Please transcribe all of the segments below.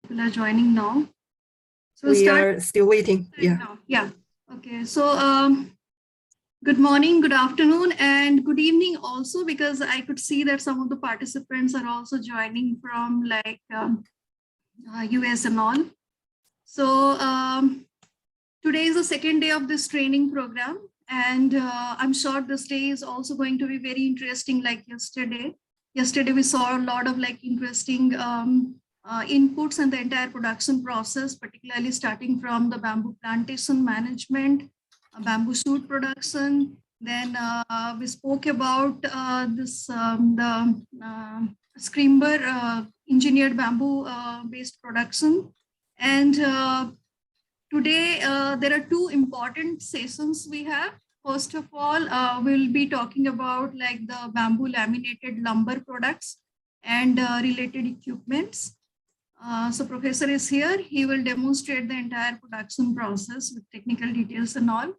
People are joining now. So we are still waiting. Yeah. Now. Yeah. Okay. So good morning, good afternoon, and good evening also, because I could see that some of the participants are also joining from like US and all. So today is the second day of this training program, and I'm sure this day is also going to be very interesting like yesterday. Yesterday we saw a lot of like interesting inputs in the entire production process, particularly starting from the bamboo plantation management, bamboo shoot production. Then we spoke about the screamer engineered bamboo based production. And today there are two important sessions we have. First of all, we'll be talking about like the bamboo laminated lumber products and related equipments. So professor is here. He will demonstrate the entire production process with technical details and all.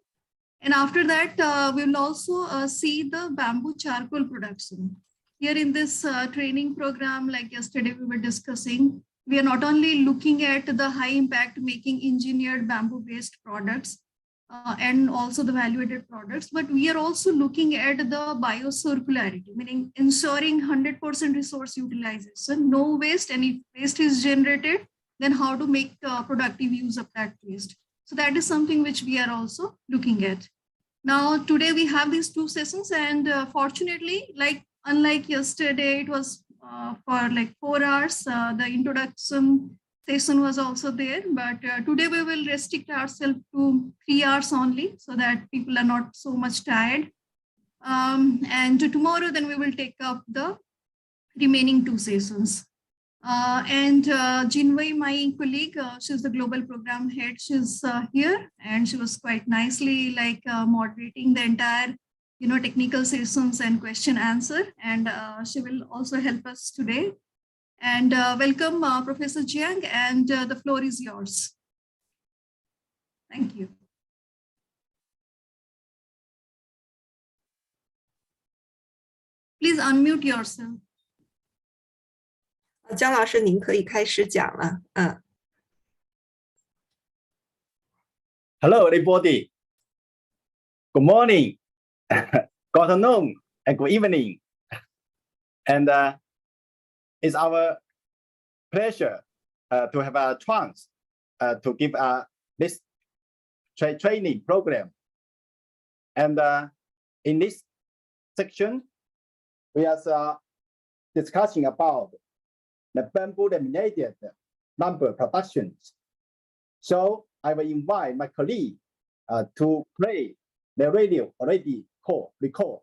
And after that, we will also see the bamboo charcoal production. Here in this training program, like yesterday we were discussing, we are not only looking at the high impact making engineered bamboo based products and also the value-added products, but we are also looking at the biocircularity, meaning ensuring 100% resource utilization, no waste, and if waste is generated, then how to make productive use of that waste. So that is something which we are also looking at. Now, today we have these two sessions, and fortunately, like unlike yesterday, it was for like 4 hours. The introduction session was also there, but today we will restrict ourselves to 3 hours only so that people are not so much tired. And tomorrow, then we will take up the remaining 2 sessions. And Jinwei, my colleague, she's the global program head. She's here, and she was quite nicely like moderating the entire, technical sessions and question answer. And she will also help us today. And welcome, Professor Jiang, and the floor is yours. Thank you. Please unmute yourself. 姜老师，您可以开始讲了。Hello, everybody. Good morning, good afternoon, and good evening. And it's our pleasure to have a chance to give this training program. And in this section, we are discussing about the bamboo laminated lumber productions. So I will invite my colleague to play the radio already record.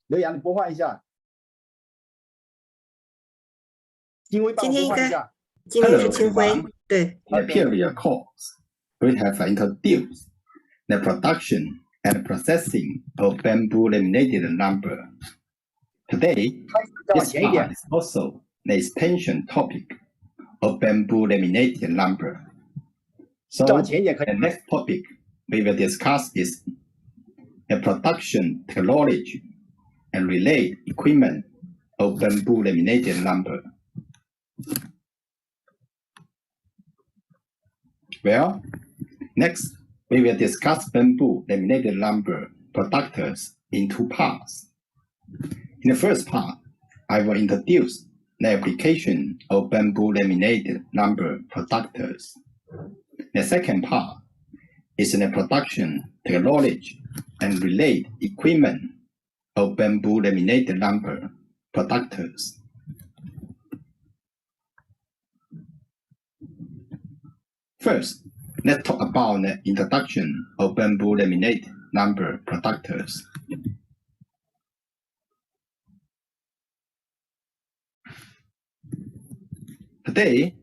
刘洋，你播放一下。金辉，帮我播放一下。今天是金辉，对。In the previous course, we have introduced the production and processing of bamboo laminated lumber. Today, this part is also the extension topic of bamboo laminated lumber. So the next topic we will discuss is the production technology and related equipment of bamboo laminated lumber. Well, next we will discuss bamboo laminated lumber products in 2 parts. In the first part, I will introduce the application of bamboo laminated lumber products. The second part is the production technology and related equipment of bamboo laminated lumber products. First, let's talk about the introduction of bamboo laminated lumber products. Today,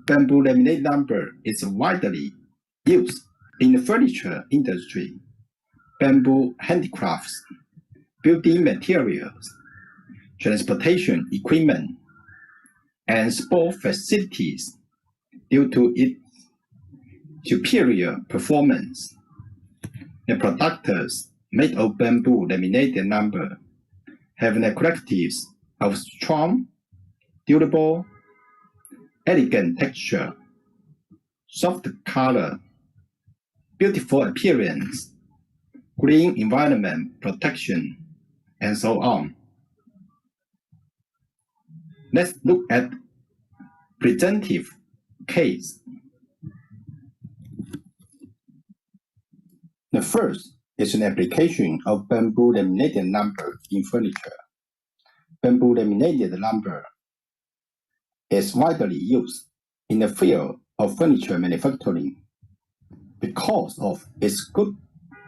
bamboo laminated lumber is widely used in the furniture industry, bamboo handicrafts, building materials, transportation equipment, and sport facilities due to its superior performance. The products made of bamboo laminated lumber have the qualities of strong, durable, elegant texture, soft color, beautiful appearance, green environment protection, and so on. Let's look at presentive case. The first is an application of bamboo laminated lumber in furniture. Bamboo laminated lumber is widely used in the field of furniture manufacturing because of its good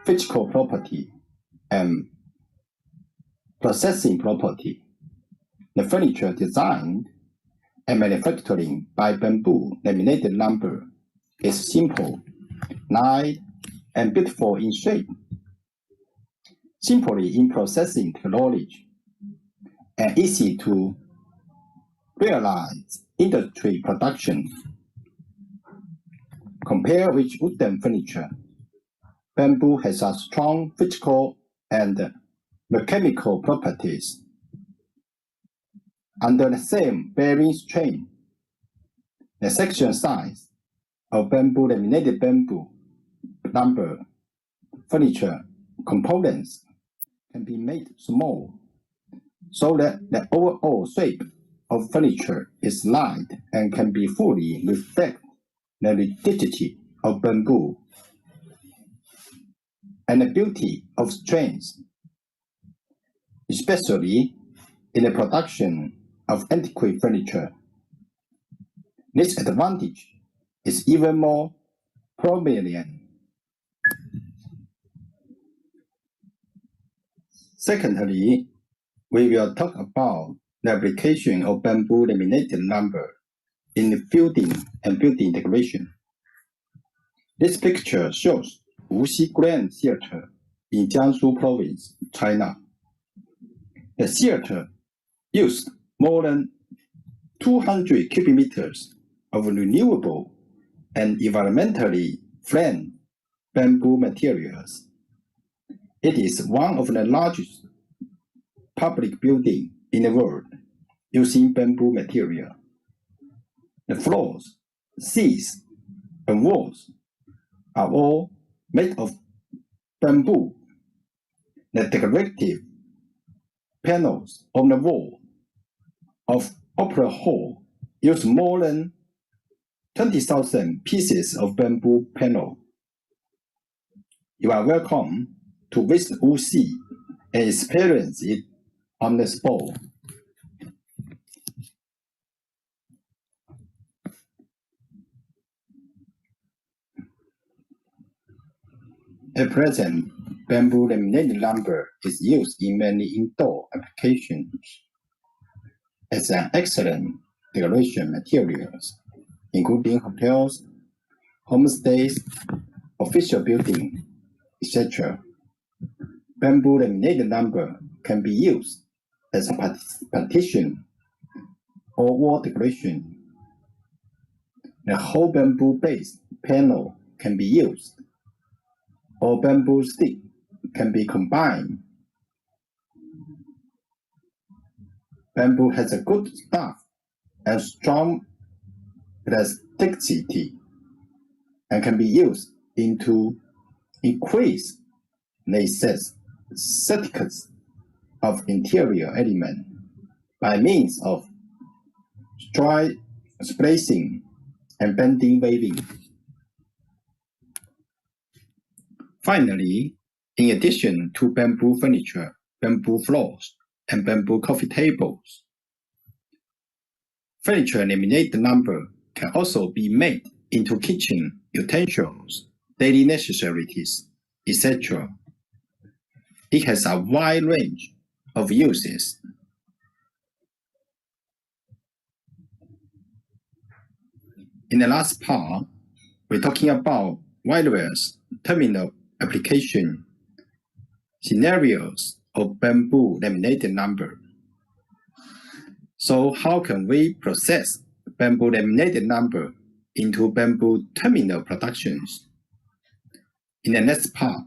physical property and processing property. The furniture designed and manufacturing by bamboo laminated lumber is simple, light, and beautiful in shape, simply in processing technology, and easy to realize industry production. Compared with wooden furniture, bamboo has a strong physical and mechanical properties. Under the same bearing strain, the section size of bamboo laminated bamboo lumber furniture components can be made small so that the overall shape of furniture is light and can be fully reflect the rigidity of bamboo and the beauty of strength, especially in the production of antique furniture. This advantage is even more prominent. Secondly, we will talk about the application of bamboo laminated lumber in building and building decoration. This picture shows Wuxi Grand Theater in Jiangsu Province, China. The theater used more than 200 cubic meters of renewable and environmentally friendly bamboo materials. It is one of the largest public buildings in the world using bamboo material. The floors, seats, and walls are all made of bamboo. The decorative panels on the wall of Opera Hall use more than 20,000 pieces of bamboo panel. You are welcome to visit Wuxi and experience it on the spot. At present, bamboo laminated lumber is used in many indoor applications as an excellent decoration materials, including hotels, homestays, official buildings, etc. Bamboo laminated lumber can be used as a partition or wall decoration. The whole bamboo-based panel can be used, or bamboo stick can be combined. Bamboo has a good stuff and strong elasticity and can be used to increase the aesthetics of interior element by means of stride spacing and bending weaving. Finally, in addition to bamboo furniture, bamboo floors, and bamboo coffee tables, furniture laminated lumber can also be made into kitchen utensils, daily necessities, etc. It has a wide range of uses. In the last part, we're talking about various terminal application scenarios of bamboo laminated lumber. So how can we process bamboo laminated lumber into bamboo terminal productions? In the next part,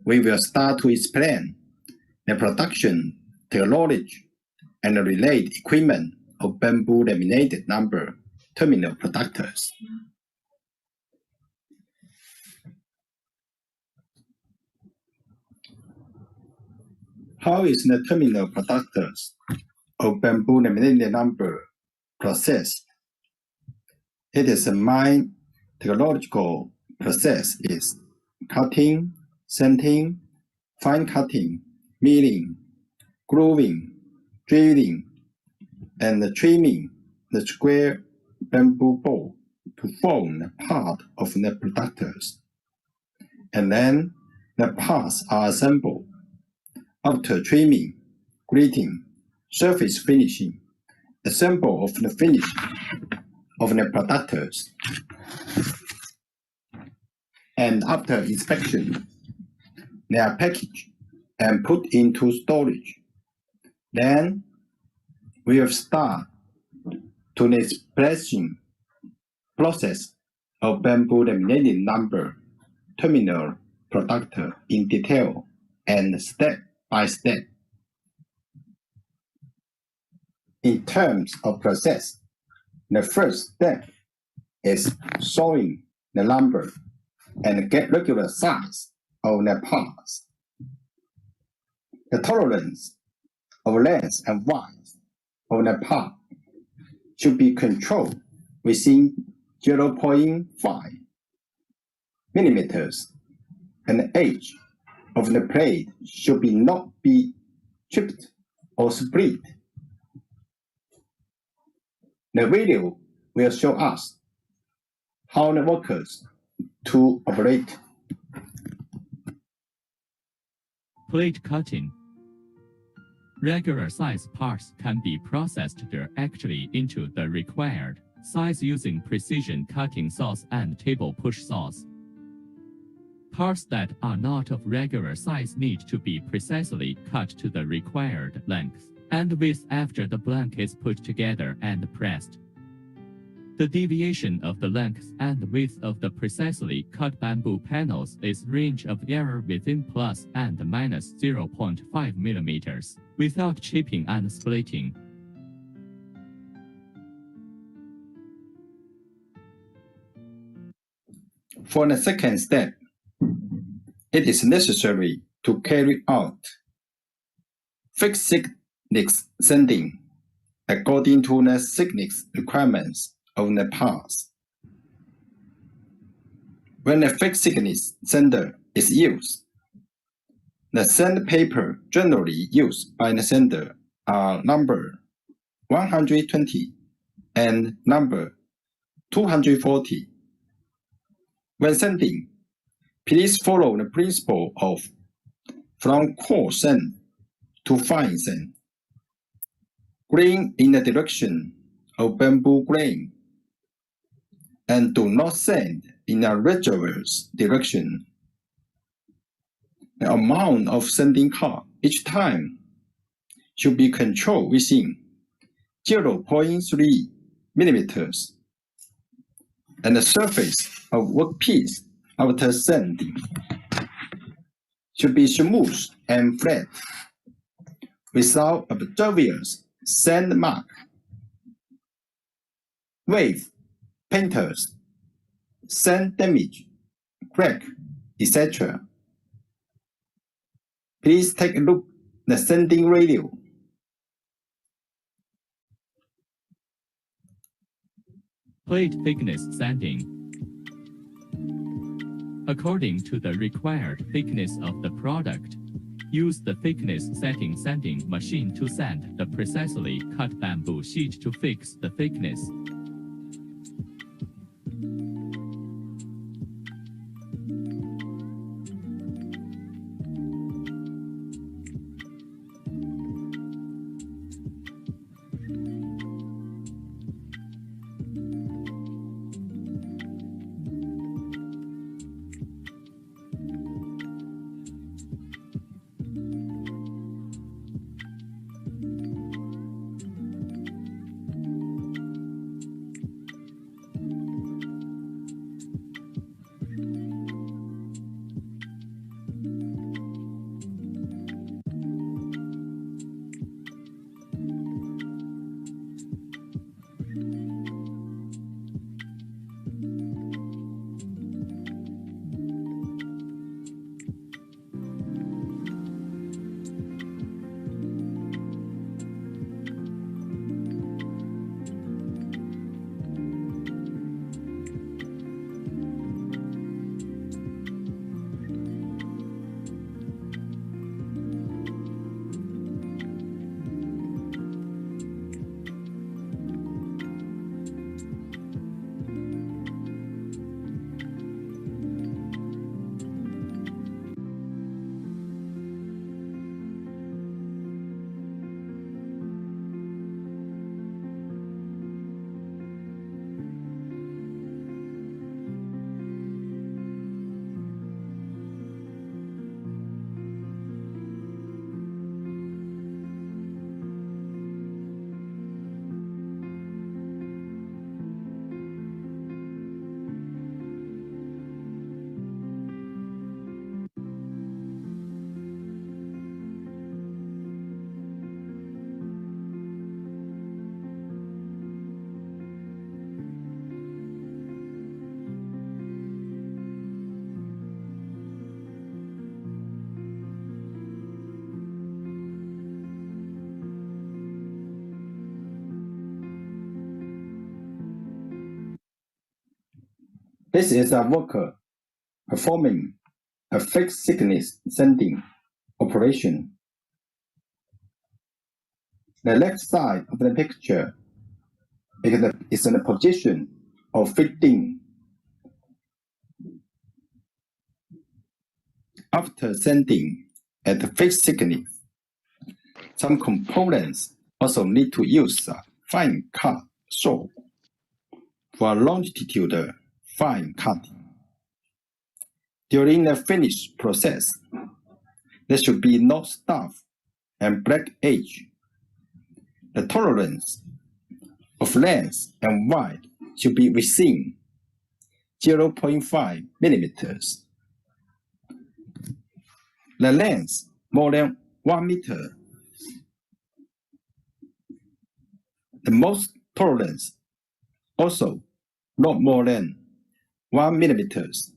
we will start to explain the production technology and the related equipment of bamboo laminated lumber terminal products. How is the terminal products of bamboo laminated lumber processed? It is a main technological process is cutting, sanding, fine cutting, milling, grooving, drilling, and trimming the square bamboo board to form the part of the products. And then the parts are assembled. After trimming, gritting, surface finishing, assemble of the finish of the products. And after inspection, they are packaged and put into storage. Then we will start to the expression process of bamboo laminated lumber terminal product in detail and step by step. In terms of process, the first step is sawing the lumber and get regular size of the parts. The tolerance of length and width of the part should be controlled within 0.5 millimeters, and the edge of the blade should not be chipped or split. The video will show us how the workers to operate. Plate cutting. Regular size parts can be processed directly into the required size using precision cutting saws and table push saws. Parts that are not of regular size need to be precisely cut to the required length and width after the blank is put together and pressed. The deviation of the length and width of the precisely cut bamboo panels is range of error within plus and minus 0.5 millimeters, without chipping and splitting. For the second step, it is necessary to carry out fixed thickness sanding according to the thickness requirements of the parts. When a fixed thickness sander is used, the sandpaper generally used by the sander are number 120 and number 240. When sanding, please follow the principle of from coarse sand to fine sand. Grain in the direction of bamboo grain, and do not sand in a reverse direction. The amount of sanding cut each time should be controlled within 0.3 millimeters, and the surface of workpiece after sanding should be smooth and flat, without obvious sand mark, wave, painters, sand damage, crack, etc. Please take a look at the sanding radio. Plate thickness sanding. According to the required thickness of the product, use the thickness setting sanding machine to sand the precisely cut bamboo sheet to fix the thickness. This is a worker performing a fixed thickness sanding operation. The left side of the picture is in the position of fitting. After sanding at fixed thickness, some components also need to use a fine cut saw for longitudinal fine cutting. During the finish process, there should be no scuff and black edge. The tolerance of length and width should be within 0.5 millimeters. The length more than 1 meter. The most tolerance also not more than 1 millimeters.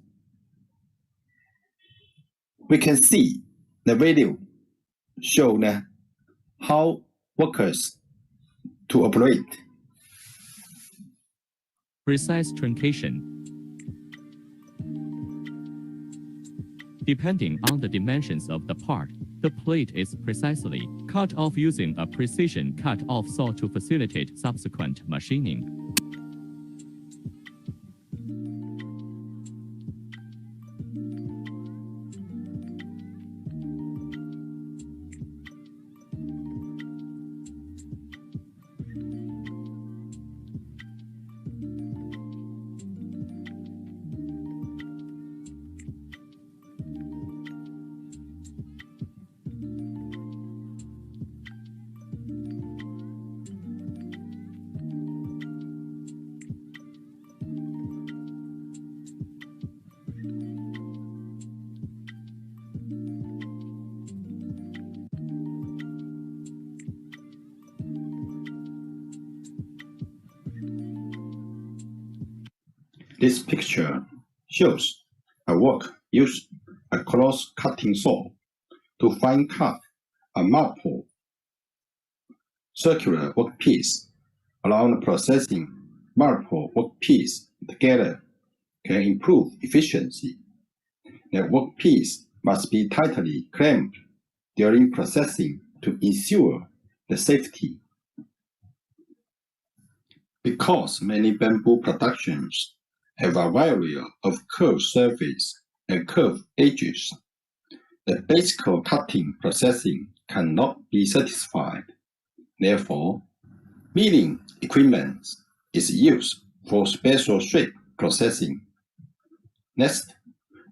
We can see the video show how workers to operate. Precise truncation. Depending on the dimensions of the part, the plate is precisely cut off using a precision cut-off saw to facilitate subsequent machining. This picture shows a worker used a cross-cutting saw to fine cut a multiple circular workpiece. Allowing processing multiple workpieces together can improve efficiency. The workpiece must be tightly clamped during processing to ensure the safety. Because many bamboo productions have a variety of curved surface and curved edges, the basic cutting processing cannot be satisfied. Therefore, milling equipment is used for special shape processing. Next,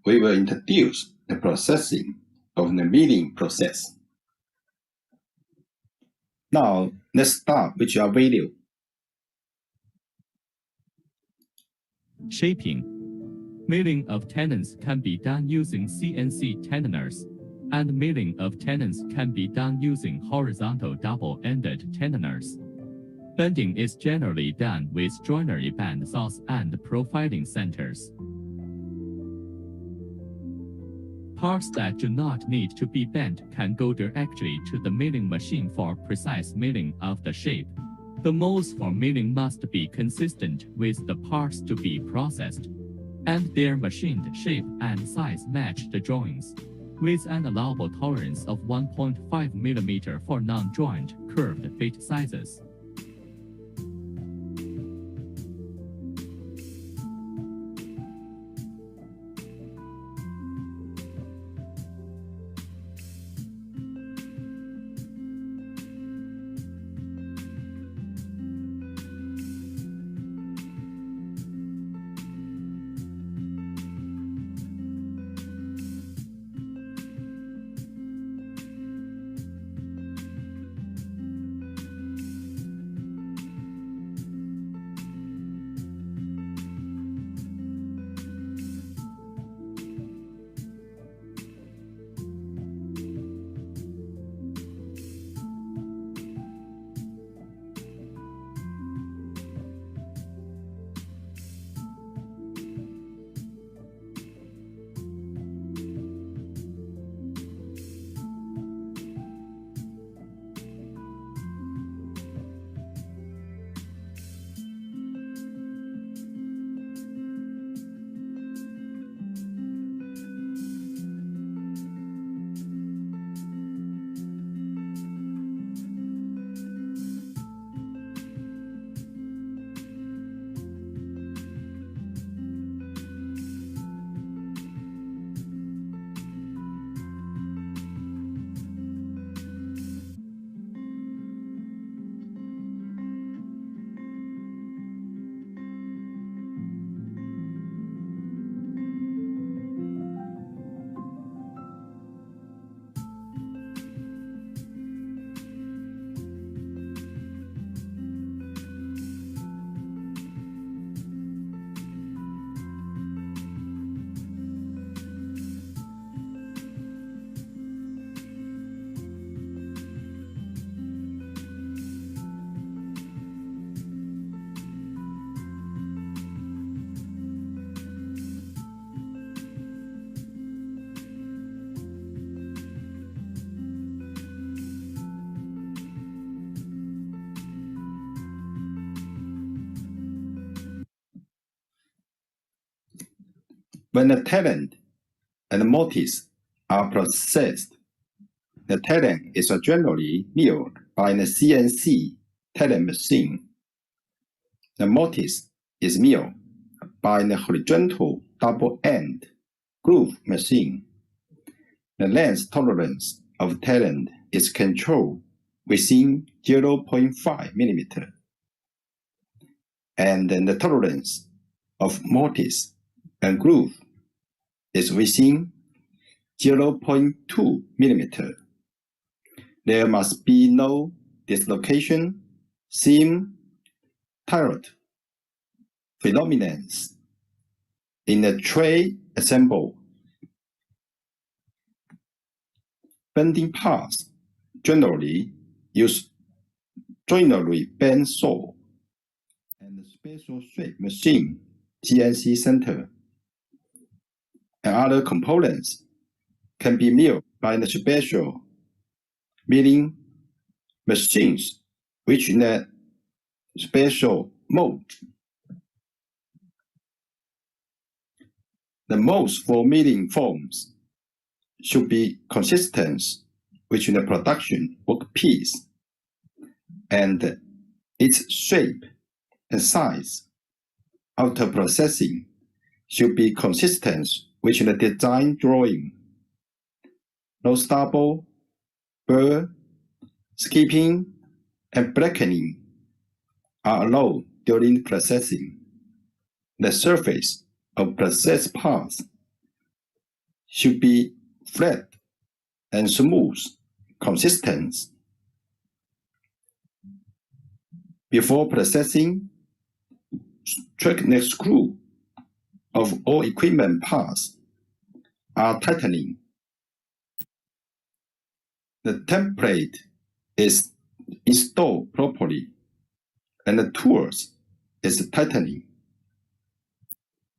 we will introduce the processing of the milling process. Now, let's start with our video. Shaping. Milling of tenons can be done using CNC tenoners, and milling of tenons can be done using horizontal double-ended tenoners. Bending is generally done with joinery band saws and profiling centers. Parts that do not need to be bent can go directly to the milling machine for precise milling of the shape. The molds for milling must be consistent with the parts to be processed, and their machined shape and size match the drawings, with an allowable tolerance of 1.5 mm for non-joint curved fit sizes. When the talent and mortise are processed, the talent is generally milled by the CNC talent machine. The mortise is milled by the horizontal double-end groove machine. The length tolerance of talent is controlled within 0.5 millimeter, and the tolerance of mortise and groove is within 0.2 millimeter. There must be no dislocation, seam, tear phenomena in the tray assemble. Bending parts generally use joinery band saw and special shape machine CNC center, and other components can be milled by the special milling machines which in a special mold. The molds for milling forms should be consistent with the production workpiece, and its shape and size after processing should be consistent with the design drawing. No stubble, burr, skipping, and blackening are allowed during processing. The surface of processed parts should be flat and smooth, consistent. Before processing, the screw of all equipment parts are tightening. The template is installed properly, and the tools is tightening.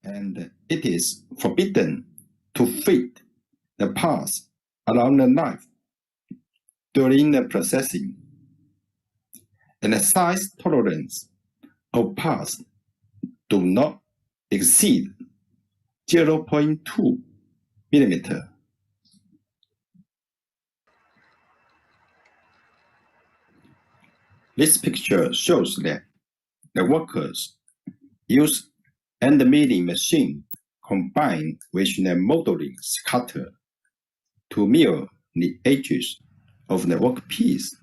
And it is forbidden to fit the parts around the knife during the processing. And the size tolerance of parts do not exceed 0.2 millimeter. This picture shows that the workers use end milling machine combined with the modeling cutter to mill the edges of the workpiece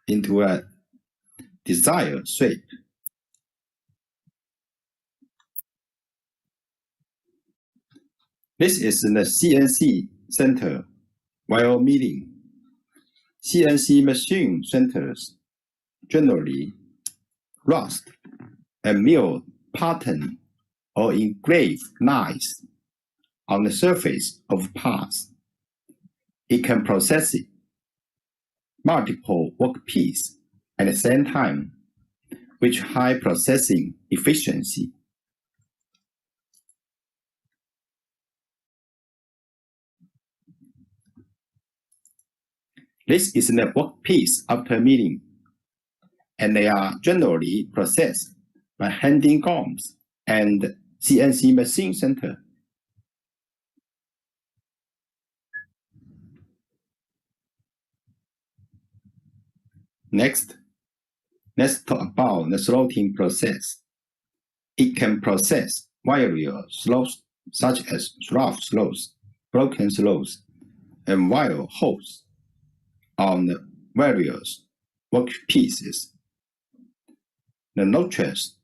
into a desired shape. This is the CNC center while milling. CNC machine centers generally rust and mill pattern or engrave lines on the surface of parts. It can process multiple workpieces at the same time with high processing efficiency. This is the workpiece after milling, and they are generally processed by handing gums and CNC machine center. Next, let's talk about the slotting process. It can process various slots such as rough slots, broken slots, and wire holes on the various workpieces. The notches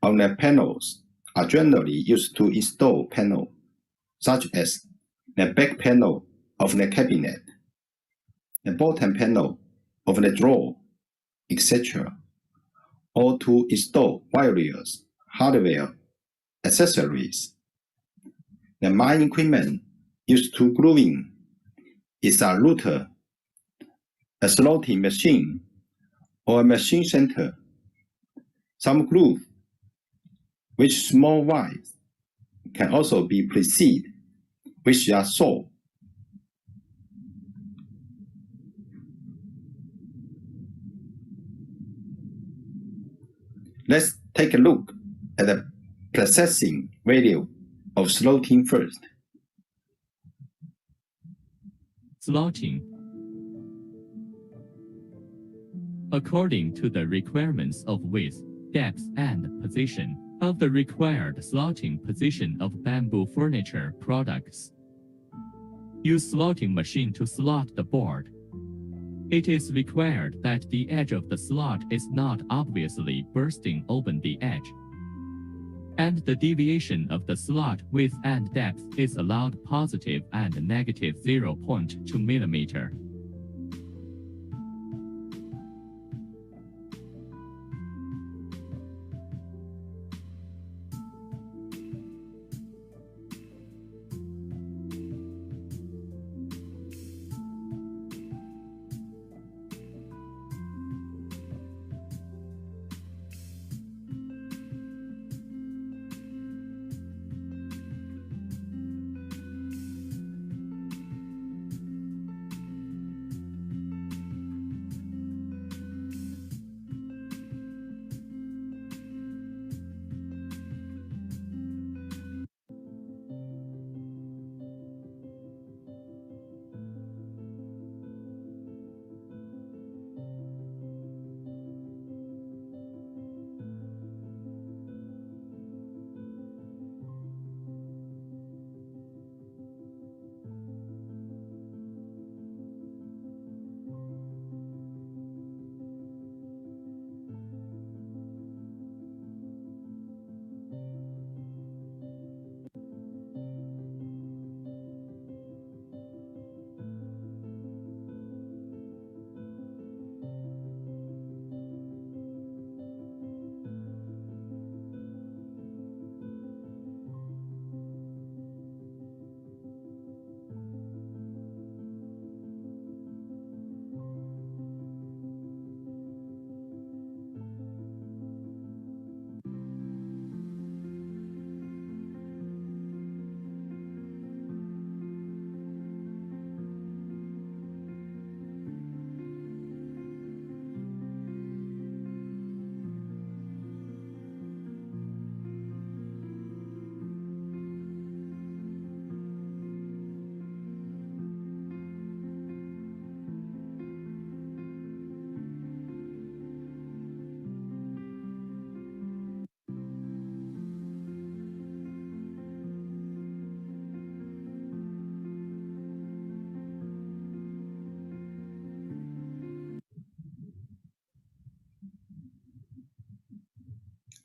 on the panels are generally used to install panels, such as the back panel of the cabinet, the bottom panel of the drawer, etc., or to install various hardware accessories. The main equipment used to grooving is a router, a slotting machine, or a machine center. Some groove with small wires can also be preceded with a saw. Let's take a look at the processing value of slotting first. slotting. According to the requirements of width, depth, and position of the required slotting position of bamboo furniture products. Use slotting machine to slot the board. It is required that the edge of the slot is not obviously bursting open the edge, and the deviation of the slot width and depth is allowed positive and negative 0.2 millimeter.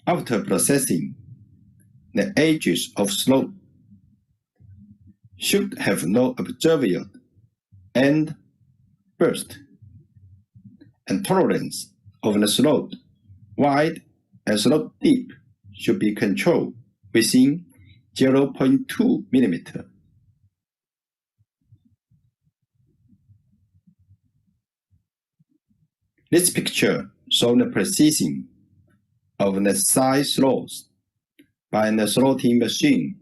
After processing, the edges of slope should have no observed end burst, and tolerance of the slope wide and slope deep should be controlled within 0.2 millimeter. This picture shows the precision of the side slots by the slotting machine.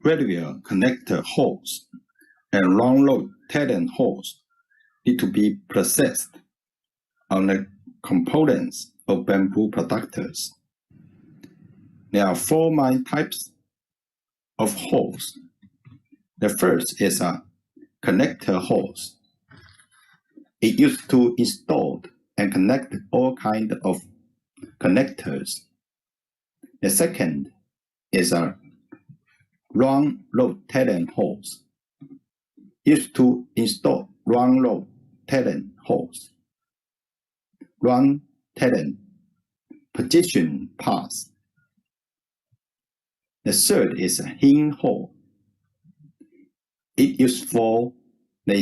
Radial connector holes and long rod talent holes need to be processed on the components of bamboo products. There are four main types of holes. The first is a connector hose. It used to install and connect all kinds of connectors. The second is a round rod talent hose. Used to install round rod talent hose. Round talent position pass. The third is a hinge hole. It used for the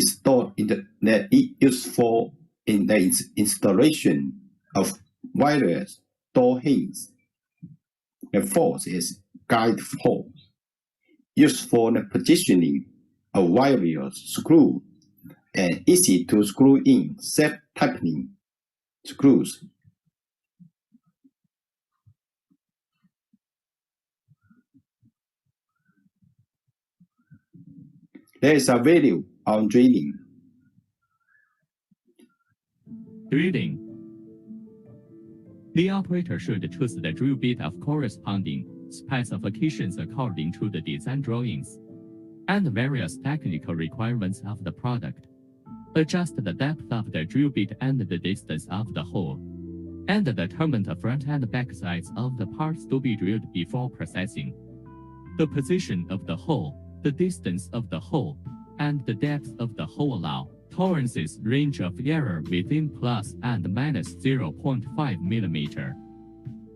installation of various door hinges. The fourth is guide hole, used for the positioning of various screws and easy to screw in self-tightening screws. There is a value on drilling. Drilling. The operator should choose the drill bit of corresponding specifications according to the design drawings and various technical requirements of the product. Adjust the depth of the drill bit and the distance of the hole, and determine the front and back sides of the parts to be drilled before processing. The position of the hole, the distance of the hole, and the depth of the hole allow tolerances range of error within plus and minus 0.5 mm.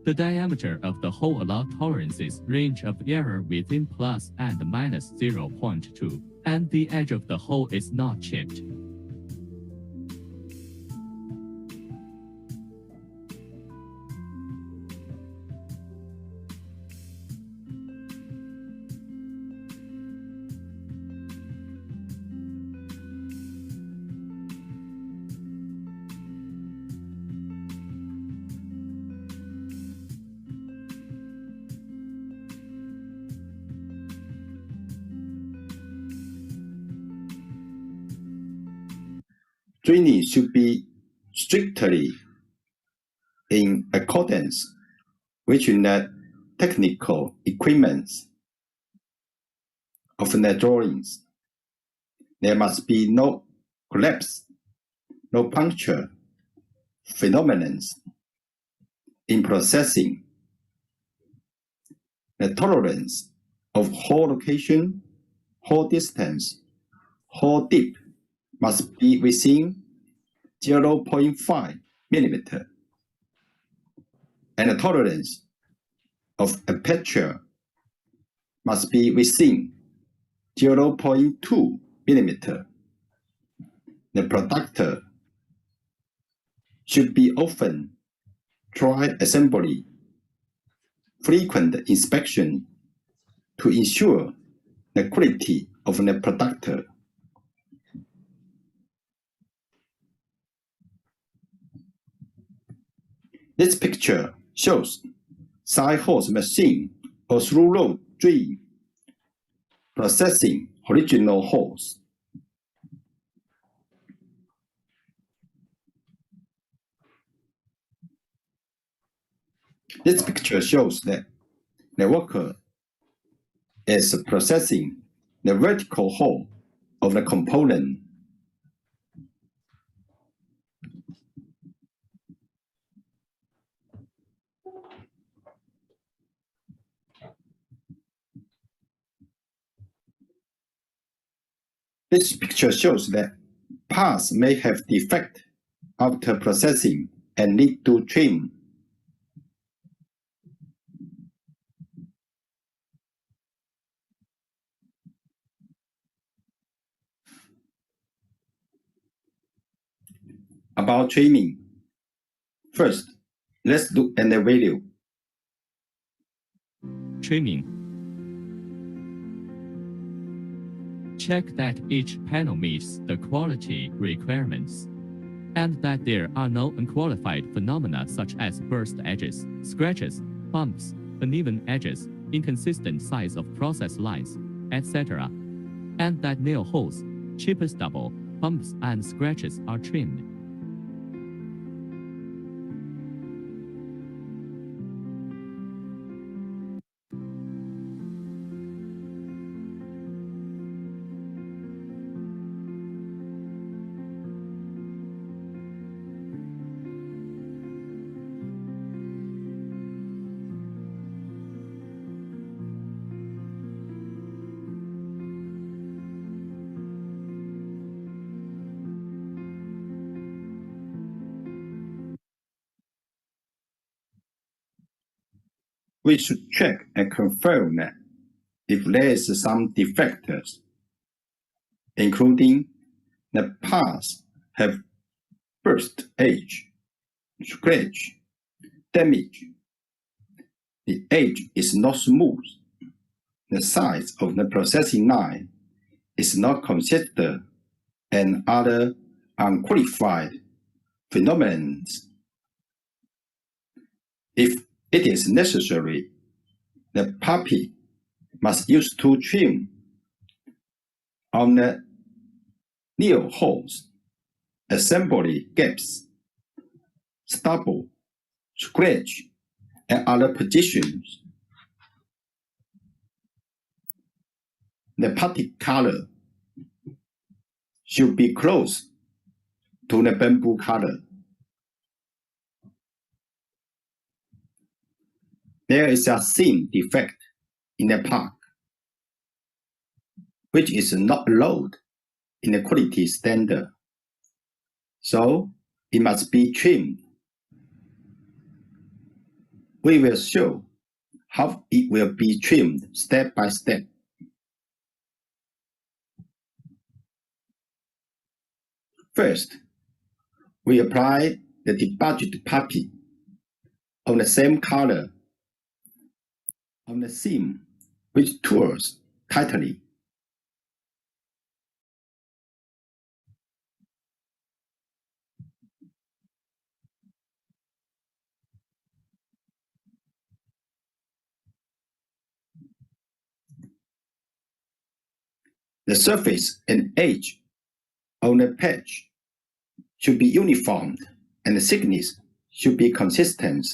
The diameter of the hole allow tolerances range of error within plus and minus 0.2, and the edge of the hole is not chipped. Training should be strictly in accordance with the technical equipments of the drawings. There must be no collapse, no puncture phenomenon in processing. The tolerance of hole location, hole distance, hole depth must be within 0.5 mm, and the tolerance of aperture must be within 0.2 mm. The product should be often dry assembly, frequent inspection to ensure the quality of the product. This picture shows side hose machine or through-road drilling processing original holes. This picture shows that the worker is processing the vertical hole of the component. This picture shows that parts may have defect after processing and need to trim. About trimming. First, let's look at the video. Trimming. Check that each panel meets the quality requirements, and that there are no unqualified phenomena such as burst edges, scratches, bumps, uneven edges, inconsistent size of process lines, etc., and that nail holes, chip stubble, bumps, and scratches are trimmed. We should check and confirm that if there is some defects, including the parts have burst edge, scratch, damage, the edge is not smooth, the size of the processing line is not consistent, and other unqualified phenomena. If it is necessary, the puppy must use to trim on the nail holes, assembly gaps, stubble, scratch, and other positions. The putty color should be close to the bamboo color. There is a seam defect in the part, which is not allowed in the quality standard, so it must be trimmed. We will show how it will be trimmed step by step. First, we apply the debugged putty on the same color on the seam, which twirls tightly. The surface and edge on the patch should be uniform and the thickness should be consistent.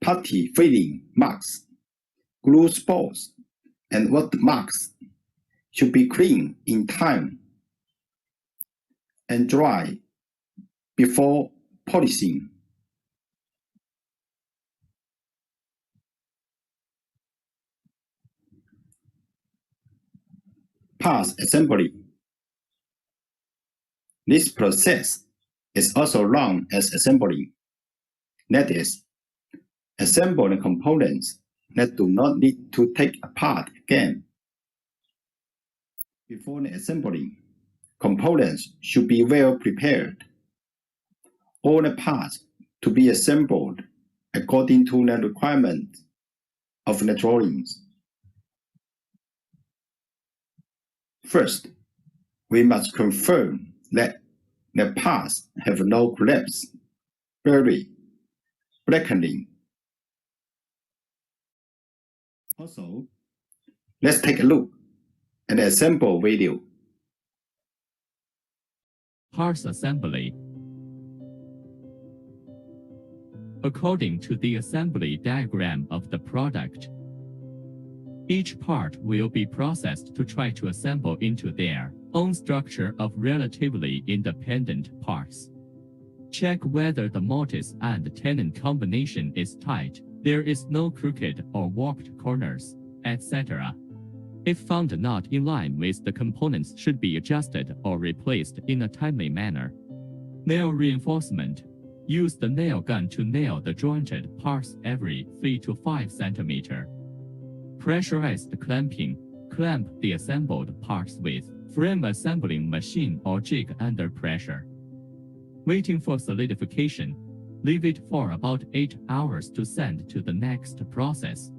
Putty filling marks, glue spots, and watermarks should be cleaned in time and dry before polishing. Parts assembly. This process is also known as assembling. That is, assemble the components that do not need to take apart again. Before the assembly, components should be well prepared. All the parts to be assembled according to the requirements of the drawings. First, we must confirm that the parts have no collapse, bury, blackening. Also, let's take a look at the assemble video. Parts assembly. According to the assembly diagram of the product, each part will be processed to try to assemble into their own structure of relatively independent parts. Check whether the mortise and tenon combination is tight, there is no crooked or warped corners, etc. If found not in line with, the components should be adjusted or replaced in a timely manner. Nail reinforcement. Use the nail gun to nail the jointed parts every 3 to 5 cm. Pressurized clamping. Clamp the assembled parts with frame assembling machine or jig under pressure. Waiting for solidification. Leave it for about 8 hours to send to the next process.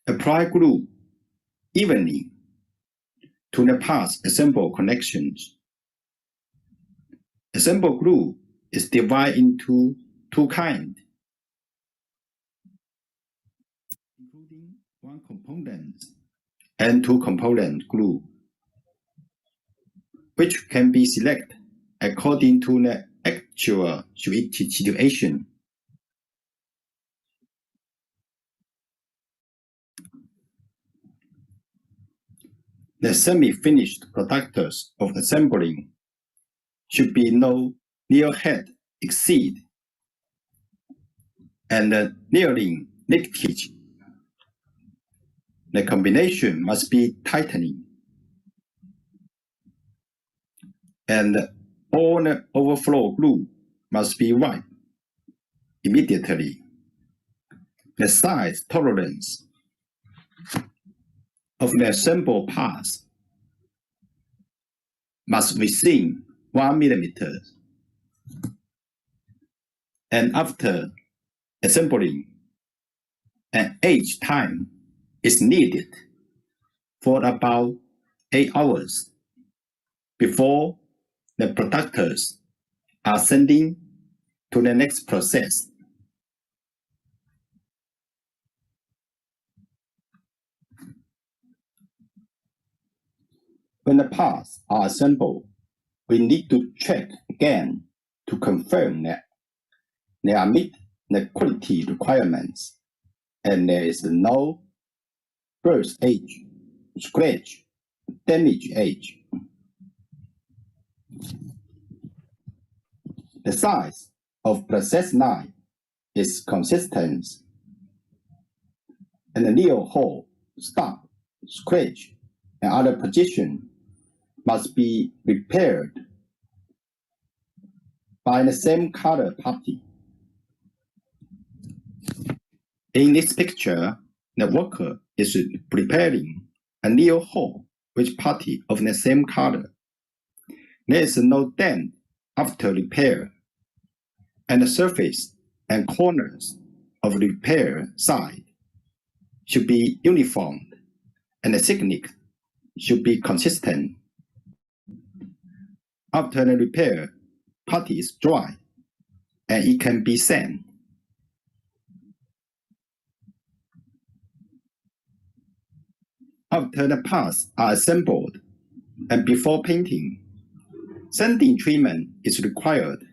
Apply glue evenly to the parts assemble connections. Assemble glue is divided into two kinds, including one component and two component glue, which can be selected according to the actual situation. the semi-finished products of assembling should be no near head exceed and nearing leakage. The combination must be tightening, and all the overflow glue must be wiped immediately. The size tolerance of the assembled parts must within 1 millimeter. And after assembling, an age time is needed for about 8 hours before the products are sending to the next process. When the parts are assembled, we need to check again to confirm that they are meet the quality requirements and there is no burst edge, scratch, damage edge. The size of process line is consistent, and the nail hole, stop, scratch, and other position must be repaired by the same color party. In this picture, the worker is preparing a nail hole with party of the same color. There is no dent after repair, and the surface and corners of the repair side should be uniform, and the thickness should be consistent. After the repair, putty is dry, and it can be sand. After the parts are assembled and before painting, sanding treatment is required,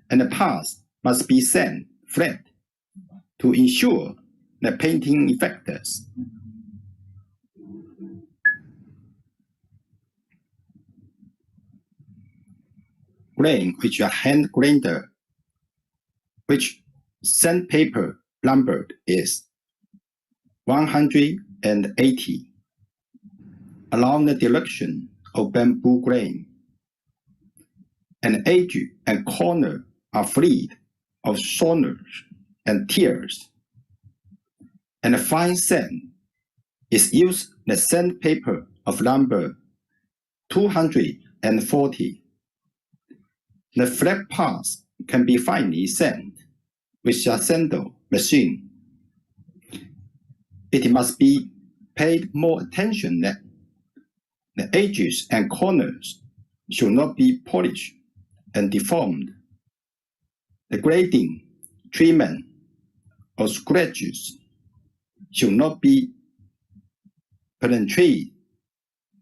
and the parts must be sand flat to ensure the painting effects. Grain with a hand grinder, which sandpaper number is 180, along the direction of bamboo grain, and edge and corner are freed of shortness and tears, and fine sand is used the sandpaper of number 240. The flat parts can be finely sanded with a sandal machine. It must be paid more attention that the edges and corners should not be polished and deformed. The grading, treatment, or scratches should not be penetrated.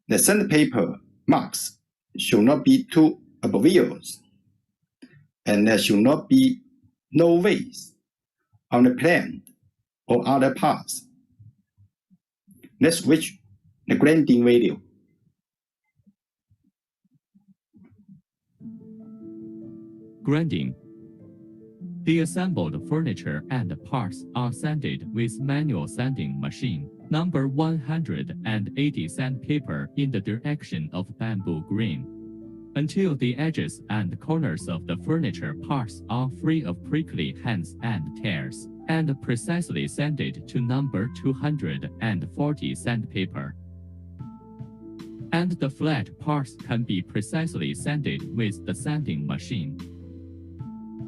The sandpaper marks should not be too obvious, and there should not be no waste on the plant or other parts. Let's switch the grinding video. Grinding. The assembled furniture and parts are sanded with manual sanding machine number 180 sandpaper in the direction of bamboo green, until the edges and corners of the furniture parts are free of prickly hands and tears, and precisely sanded to number 240 sandpaper. And the flat parts can be precisely sanded with the sanding machine.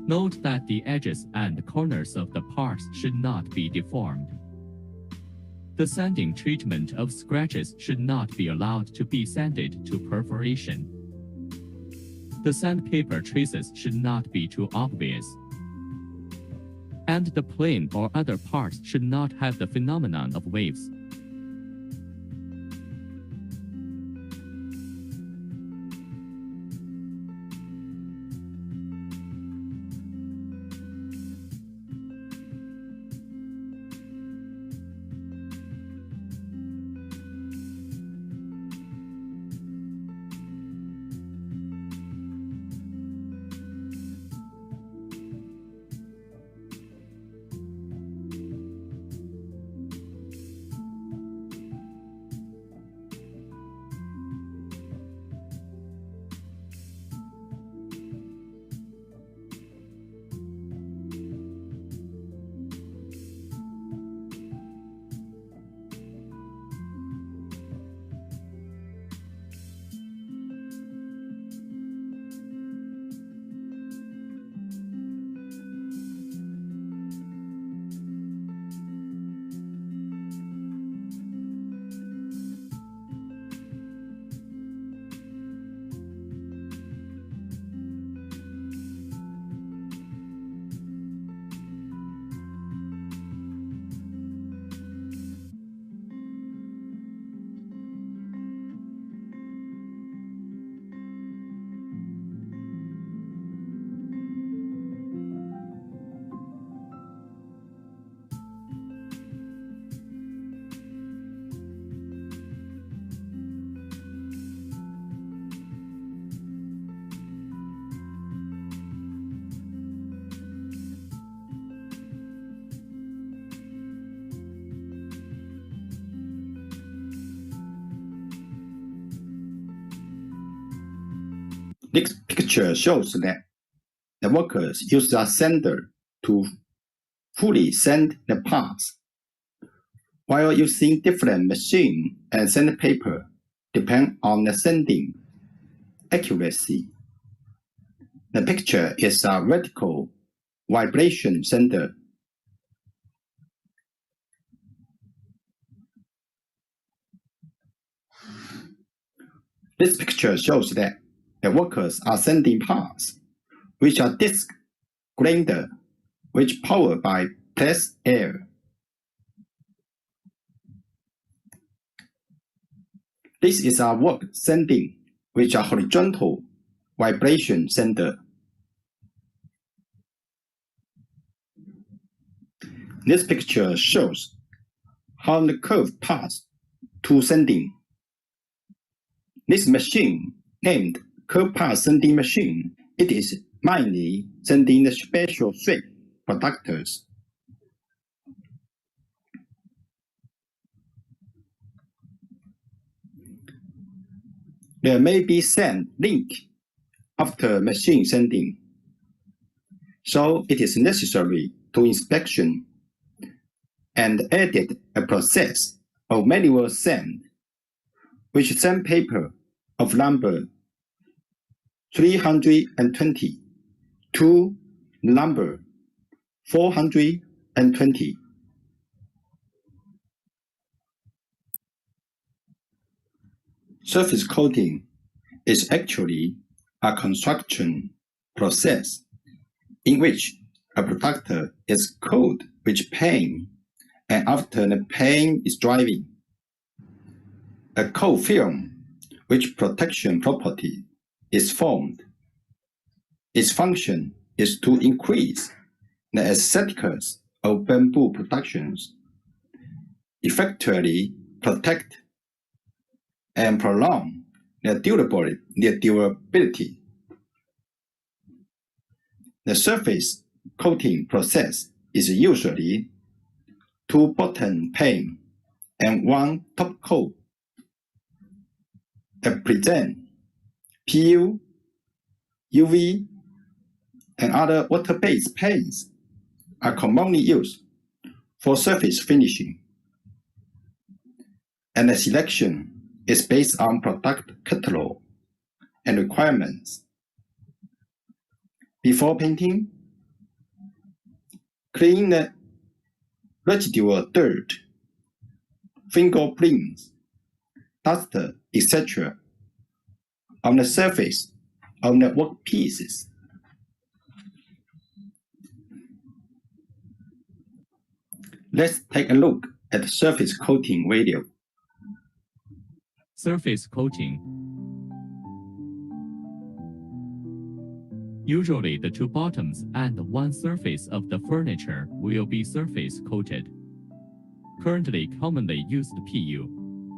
Note that the edges and corners of the parts should not be deformed. The sanding treatment of scratches should not be allowed to be sanded to perforation. The sandpaper traces should not be too obvious. And the plane or other parts should not have the phenomenon of waves. This picture shows that the workers use a sander to fully sand the parts, while using different machine and sandpaper depend on the sanding accuracy. The picture is a vertical vibration sander. This picture shows that the workers are sanding parts, which are disc grinder, which powered by pressed air. This is a work sanding, which are horizontal vibration sander. This picture shows how the curve pass to sanding. This machine, named curve pass sanding machine, it is mainly sanding the special shape products. There may be sand link after machine sanding, so it is necessary to inspection and edit a process of manual sand, which sandpaper of number 320 to number 420. Surface coating is actually a construction process in which a product is coated with paint, and after the paint is drying, a coat film with protection property is formed. Its function is to increase the aesthetics of bamboo productions, effectively protect and prolong their durability. The surface coating process is usually 2 bottom paint and 1 top coat. The present, PU, UV, and other water-based paints are commonly used for surface finishing, and the selection is based on product catalog and requirements. Before painting, clean the residual dirt, fingerprints, dust, etc. on the surface of the workpieces. Let's take a look at the surface coating video. Surface coating. Usually the 2 bottoms and 1 surface of the furniture will be surface coated. Currently commonly used PU,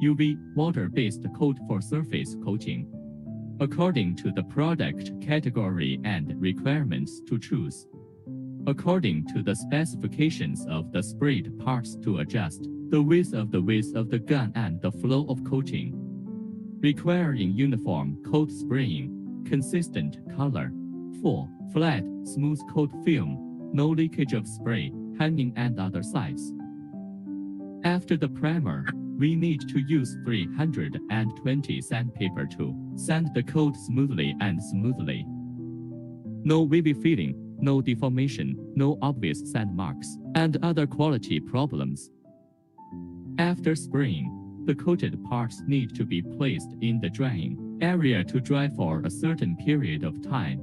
UV water-based coat for surface coating. According to the product category and requirements to choose. According to the specifications of the sprayed parts to adjust the width of the gun and the flow of coating. Requiring uniform coat spraying, consistent color. 4. Flat, smooth coat film, no leakage of spray, hanging and other sides. After the primer, we need to use 320 sandpaper to sand the coat smoothly. No wavy feeling, no deformation, no obvious sand marks, and other quality problems. After spraying, the coated parts need to be placed in the drying area to dry for a certain period of time.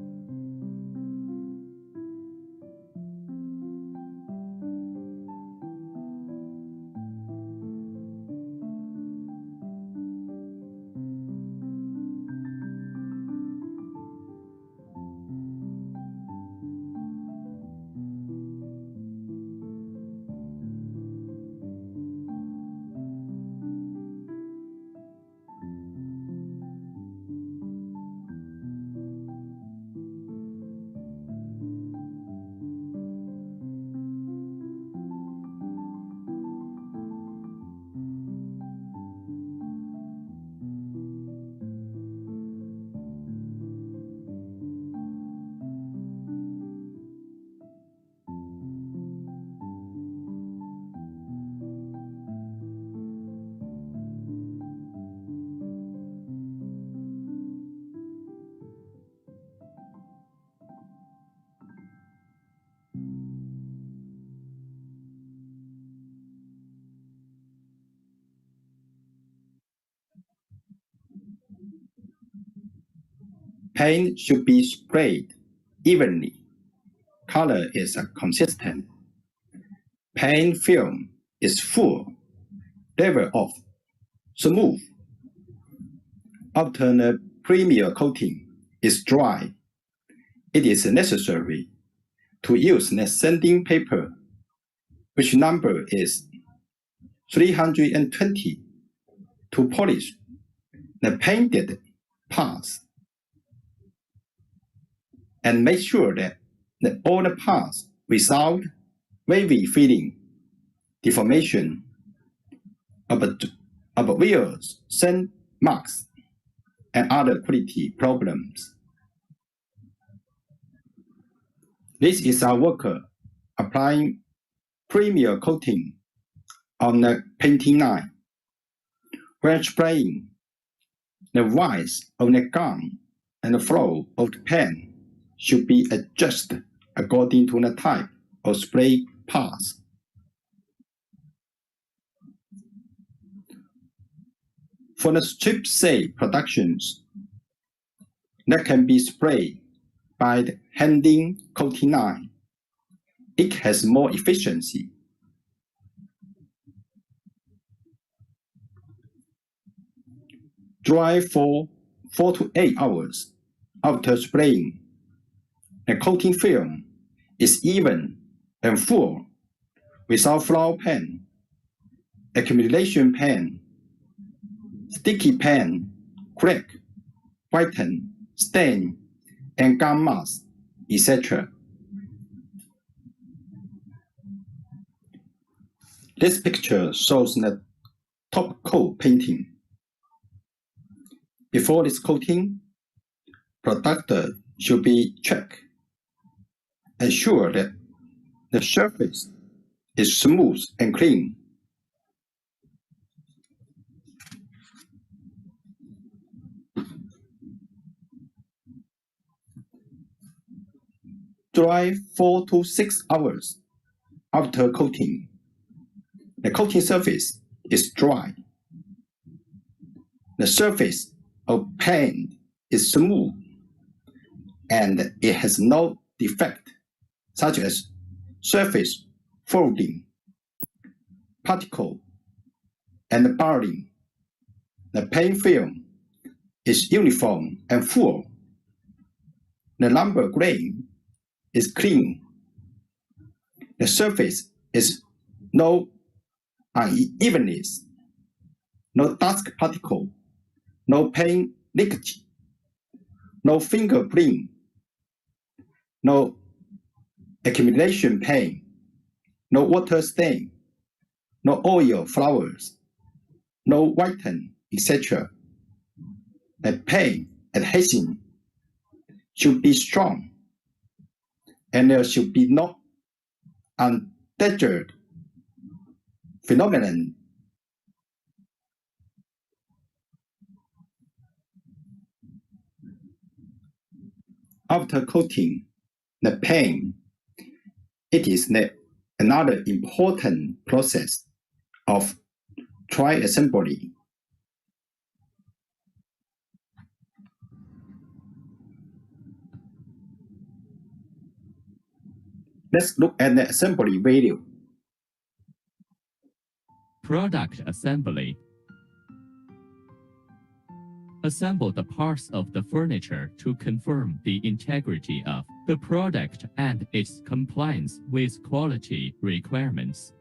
Paint should be sprayed evenly. Color is consistent. Paint film is full. Level of smooth. After the premier coating is dry, it is necessary to use the sanding paper, which number is 320, to polish the painted parts and make sure that all the parts without wavy filling, deformation, obvious sand marks, and other quality problems. This is our worker applying premier coating on the painting line. When spraying, the width of the gun and the flow of the pen should be adjusted according to the type of spray pass. For the strip say productions that can be sprayed by the handing coating line, it has more efficiency. Dry for 4 to 8 hours after spraying. The coating film is even and full without flower pen, accumulation pen, sticky pen, crack, whiten, stain, and gum mask, etc. This picture shows the top coat painting. Before this coating, product should be checked. Ensure that the surface is smooth and clean. Dry 4 to 6 hours after coating. The coating surface is dry. The surface of paint is smooth and it has no defect such as surface folding, particle, and burring. The paint film is uniform and full. The lumber grain is clean. The surface is no unevenness, no dust particle, no paint leakage, no fingerprint, no accumulation paint, no water stain, no oil flowers, no whiten, etc. The paint adhesion should be strong, and there should be no undeterred phenomenon. After coating the paint, it is another important process of tri-assembly. Let's look at the assembly video. Product assembly. Assemble the parts of the furniture to confirm the integrity of the product and its compliance with quality requirements.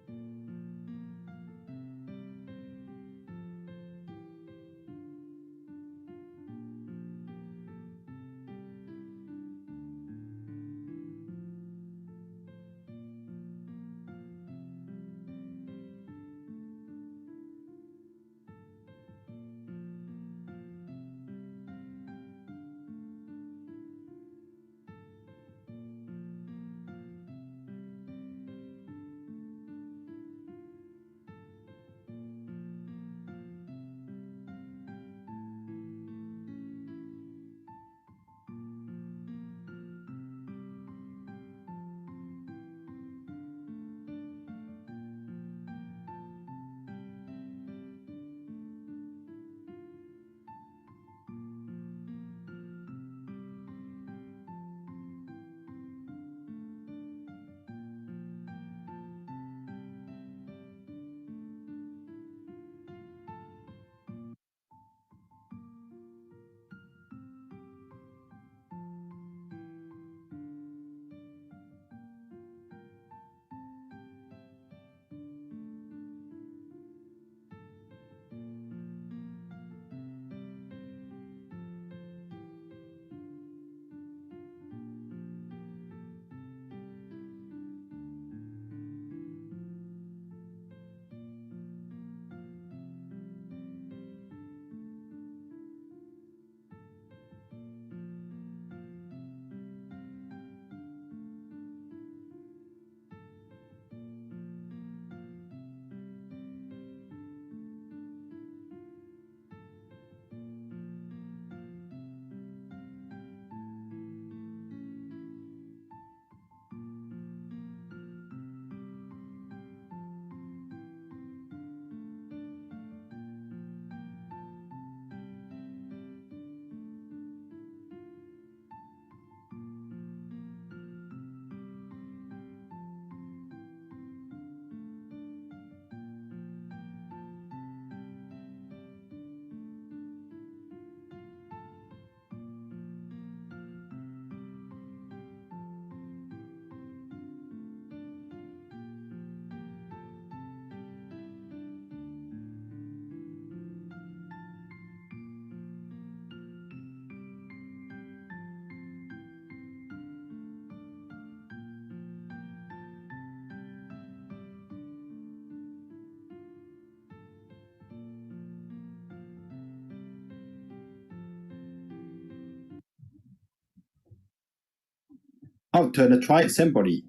After the trial assembly,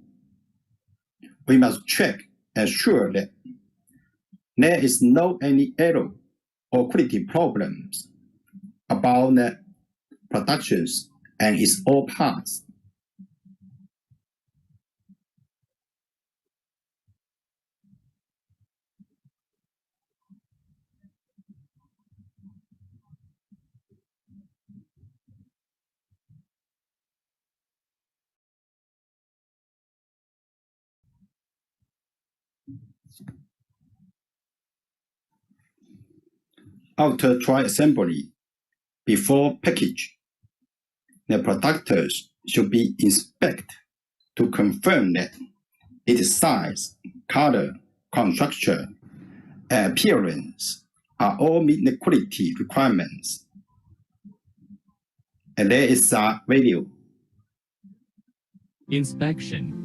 we must check and ensure that there is no any error or quality problems about the productions and its all parts. After trial assembly, before package, the products should be inspected to confirm that its size, color, construction, and appearance are all meet the quality requirements. And there is a video. Inspection.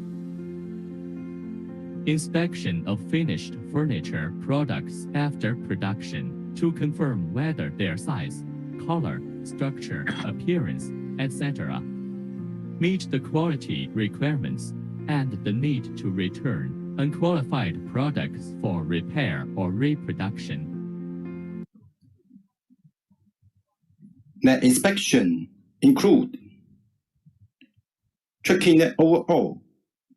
Inspection of finished furniture products after production to confirm whether their size, color, structure, appearance, etc. meet the quality requirements and the need to return unqualified products for repair or reproduction. The inspection include checking the overall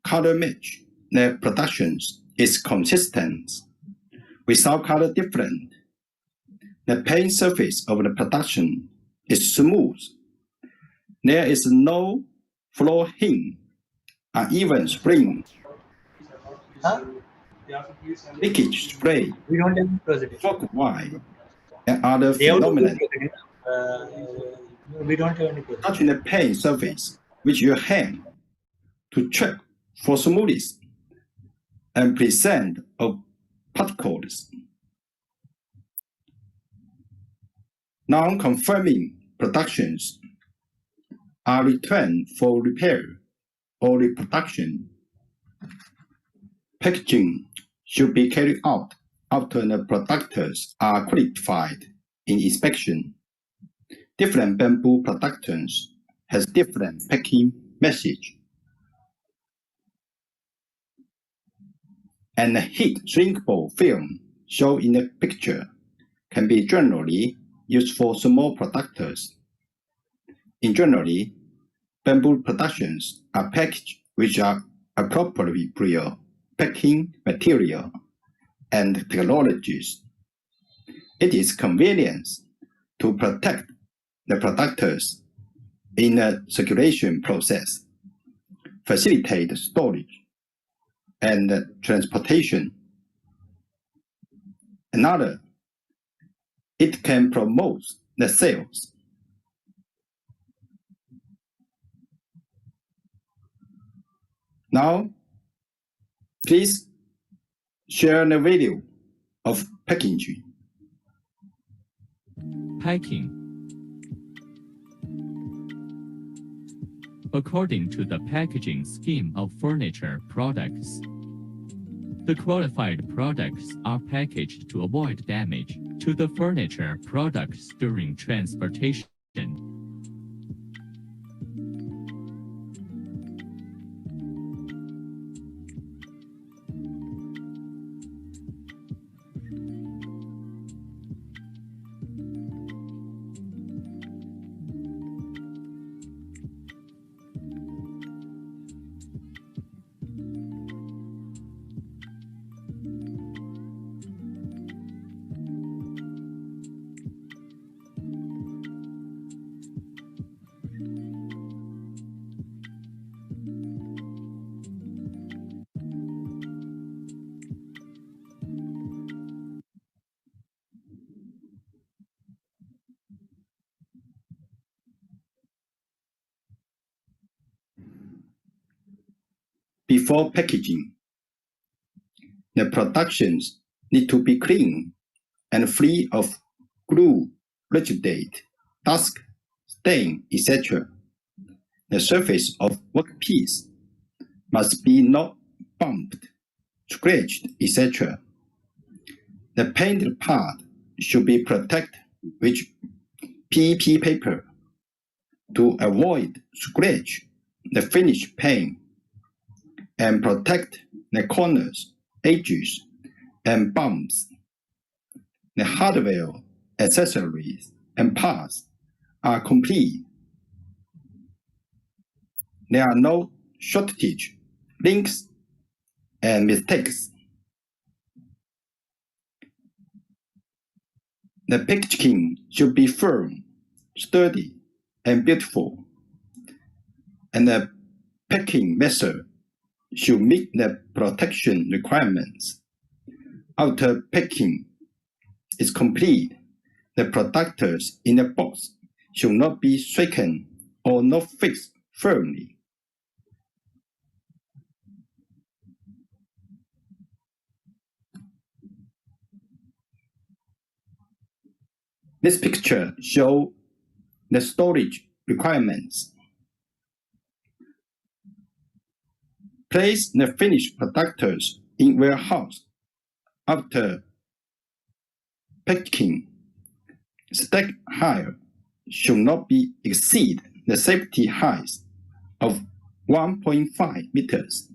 color match. The productions is consistent without color difference. The paint surface of the production is smooth. There is no flaw hint, uneven spring, leakage spray, We don't have procedure. fog white, and other They have to do phenomena. procedure. We don't have any procedure. Touching the paint surface with your hand to check for smoothness and present of particles. Non-conforming productions are returned for repair or reproduction. Packaging should be carried out after the products are qualified in inspection. Different bamboo productions has different packing message. And the heat shrinkable film shown in the picture can be generally used for small products. In generally, bamboo productions are packaged which are appropriate packing material and technologies. It is convenient to protect the products in the circulation process, facilitate storage and transportation. Another, it can promote the sales. Now, please share the video of packaging. Packing. According to the packaging scheme of furniture products, the qualified products are packaged to avoid damage to the furniture products during transportation. Before packaging, the productions need to be clean and free of glue, residue, dust, stain, etc. The surface of workpiece must be not bumped, scratched, etc. The painted part should be protected with PEP paper to avoid scratch the finish pane and protect the corners, edges, and bumps. The hardware, accessories, and parts are complete. There are no shortage, links, and mistakes. The packaging should be firm, sturdy, and beautiful. And the packing method should meet the protection requirements. After packing is complete, the products in the box should not be shaken or not fixed firmly. This picture shows the storage requirements. Place the finished products in warehouse. After packing, stack height should not exceed the safety height of 1.5 meters.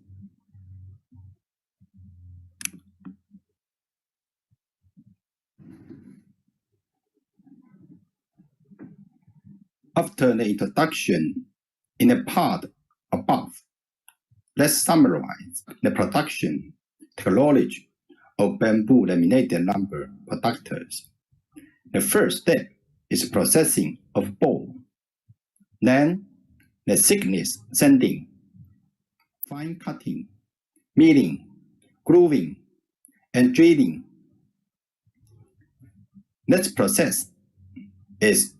After the introduction in the part above, let's summarize the production technology of bamboo laminated lumber products. The first step is processing of ball. Then, the thickness sanding, fine cutting, milling, grooving, and drilling. Next process is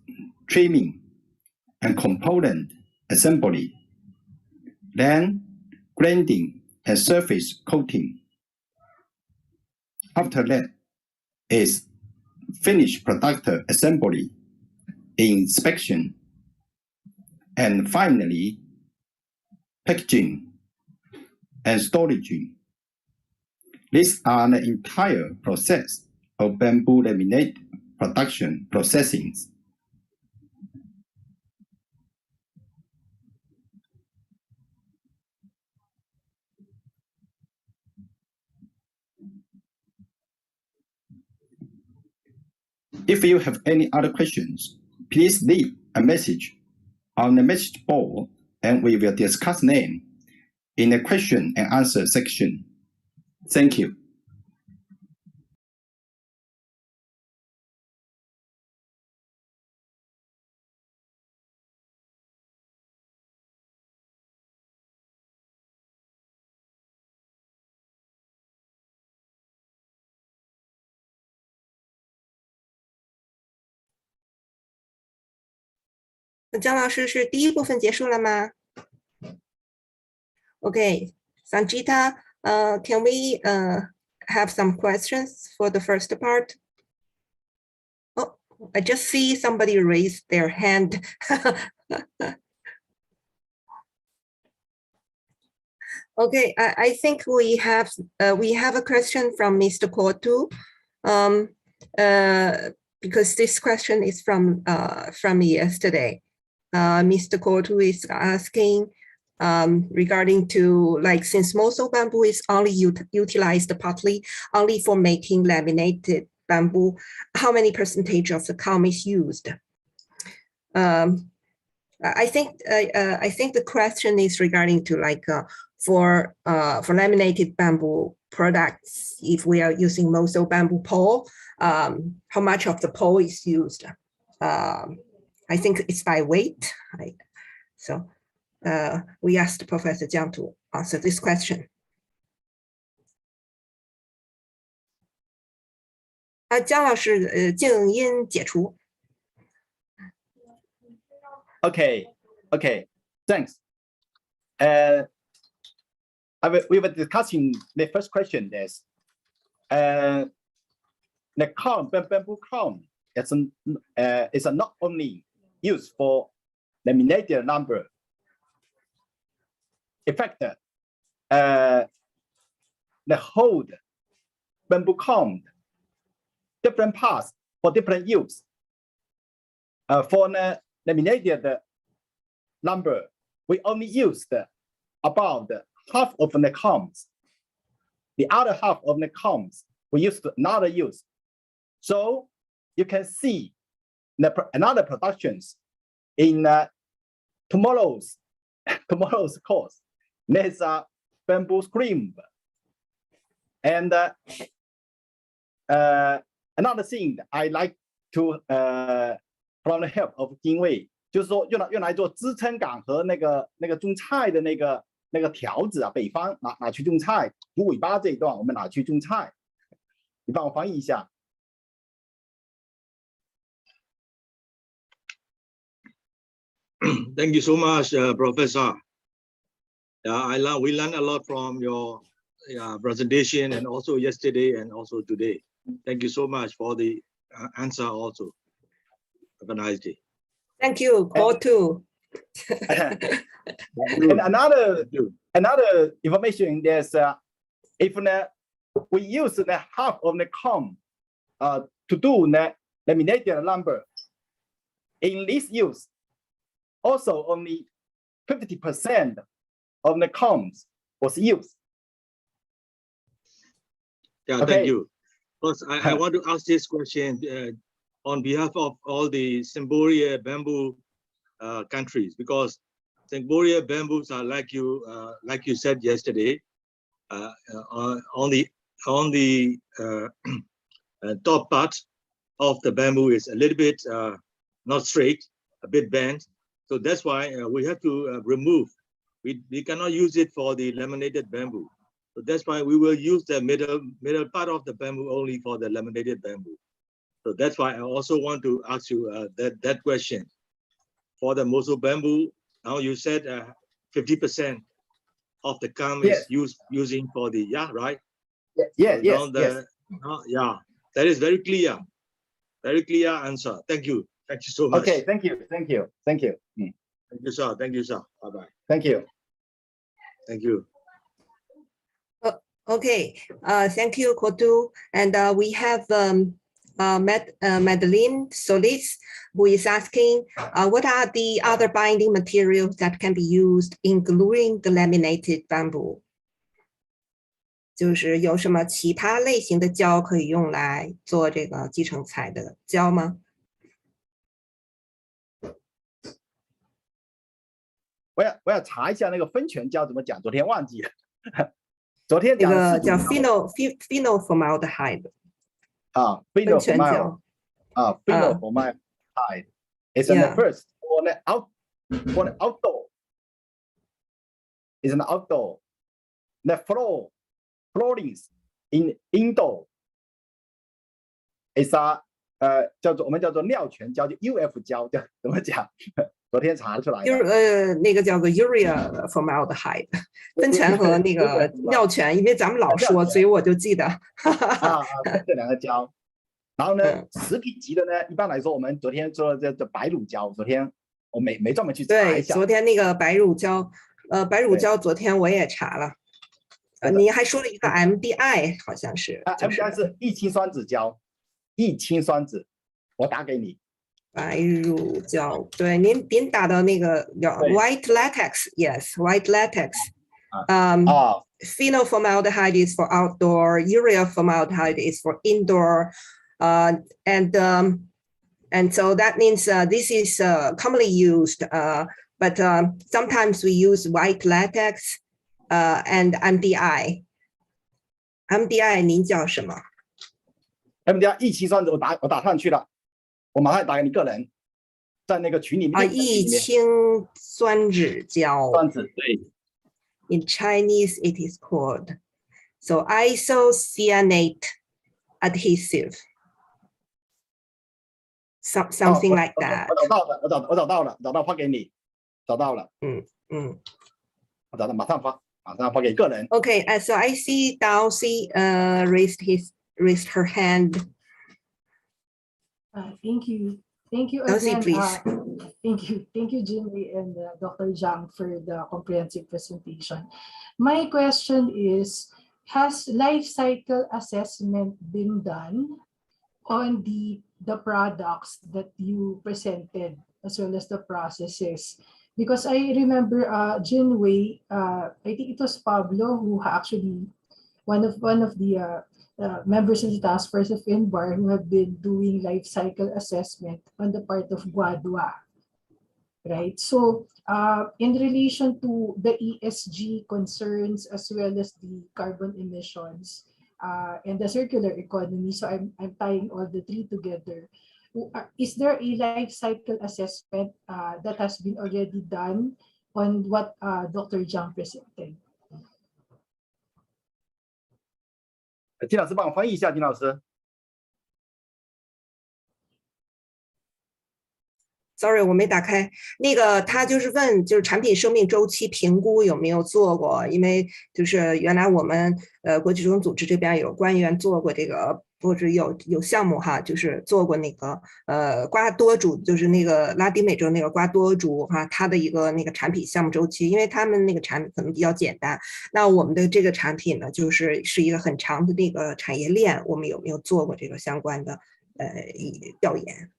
trimming and component assembly. Then, grinding and surface coating. After that is finished product assembly, inspection, and finally, packaging and storage. These are the entire process of bamboo laminate production processings. If you have any other questions, please leave a message on the message board and we will discuss them in the question and answer section. Thank you.姜老师是第一部分结束了吗 ？Okay, Sanjita, can we have some questions for the first part? Oh, I just see somebody raise their hand. Okay, I think we have a question from Mr. Kotu, because this question is from yesterday. Mr. Kotu is asking regarding to, like, since most of bamboo is only utilized partly only for making laminated bamboo, how many percentage of the COM is used? I think the question is regarding to, like, for laminated bamboo products, if we are using most of bamboo pole, how much of the pole is used? I think it's by weight. So we asked Professor Jiang to answer this question. Jiang 老师，静音解除。Okay, thanks. We were discussing the first question is, the comb, bamboo comb, is not only used for laminated lumber. In fact, the whole bamboo comb, different parts for different use. For the laminated lumber, we only used about half of the combs. The other half of the combs we used to not use. So you can see another productions in tomorrow's course. There's a bamboo scrimp. And another thing I like to from the help of 精卫，就是说用来做支撑杆和那个种菜的那个条子啊，北方拿去种菜，虎尾巴这一段我们拿去种菜，你帮我翻译一下。Thank you so much, Professor. We learned a lot from your presentation and also yesterday and also today. Thank you so much for the answer also. Have a nice day. Thank you, call two. And another information is if we use the half of the comb to do the laminated lumber, in this use, also only 50% of the combs was used. Yeah, Okay. thank you. Because I want to ask this question on behalf of all the Cambodia bamboo countries, because Cambodia bamboos are like you said yesterday, on the top part of the bamboo is a little bit not straight, a bit bent. So that's why we have to remove. We cannot use it for the laminated bamboo. So that's why we will use the middle part of the bamboo only for the laminated bamboo. So that's why I also want to ask you that question. For the Moso bamboo, now you said 50% of the comb is using for the right? Yes. Yeah, that is very clear answer. Thank you so much. Okay, thank you. Thank you, sir. Bye bye. Thank you. Okay, thank you, Kotu. And we have Madeline Solis, who is asking, what are the other binding materials that can be used in gluing the laminated bamboo? 就是有什么其他类型的胶可以用来做这个集成材的胶吗？我要查一下那个酚醛胶怎么讲，昨天忘记了。昨天那讲个叫 phenolformaldehyde 啊酚醛胶，phenolformaldehyde is the first for the outdoor. Is an outdoor. The floorings in indoor is a 我们叫做尿醛胶，就 UF 胶，叫怎么讲？昨天查出来的。那个叫做 urea formaldehyde 酚醛和那个尿醛，因为咱们老说，所以我就记得。这两个胶。然后呢，食品级的呢，一般来说，我们昨天说这白乳胶，昨天我没专门去查一下。对，昨天那个白乳胶，白乳胶昨天我也查了。你还说了一个 MDI， 好像是。MDI 是异氰酸酯胶，异氰酸酯，我打给你。白乳胶，对，您打的那个叫 white latex，yes， white latex。Phenolformaldehyde is for outdoor, urea formaldehyde is for indoor, and so that means this is commonly used, but sometimes we use white latex and MDI. MDI 您叫什么 ？MDI 异氰酸酯我打上去了。我马上打给你个人，在那个群里面。异氰酸酯胶。对。In Chinese, it is called so isocyanate adhesive, something like that. 我找到了，发给你，找到了。我找到，马上发给个人。Okay, so I see Dowsy raised her hand. Thank you Dowsy, again. please. Thank you, Jimmy and Dr. Zhang for the comprehensive presentation. My question is, has life cycle assessment been done on the products that you presented as well as the processes Because I remember Jinwei, I think it was Pablo who actually one of the members of the task force of INBAR who have been doing life cycle assessment on the part of Guadua, right? So in relation to the ESG concerns as well as the carbon emissions and the circular economy, so I'm tying all the three together. Is there a life cycle assessment that has been already done on what Dr. Jiang presented? 金老师帮我翻译一下，金老师。Sorry， 我没打开。那个他就是问，就是产品生命周期评估有没有做过？因为就是原来我们国际食用组织这边有官员做过这个，不是有项目哈，就是做过那个瓜多竹，就是那个拉丁美洲那个瓜多竹哈，它的一个那个产品项目周期，因为他们那个产品可能比较简单。那我们的这个产品呢，是一个很长的那个产业链，我们有没有做过这个相关的调研？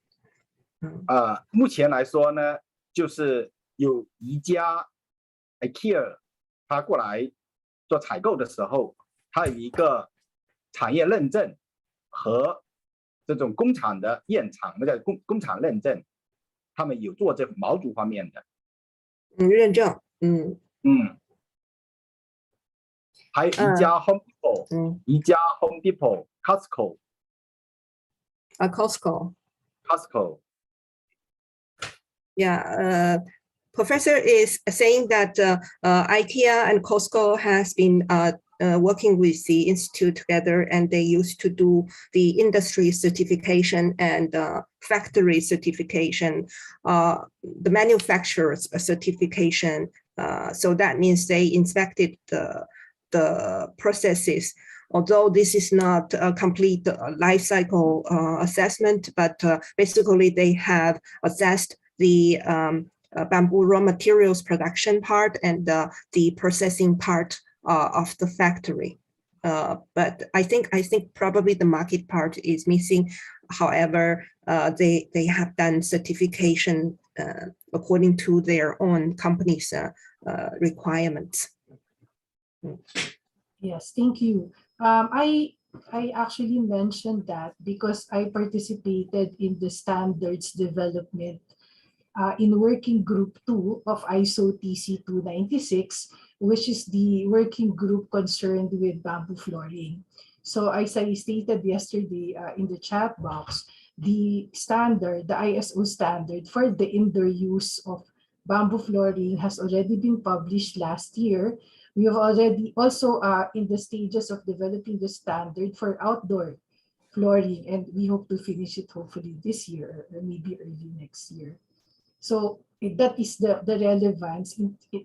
目前来说呢，就是有一家 IKEA 他过来做采购的时候，他有一个产业认证和这种工厂的验厂，那叫工厂认证，他们有做这毛竹方面的认证，还有一家 Home Depot，一家 Home Depot，Costco。 Yeah, Professor is saying that IKEA and Costco has been working with the institute together, and they used to do the industry certification and factory certification, the manufacturer's certification. So that means they inspected the processes. Although this is not a complete life cycle assessment, but basically they have assessed the bamboo raw materials production part and the processing part of the factory. But I think probably the market part is missing. However, they have done certification according to their own company's requirements. Yes, thank you. I actually mentioned that because I participated in the standards development in working group 2 of ISO TC 296, which is the working group concerned with bamboo flooring. So as I stated yesterday in the chat box, the standard, the ISO standard for the indoor use of bamboo flooring has already been published last year. We have already also in the stages of developing the standard for outdoor flooring, and we hope to finish it hopefully this year or maybe early next year. So that is the relevance.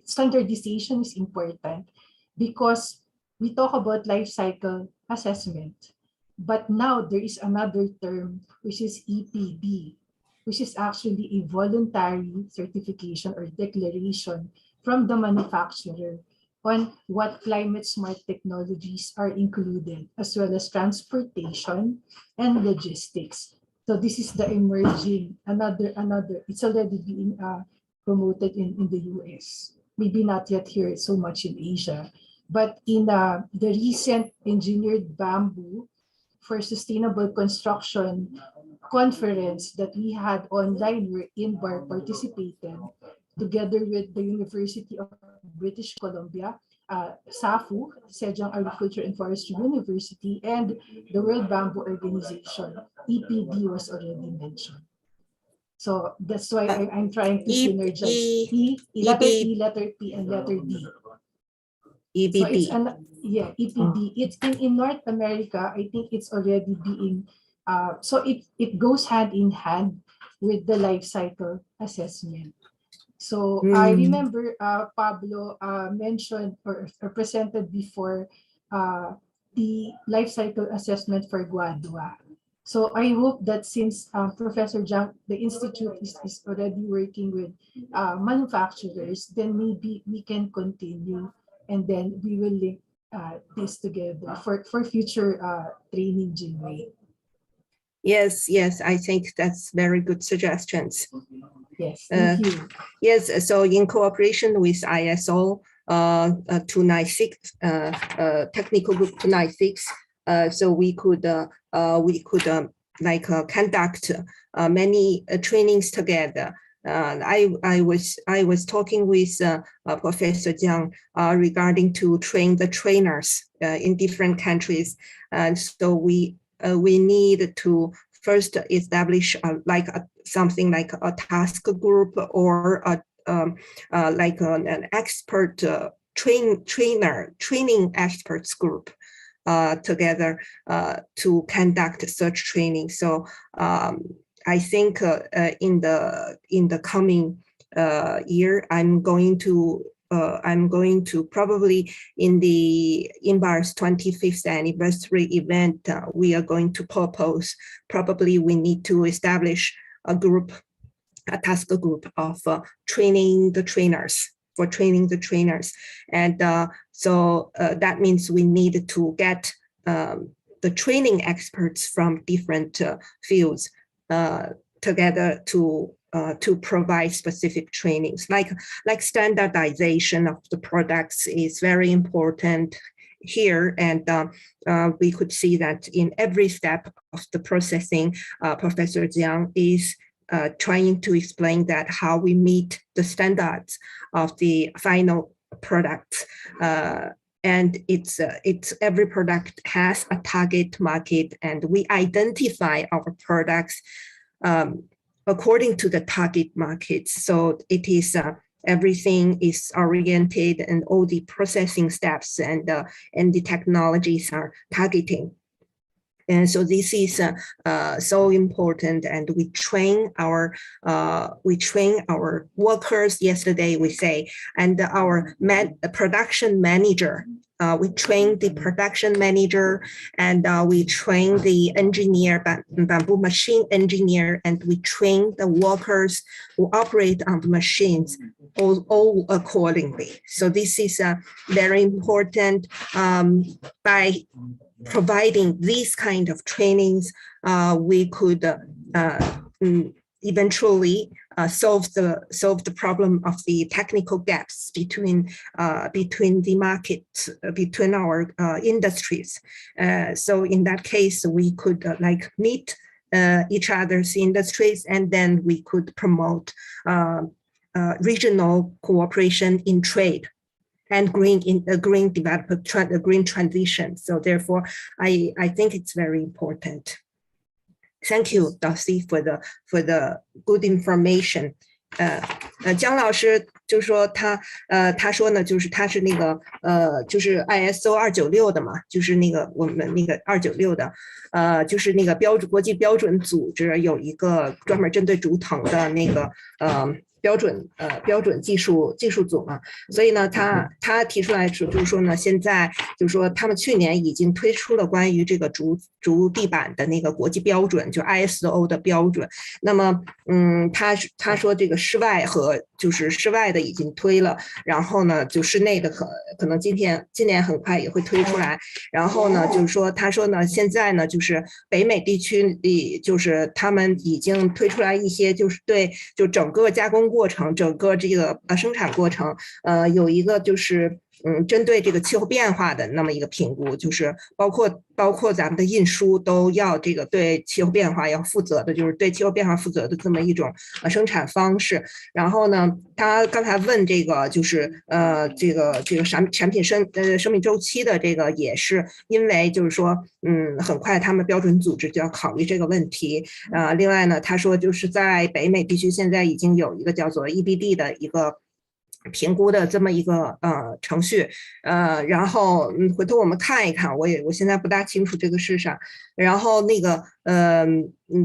Standardization is important because we talk about life cycle assessment, but now there is another term which is EPD, which is actually a voluntary certification or declaration from the manufacturer on what climate smart technologies are included, as well as transportation and logistics. So this is the emerging, another, it's already being promoted in the US. Maybe not yet here so much in Asia, but in the recent engineered bamboo for sustainable construction conference that we had online where INBAR participated together with the University of British Columbia, SAFU, Sejong Agriculture and Forestry University, and the World Bamboo Organization, EPD was already mentioned. So that's why I'm trying to synergize letter E, letter P, and letter D. EPD. So it's EPD. It's in North America. I think it's already being, so it goes hand in hand with the life cycle assessment. So I remember Pablo mentioned or presented before the life cycle assessment for Guadua. So I hope that since Professor Jiang, the Institute is already working with manufacturers, then maybe we can continue and then we will link this together for future training, Jinwei. Yes, yes, I think that's very good suggestions. Yes, thank you. Yes, so in cooperation with ISO 296, technical group 296, so we could conduct many trainings together. I was talking with Professor Jiang regarding to train the trainers in different countries, and so we need to first establish something like a task group or like an expert training experts group together to conduct such training. So I think in the coming year, I'm going to probably in the INBAR's 25th anniversary event, we are going to propose, probably we need to establish a group, a task group of training the trainers. And so that means we need to get the training experts from different fields together to provide specific trainings, like standardization of the products is very important here. And we could see that in every step of the processing, Professor Jiang is trying to explain that how we meet the standards of the final product. And it's every product has a target market, and we identify our products according to the target markets. So it is everything is oriented, and all the processing steps and the technologies are targeting. And so this is so important, and we train our workers. Yesterday we say, and our production manager. We train the production manager, and we train the engineer, bamboo machine engineer, and we train the workers who operate on the machines all accordingly. So this is very important. By providing these kind of trainings, we could eventually solve the problem of the technical gaps between the market, between our industries. So in that case, we could meet each other's industries, and then we could promote regional cooperation in trade and green development, green transition. So therefore, I think it's very important. Thank you, Darcy, for the good information. 姜老师就说他说呢，就是他是那个就是 ISO 296的嘛，就是那个我们那个296的，就是那个国际标准组织有一个专门针对竹藤的那个标准技术组嘛，所以呢，他提出来就是说呢，现在就是说他们去年已经推出了关于这个竹地板的那个国际标准，就 ISO 的标准。那么，他说这个室外和就是室外的已经推了，然后呢，就室内的可能今年很快也会推出来。然后呢，就是说他说呢，现在呢，就是北美地区里，就是他们已经推出来一些，就是对就整个加工过程，整个这个生产过程，有一个就是针对这个气候变化的那么一个评估，就是包括咱们的运输都要这个对气候变化要负责的，就是对气候变化负责的这么一种生产方式。然后呢，他刚才问这个就是这个产品生命周期的这个，也是因为就是说很快他们标准组织就要考虑这个问题。另外呢，他说就是在北美地区现在已经有一个叫做 EBD 的一个评估的这么一个程序，然后回头我们看一看，我现在不大清楚这个是啥。然后那个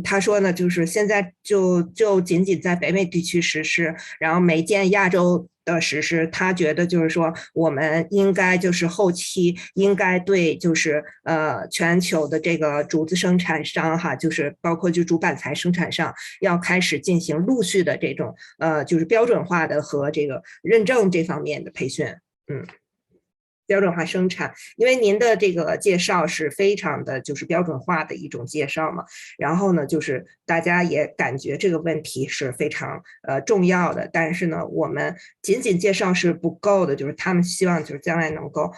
他说呢，就是现在就仅仅在北美地区实施，然后没见亚洲的实施。他觉得就是说，我们应该就是后期应该对就是全球的这个竹子生产商哈，就是包括就竹板材生产商要开始进行陆续的这种就是标准化的和这个认证这方面的培训。标准化生产，因为您的这个介绍是非常的就是标准化的一种介绍嘛。然后呢，就是大家也感觉这个问题是非常重要的，但是呢，我们仅仅介绍是不够的，就是他们希望就是将来能够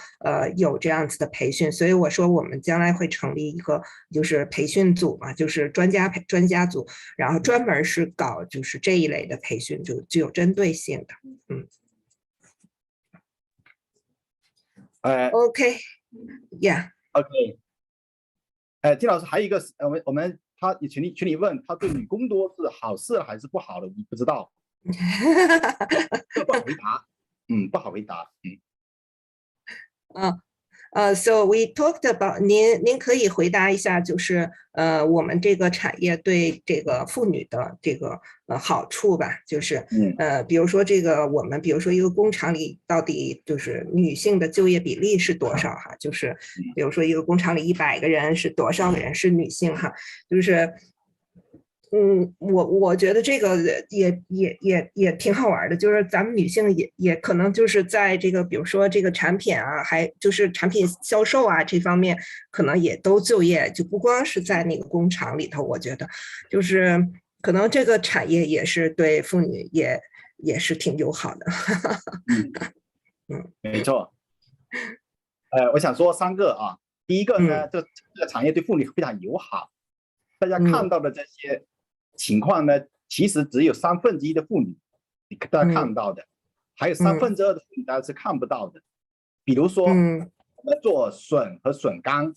有这样子的培训，所以我说我们将来会成立一个就是培训组嘛，就是专家组，然后专门是搞就是这一类的培训，就具有针对性的。OK，yeah。OK，金老师还有一个，我们他群里问他对女工多是好事还是不好的，你不知道，不好回答，不好回答，So we talked about 您可以回答一下，就是我们这个产业对这个妇女的这个好处吧，就是比如说这个我们比如说一个工厂里到底就是女性的就业比例是多少哈，就是比如说一个工厂里100个人是多少个人是女性哈，就是我觉得这个也挺好玩的，就是咱们女性也可能就是在这个比如说这个产品啊，还就是产品销售啊这方面，可能也都就业，就不光是在那个工厂里头。我觉得就是可能这个产业也是对妇女也是挺友好的。没错。我想说3个啊，第一个呢，这个产业对妇女非常友好，大家看到的这些情况呢，其实只有1/3的妇女大家看到的，还有2/3的妇女大家是看不到的。比如说，我们做笋和笋干，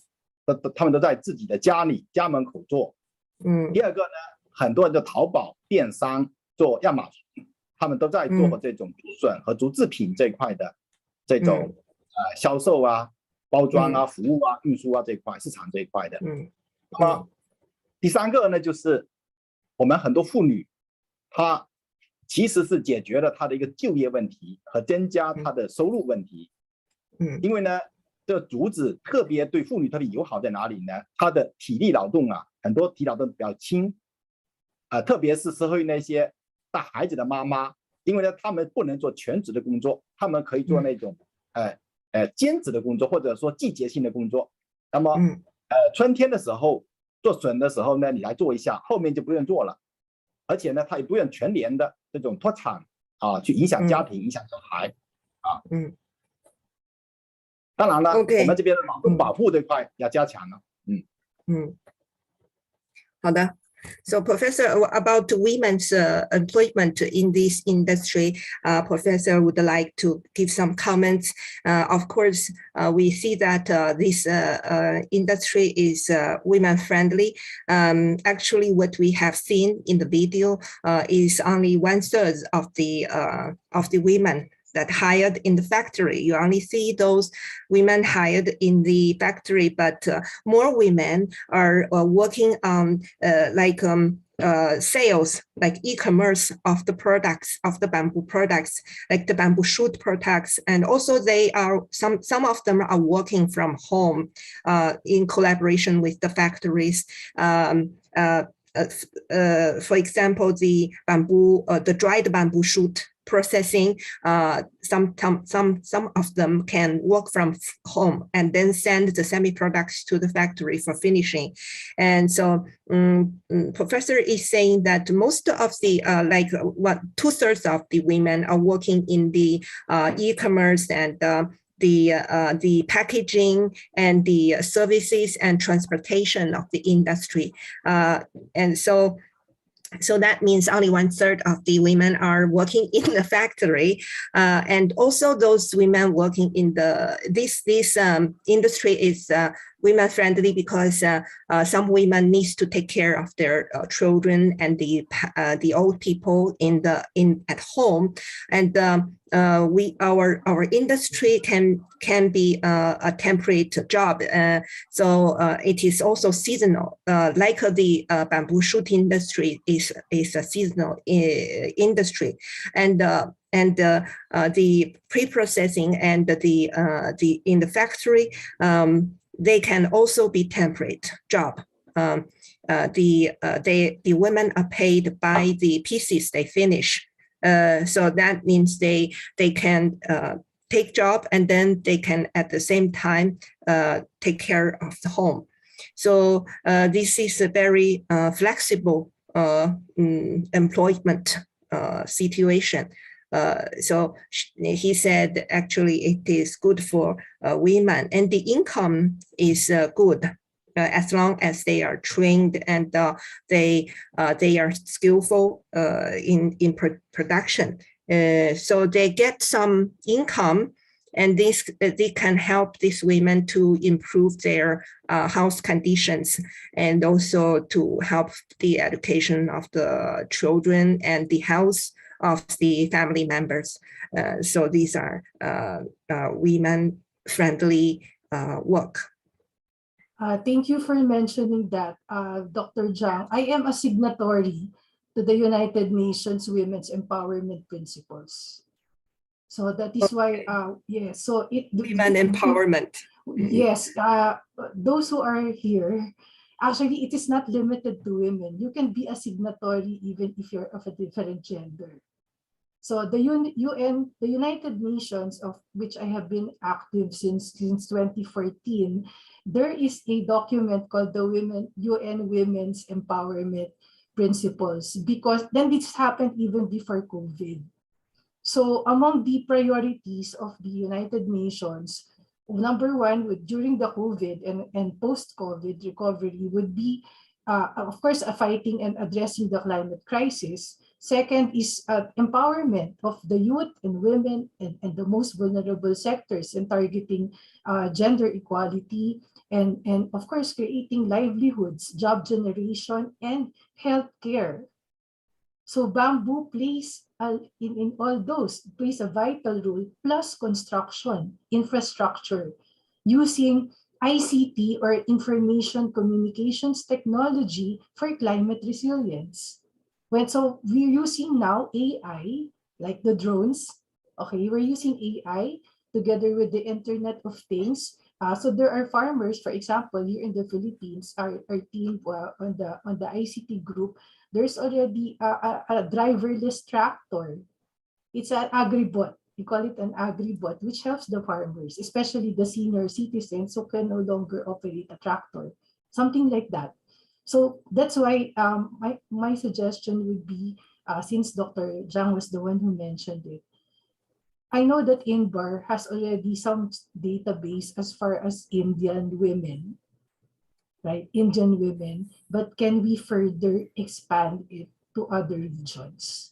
他们都在自己的家门口做。第二个呢，很多人的淘宝电商做亚马逊，他们都在做这种竹笋和竹制品这一块的这种销售啊、包装啊、服务啊、运输啊这一块市场这一块的。那么第3个呢，就是我们很多妇女，她其实是解决了她的一个就业问题和增加她的收入问题。因为呢，这竹子特别对妇女特别友好在哪里呢？她的体力劳动啊，很多体力劳动比较轻，特别是适合于那些带孩子的妈妈，因为呢，他们不能做全职的工作，他们可以做那种兼职的工作，或者说季节性的工作。那么春天的时候做笋的时候呢，你来做一下，后面就不用做了。而且呢，他也不用全年的这种脱产啊，去影响家庭、影响小孩啊。当然了，我们这边的劳动保护这块要加强了。好的。So, Professor, about women's employment in this industry, Professor would like to give some comments. Of course, we see that this industry is women-friendly. Actually, what we have seen in the video is only 1/3 of the women that hired in the factory. You only see those women hired in the factory, but more women are working on sales, like e-commerce of the products, of the bamboo products, like the bamboo shoot products. And also they are, some of them are working from home in collaboration with the factories. For example, the dried bamboo shoot processing, some of them can work from home and then send the semi-products to the factory for finishing. And so Professor is saying that most of the 2/3 of the women are working in the e-commerce and the packaging and the services and transportation of the industry. And so that means only 1/3 of the women are working in the factory, and also those women working in this industry is women friendly because some women needs to take care of their children and the old people at home, and our industry can be a temporary job, so it is also seasonal, like the bamboo shoot industry is a seasonal industry, and the pre-processing and the in the factory, they can also be temporary job. The women are paid by the pieces they finish. So that means they can take job, and then they can at the same time take care of the home. So this is a very flexible employment situation. So he said actually it is good for women, and the income is good as long as they are trained and they are skillful in production. So they get some income, and they can help these women to improve their house conditions, and also to help the education of the children and the health of the family members. So these are women-friendly work. Thank you for mentioning that, Dr. Zhang. I am a signatory to the United Nations Women's Empowerment Principles. So that is why, yes, so women empowerment. Yes, those who are here, actually, it is not limited to women. You can be a signatory even if you're of a different gender. So the UN, the United Nations, of which I have been active since 2014, there is a document called the UN Women's Empowerment Principles, because then this happened even before COVID. So among the priorities of the United Nations, number one, during the COVID and post-COVID recovery would be, of course, fighting and addressing the climate crisis. Second is empowerment of the youth and women and the most vulnerable sectors, and targeting gender equality, and of course, creating livelihoods, job generation, and healthcare. So bamboo plays in all those, plays a vital role, plus construction, infrastructure, using ICT or information communications technology for climate resilience. So we're using now AI, like the drones. Okay, we're using AI together with the Internet of Things. So there are farmers, for example, here in the Philippines, our team on the ICT group, there's already a driverless tractor. It's an agribot. We call it an agribot, which helps the farmers, especially the senior citizens who can no longer operate a tractor, something like that. So that's why my suggestion would be, since Dr. Zhang was the one who mentioned it, I know that INBAR has already some database as far as Indian women, right? Indian women, but can we further expand it to other regions?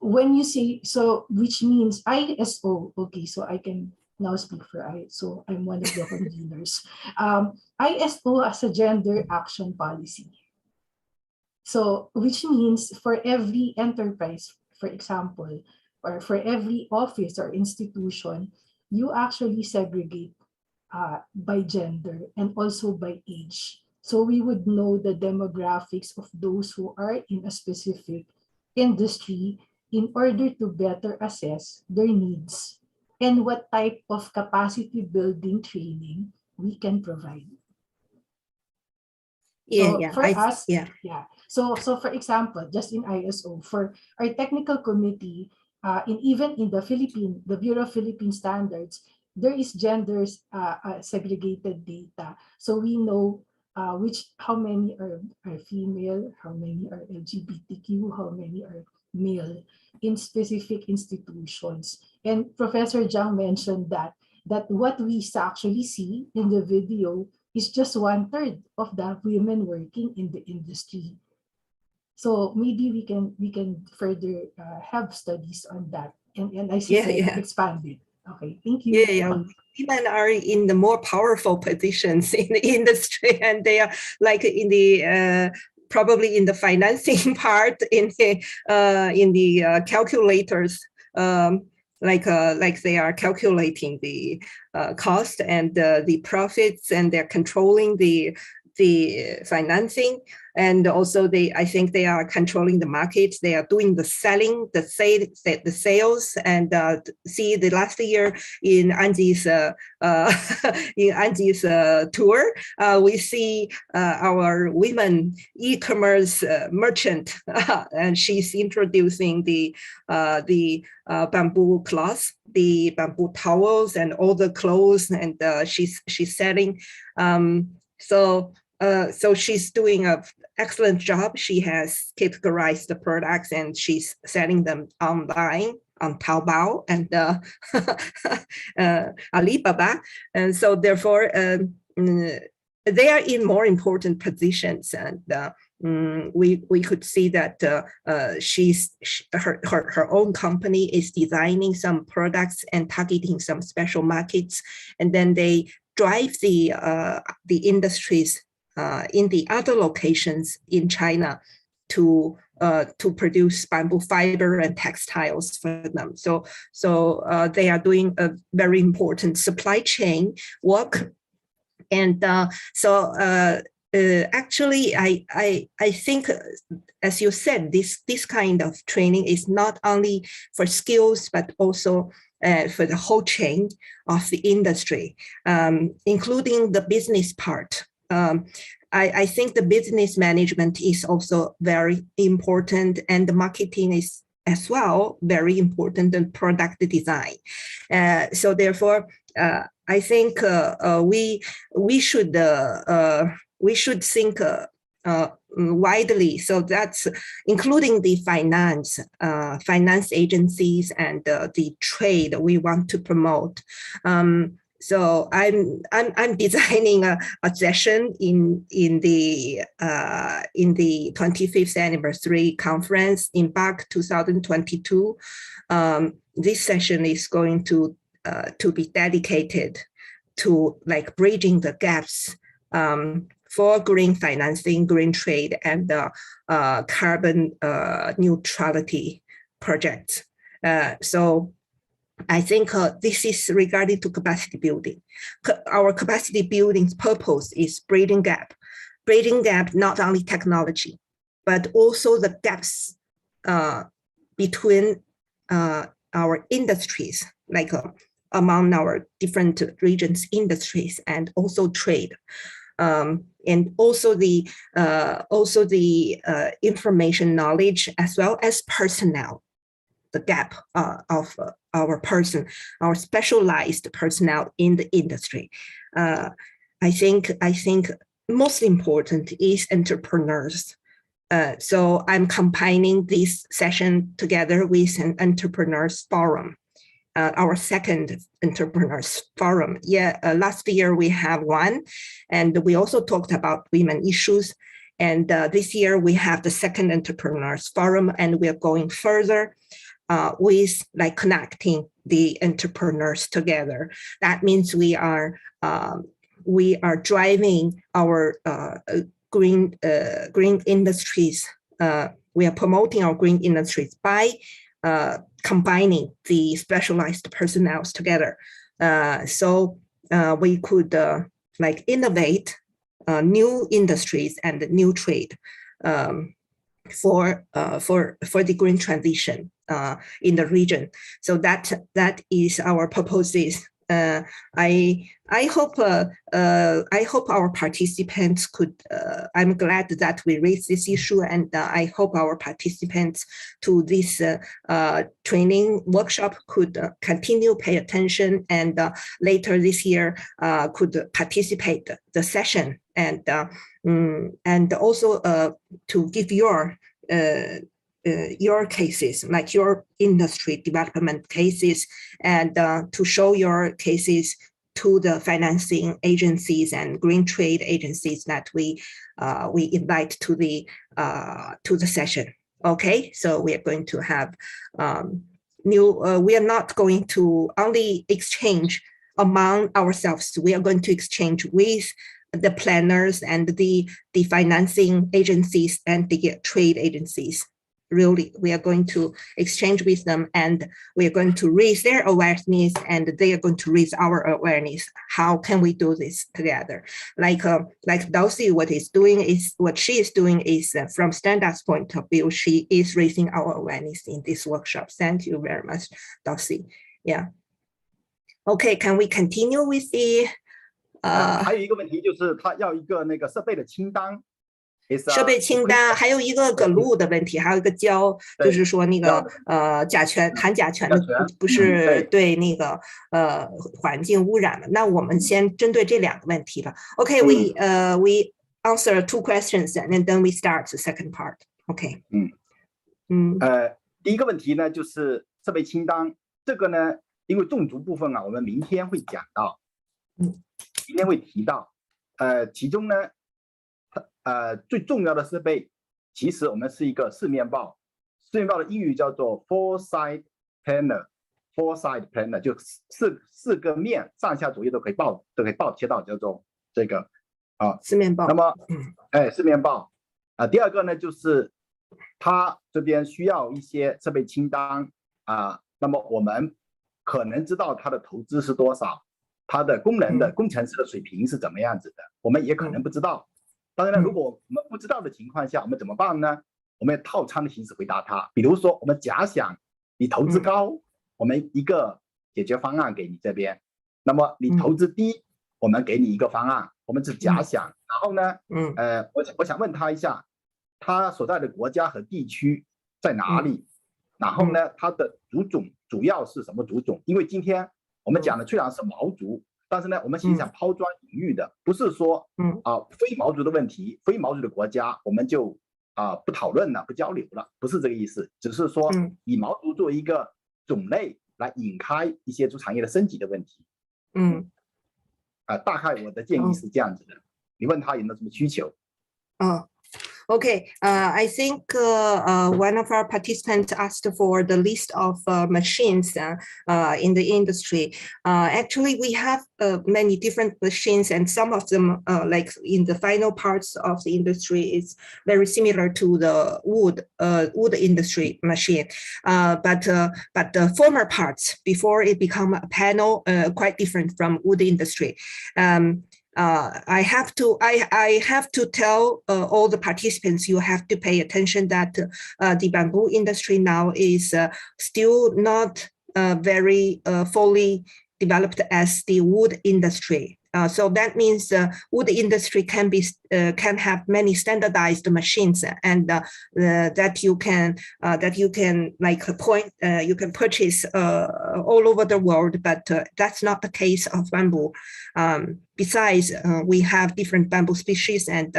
When you say, so which means ISO, okay, so I can now speak for so I'm one of the conveners. ISO as a gender action policy. So which means for every enterprise, for example, or for every office or institution, you actually segregate by gender and also by age. So we would know the demographics of those who are in a specific industry in order to better assess their needs and what type of capacity building training we can provide. So for example, just in ISO, for our technical committee, even in the Bureau of Philippine Standards, there is gender segregated data. So we know how many are female, how many are LGBTQ, how many are male in specific institutions. And Professor Zhang mentioned that what we actually see in the video is just 1/3 of the women working in the industry. So maybe we can further have studies on that, and I see expand it. Okay, thank you. Women are in the more powerful positions in the industry, and they are like in the probably in the financing part, in the calculators, like they are calculating the cost and the profits, and they're controlling the the financing, and also I think they are controlling the market. They are doing the selling, the sales, and see the last year in Angie's tour, we see our women e-commerce merchant, and she's introducing the bamboo cloths, the bamboo towels, and all the clothes, and she's selling. So she's doing an excellent job. She has categorized the products and she's selling them online on Taobao and Alibaba. And so therefore, they are in more important positions. And we could see that her own company is designing some products and targeting some special markets. And then they drive the industries in the other locations in China to produce bamboo fiber and textiles for them. So they are doing a very important supply chain work. And actually, I think, as you said, this kind of training is not only for skills, but also for the whole chain of the industry, including the business part. I think the business management is also very important, and the marketing is as well very important, and product design. So therefore, I think we should think widely. So that's including the finance agencies and the trade we want to promote. So I'm designing a session in the 25th anniversary conference, INBAR 2022. This session is going to be dedicated to like bridging the gaps for green financing, green trade, and carbon neutrality projects. So I think this is regarding to capacity building. Our capacity building's purpose is bridging gap not only technology, but also the gaps between our industries, like among our different regions, industries, and also trade. And also the information knowledge, as well as personnel, the gap of our specialized personnel in the industry. I think most important is entrepreneurs. So I'm combining this session together with an entrepreneurs forum, our second entrepreneurs forum. Last year we have one, and we also talked about women issues. And this year we have the second entrepreneurs forum, and we are going further with like connecting the entrepreneurs together. That means we are driving our green industries. We are promoting our green industries by combining the specialized personnel together. So we could like innovate new industries and new trade for the green transition in the region. So that is our purposes. I hope our participants could. I'm glad that we raised this issue, and I hope our participants to this training workshop could continue pay attention, and later this year could participate the session, and also to give your cases, like your industry development cases, and to show your cases to the financing agencies and green trade agencies that we invite to the session. Okay, so we are going to have we are not going to only exchange among ourselves. We are going to exchange with the planners and the financing agencies and the trade agencies. really, we are going to exchange with them, and we are going to raise their awareness, and they are going to raise our awareness. How can we do this together? Like Dulcie, what she is doing is from standards point of view, she is raising our awareness in this workshop. Thank you very much, Dulcie. Yeah. Okay, can we continue with the 还有一个问题就是他要一个那个设备的清单。设备清单，还有一个隔路的问题，还有一个就是说那个谈甲醛的不是对那个环境污染了。那我们先针对这两个问题吧。Okay, we answer 2 questions and then we start the second part. Okay. 第一个问题呢就是设备清单，这个呢因为种族部分啊，我们明天会讲到，明天会提到，其中呢。最重要的设备，其实我们是一个四面报，四面报的英语叫做 four-side planner，four-side planner 就四个面，上下左右都可以报切到，叫做这个四面报。那么，四面报第二个呢，就是它这边需要一些设备清单那么我们可能知道它的投资是多少，它的工程师的水平是怎么样子的，我们也可能不知道。当然了，如果我们不知道的情况下，我们怎么办呢？我们套餐的形式回答他。比如说，我们假想你投资高，我们一个解决方案给你这边；那么你投资低，我们给你一个方案。我们是假想。然后呢，我想问他一下，他所在的国家和地区在哪里？然后呢，他的族种主要是什么族种？因为今天我们讲的虽然是毛族。但是呢，我们是想抛砖引玉的，不是说非毛族的问题，非毛族的国家我们就不讨论了，不交流了，不是这个意思，只是说以毛族作为一个种类来引开一些产业的升级的问题。大概我的建议是这样子的。你问他有没有什么需求Okay, I think one of our participants asked for the list of machines in the industry. Actually, we have many different machines, and some of them, like in the final parts of the industry, is very similar to the wood industry machine. But the former parts, before it become a panel, quite different from wood industry. I have to tell all the participants, you have to pay attention that the bamboo industry now is still not very fully developed as the wood industry. So that means wood industry can have many standardized machines, and that you can you can purchase all over the world, but that's not the case of bamboo. Besides, we have different bamboo species, and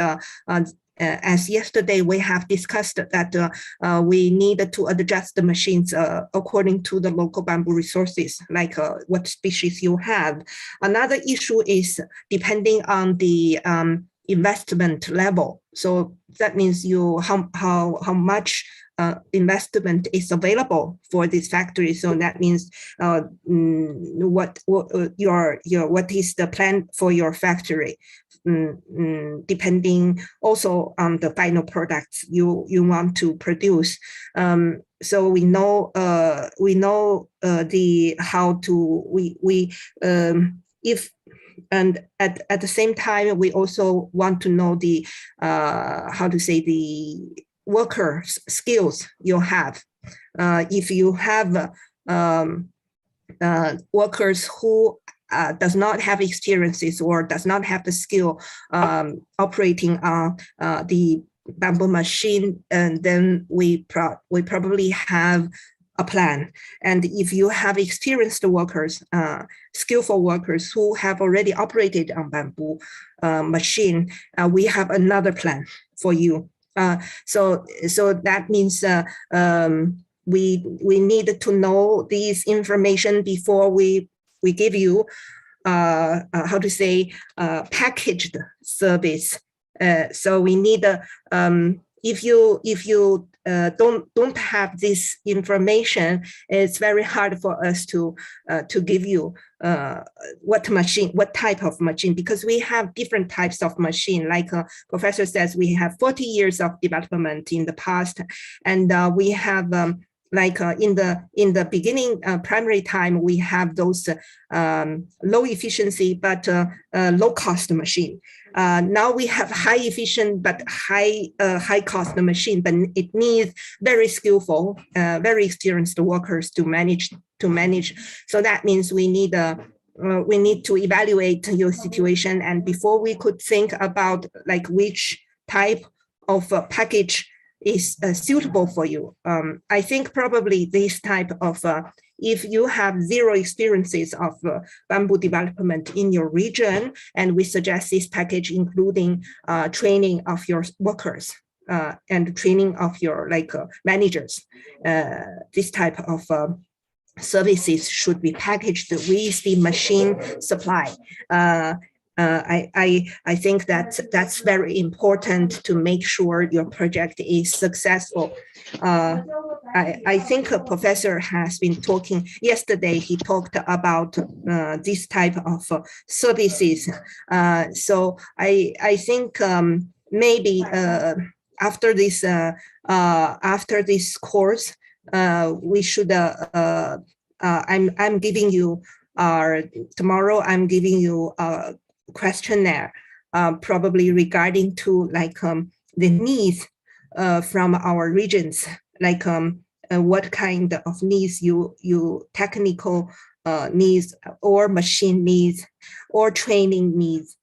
as yesterday we have discussed that we need to adjust the machines according to the local bamboo resources, like what species you have. Another issue is depending on the investment level. So that means how much investment is available for this factory. So that means what is the plan for your factory, depending also on the final products you want to produce. So we know and at the same time we also want to know the the workers skills you have. If you have workers who does not have experiences or does not have the skill operating on the bamboo machine, and then we probably have a plan. And if you have experienced workers, skillful workers who have already operated on bamboo machine, we have another plan for you. So that means we need to know this information before we give you packaged service. So we need if you don't have this information, it's very hard for us to give you what type of machine, because we have different types of machine. Like Professor says, we have 40 years of development in the past, and we have like in the beginning primary time, we have those low efficiency but low cost machine. Now we have high efficient but high cost machine, but it needs very skillful, very experienced workers to manage. So that means we need to evaluate your situation, and before we could think about like which type of package is suitable for you. I think probably this type of, if you have zero experiences of bamboo development in your region, and we suggest this package including training of your workers and training of your managers. This type of services should be packaged with the machine supply. I think that's very important to make sure your project is successful. I think a professor has been talking yesterday. He talked about this type of services. So I think maybe after this course, we should. I'm giving you tomorrow. I'm giving you a questionnaire, probably regarding to the needs from our regions, what kind of needs you technical needs or machine needs or training needs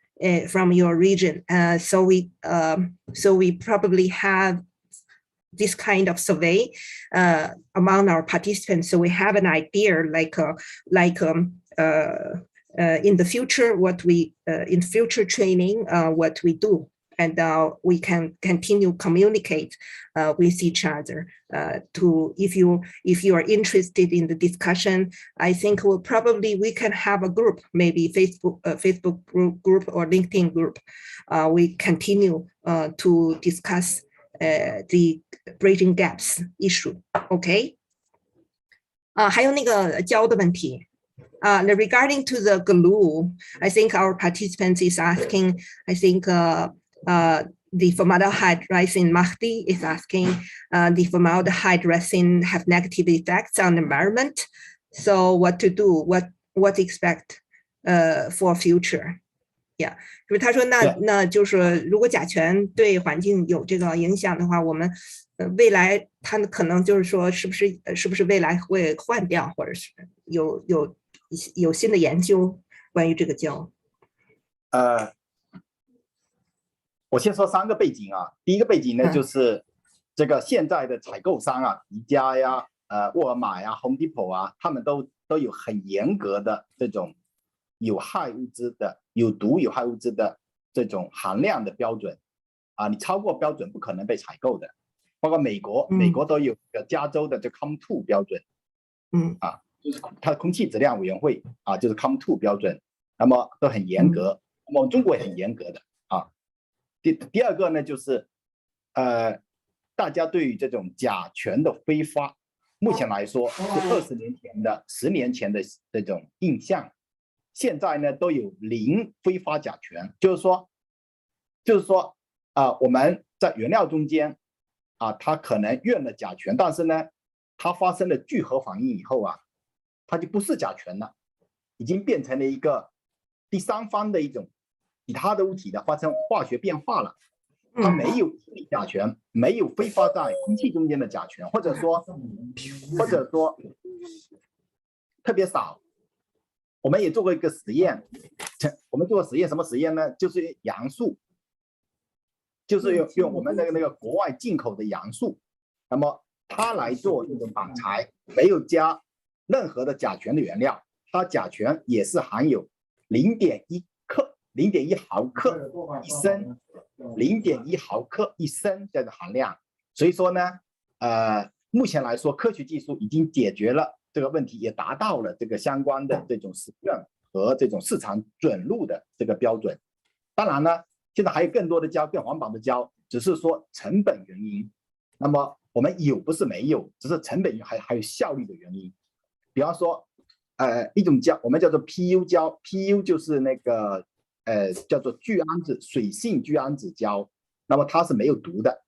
from your region. So we probably have this kind of survey among our participants, so we have an idea in the future what we in future training what we do, and we can continue communicate with each other. To if you are interested in the discussion, I think we can have a group, maybe Facebook group or LinkedIn group. We continue to discuss the bridging gaps issue. OK， 还有那个胶的问题。Regarding to the glue, I think our participants is asking, I think the formaldehyde resin, Mahdi is asking, the formaldehyde resin have negative effects on the environment. So what to do? What expect for future? Yeah， 就是他说那就是如果甲醛对环境有这个影响的话，我们未来它可能就是说是不是未来会换掉，或者是有新的研究关于这个胶。我先说3个背景啊。第一个背景呢，就是这个现在的采购商啊，宜家呀、沃尔玛呀、Home Depot 啊，他们都有很严格的这种有害物质的有害物质的这种含量的标准啊，你超过标准不可能被采购的。包括美国都有加州的这 COM2 标准，就是它的空气质量委员会啊，就是 COM2 标准，那么都很严格。那么中国也很严格的啊。第二个呢，就是大家对于这种甲醛的挥发，目前来说是20年前的、10年前的这种印象，现在呢都有零挥发甲醛，就是说我们在原料中间啊，它可能用了甲醛，但是呢，它发生了聚合反应以后啊，它就不是甲醛了，已经变成了一个第三方的一种其他的物体的发生化学变化了。它没有甲醛，没有挥发在空气中间的甲醛，或者说特别少。我们也做过一个实验，我们做实验什么实验呢？就是杨树，就是用我们那个国外进口的杨树，那么它来做这种板材，没有加任何的甲醛的原料，它甲醛也是含有0.1克、0.1毫克一升。0.1毫克一升这样的含量，所以说呢，目前来说，科学技术已经解决了这个问题，也达到了这个相关的这种实验和这种市场准入的这个标准。当然呢，现在还有更多的胶、更环保的胶，只是说成本原因。那么我们有不是没有，只是成本还有效率的原因。比方说，一种胶我们叫做 PU 胶 ，PU 就是那个叫做聚氨酯水性聚氨酯胶，那么它是没有毒的。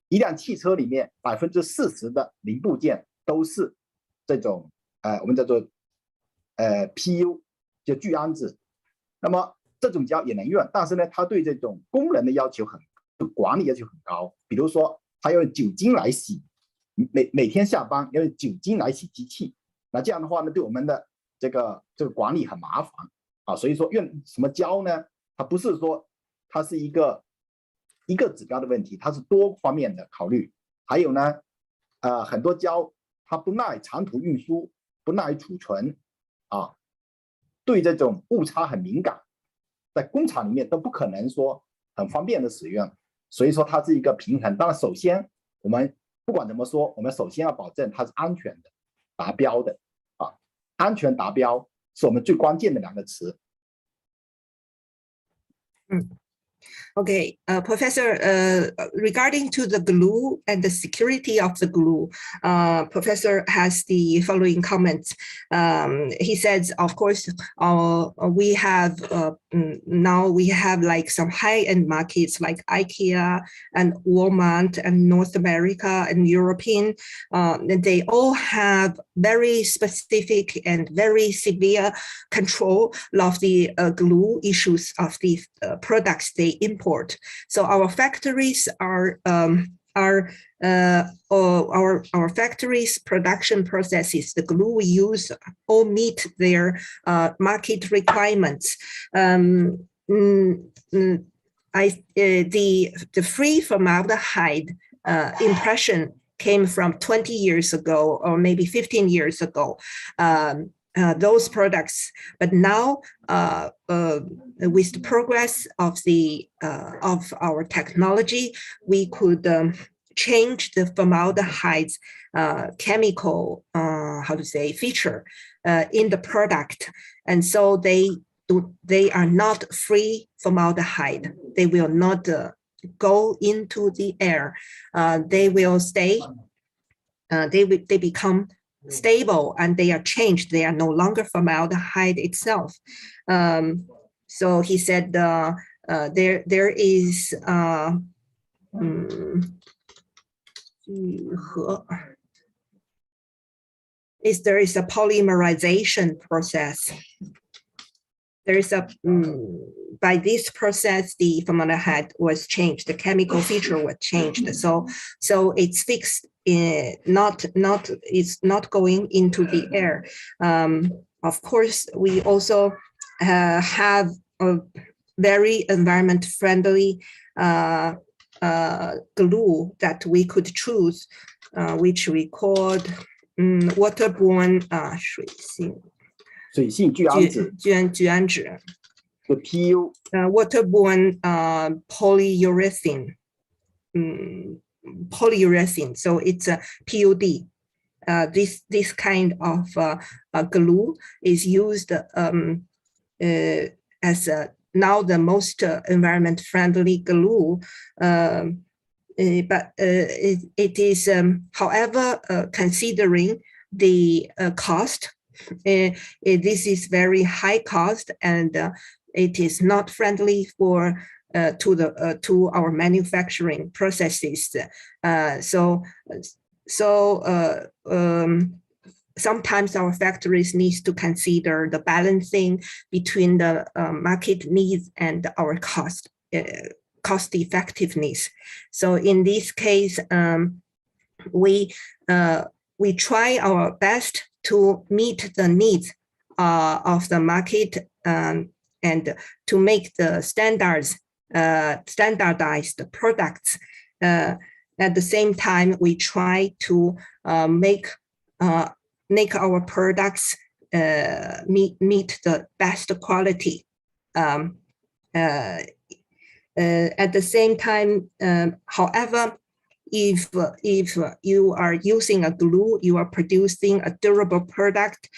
一辆汽车里面40%的零部件都是这种我们叫做PU， 就聚氨酯。那么这种胶也能用，但是呢，它对这种功能的要求管理要求很高。比如说，它要用酒精来洗，每天下班要用酒精来洗机器。那这样的话呢，对我们的这个管理很麻烦啊。所以说用什么胶呢？它不是说它是一个指标的问题，它是多方面的考虑。还有呢，很多胶它不耐长途运输，不耐储存啊，对这种误差很敏感，在工厂里面都不可能说很方便的使用。所以说它是一个平衡。当然，首先我们不管怎么说，我们首先要保证它是安全的、达标的啊，安全达标是我们最关键的2个词。Okay, Professor, regarding to the glue and the security of the glue, Professor has the following comments. He says, of course, we have now we have like some high-end markets like IKEA and Walmart and North America and European. They all have very specific and very severe control of the glue issues of the products they import. So our factories our factories production processes, the glue we use, all meet their market requirements. The free formaldehyde impression came from 20 years ago or maybe 15 years ago. Those products, but now with the progress of our technology, we could change the formaldehyde's chemical feature in the product, and so they are not free formaldehyde. They will not go into the air. They will stay. They become stable and they are changed. They are no longer formaldehyde itself. So he said there is a polymerization process. There is by this process, the formaldehyde was changed. The chemical feature was changed. So it's fixed. It's not going into the air. Of course, we also have a very environment-friendly glue that we could choose, which we called waterborne 水性聚氨酯的 PU waterborne polyurethane. So it's a PUD. This kind of glue is used as now the most environment-friendly glue. But it is, however, considering the cost, this is very high cost, and it is not friendly for to our manufacturing processes. Sometimes our factories need to consider the balancing between the market needs and our cost effectiveness. So in this case, we try our best to meet the needs of the market and to make the standardized products. At the same time, we try to make our products meet the best quality. At the same time, however, if you are using a glue, you are producing a durable product.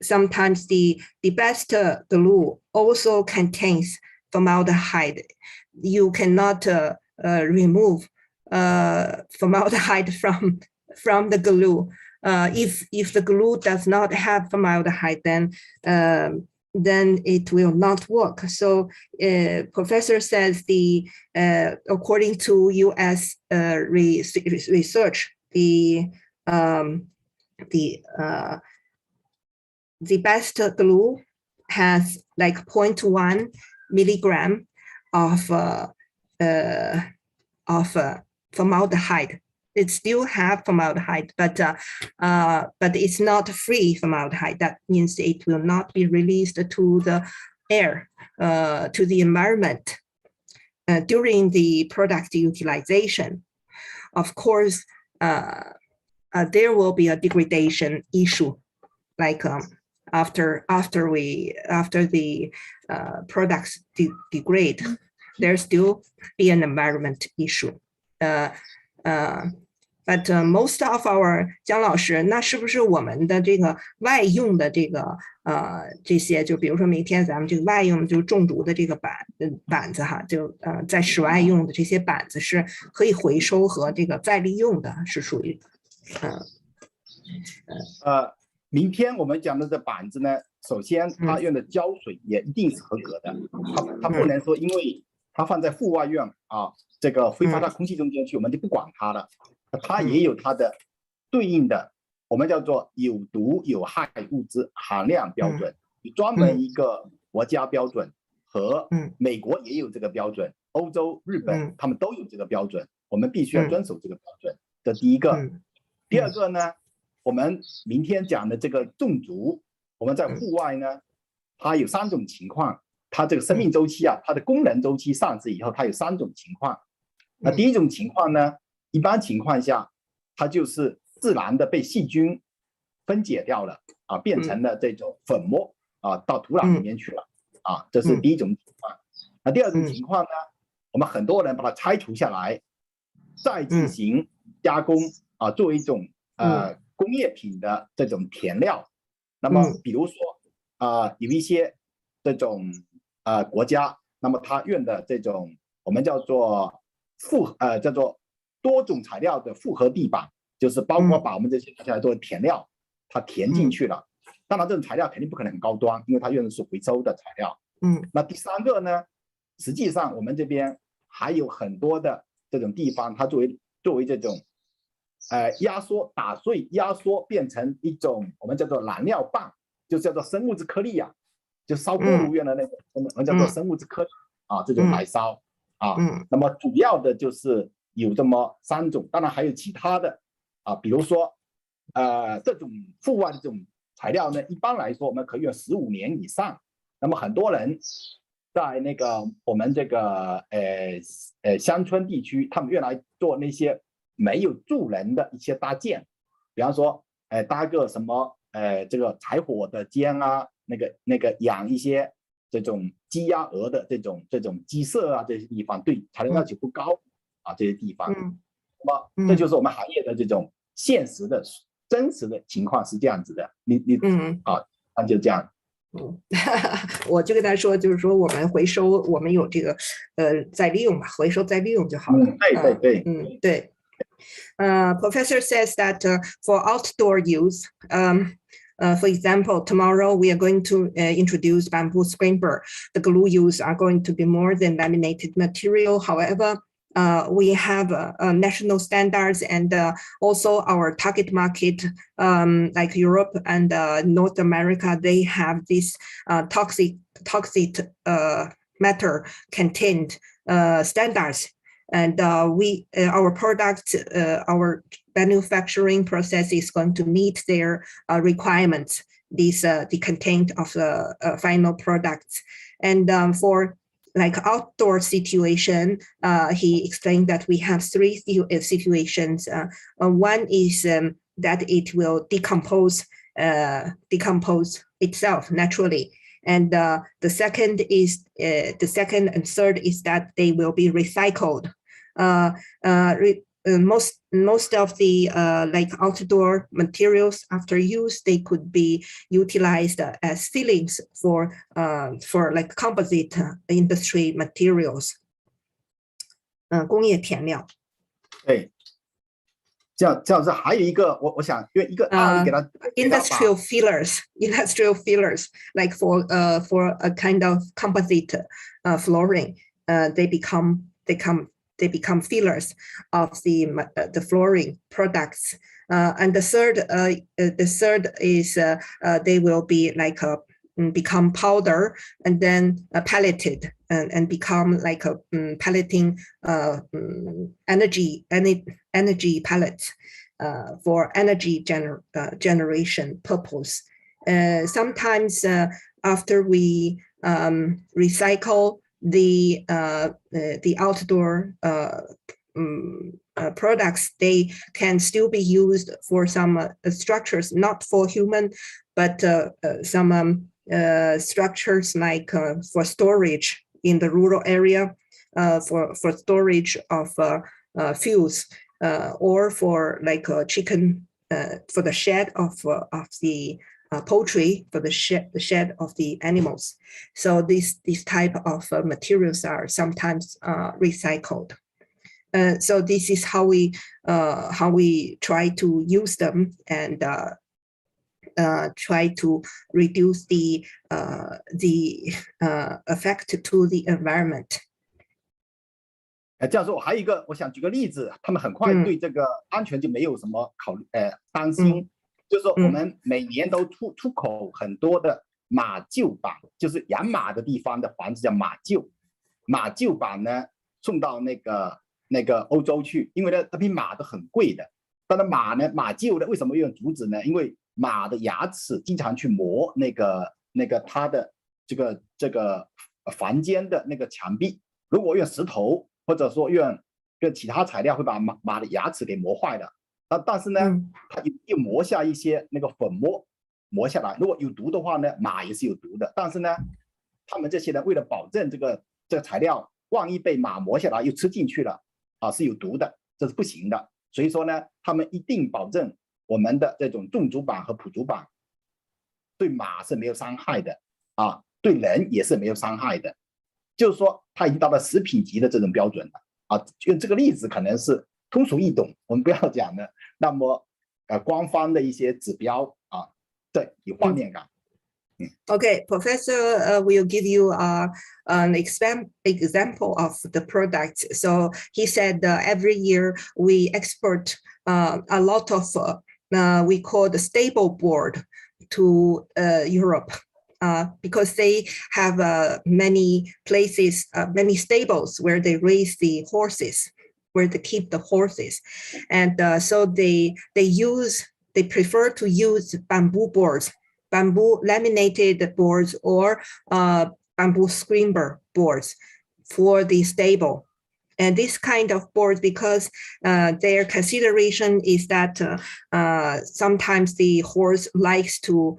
Sometimes the best glue also contains formaldehyde. You cannot remove formaldehyde from the glue. If the glue does not have formaldehyde, then it will not work. So professor says according to US research, the best glue has like 0.1 milligram of formaldehyde. It still have formaldehyde, but it's not free formaldehyde. That means it will not be released to the air, to the environment during the product utilization. Of course, there will be a degradation issue, like after the products degrade, there still be an environment issue. But most of our 姜老师，那是不是我们的这个外用的这些，就比如说明天咱们这个外用就种植的这个板子哈，就在室外用的这些板子是可以回收和这个再利用的，是属于明天我们讲的这板子呢，首先它用的胶水也一定是合格的，它不能说因为它放在户外用啊，这个挥发到空气中间去，我们就不管它了。它也有它的对应的，我们叫做有毒有害物质含量标准，专门一个国家标准，和美国也有这个标准，欧洲、日本他们都有这个标准，我们必须要遵守这个标准。这第一个。第二个呢，我们明天讲的这个种植，我们在户外呢，它有3种情况，它这个生命周期啊，它的功能周期上市以后，它有3种情况。那第一种情况呢，一般情况下，它就是自然的被细菌分解掉了啊，变成了这种粉末啊，到土壤里面去了啊，这是第一种情况。那第二种情况呢，我们很多人把它拆除下来，再进行加工啊，作为一种工业品的这种填料。那么比如说有一些这种国家，那么它用的这种我们叫做叫做多种材料的复合地板，就是包括把我们这些拿下来做填料，它填进去了。当然这种材料肯定不可能很高端，因为它用的是回收的材料。那第3个呢，实际上我们这边还有很多的这种地方，它作为这种压缩打碎压缩变成一种我们叫做燃料棒，就叫做生物质颗粒啊，就烧锅炉用的那种，我们叫做生物质颗粒啊，这种来烧啊。那么主要的就是有这么3种，当然还有其他的啊，比如说这种户外的这种材料呢，一般来说我们可以用15年以上。那么很多人在那个我们这个乡村地区，他们用来做那些没有助能的一些搭建，比方说搭个什么这个柴火的间啊，那个养一些这种鸡鸭鹅的这种鸡舍啊，这些地方对材料要求不高啊，这些地方。那么这就是我们行业的这种现实的真实的情况是这样子的。那就这样。我就跟他说，就是说我们回收，我们有这个再利用吧，回收再利用就好了。对。对。Professor says that for outdoor use, for example, tomorrow we are going to introduce bamboo scraper. The glue used are going to be more than laminated material. However, we have national standards and also our target market, like Europe and North America, they have this toxic matter contained standards. And our product, our manufacturing process is going to meet their requirements, the content of the final products. And for like outdoor situation, he explained that we have 3 situations. One is that it will decompose itself naturally. And the second and third is that they will be recycled. Most of the like outdoor materials after use, they could be utilized as fillings for like composite industry materials. 工业填料。对，这样子还有一个，我想因为一个案例给他 industrial fillers, like for a kind of composite flooring, they become fillers of the flooring products. And the third is they will be like become powder and then pelleted and become like a pelleting energy pellets for energy generation purpose. Sometimes after we recycle the outdoor products, they can still be used for some structures, not for human, but some structures like for storage in the rural area, for storage of fuels, or for like chicken, for the shed of the poultry, for the shed of the animals. So these type of materials are sometimes recycled. So this is how we try to use them and try to reduce the effect to the environment. 这样说，我还有一个，我想举个例子，他们很快对这个安全就没有什么担心，就是说我们每年都出口很多的马厩板，就是养马的地方的房子叫马厩，马厩板呢送到那个欧洲去，因为呢那匹马都很贵的，但是马厩呢为什么用竹子呢？因为马的牙齿经常去磨那个它的这个房间的那个墙壁，如果用石头或者说用其他材料会把马的牙齿给磨坏的。但是呢，它又磨下一些那个粉末磨下来，如果有毒的话呢，马也是有毒的。但是呢，他们这些人为了保证这个材料，万一被马磨下来又吃进去了是有毒的，这是不行的。所以说呢，他们一定保证我们的这种重竹板和朴竹板对马是没有伤害的对人也是没有伤害的。就是说，它已经到了食品级的这种标准了用这个例子可能是通俗易懂，我们不要讲的那么官方的一些指标对，有画面感。Okay, Professor will give you an example of the product. So he said every year we export a lot of we call the stable board to Europe. Because they have many places, many stables where they raise the horses, where they keep the horses. And so they prefer to use bamboo boards, bamboo laminated boards or bamboo screenber boards for the stable. And this kind of boards, because their consideration is that sometimes the horse likes to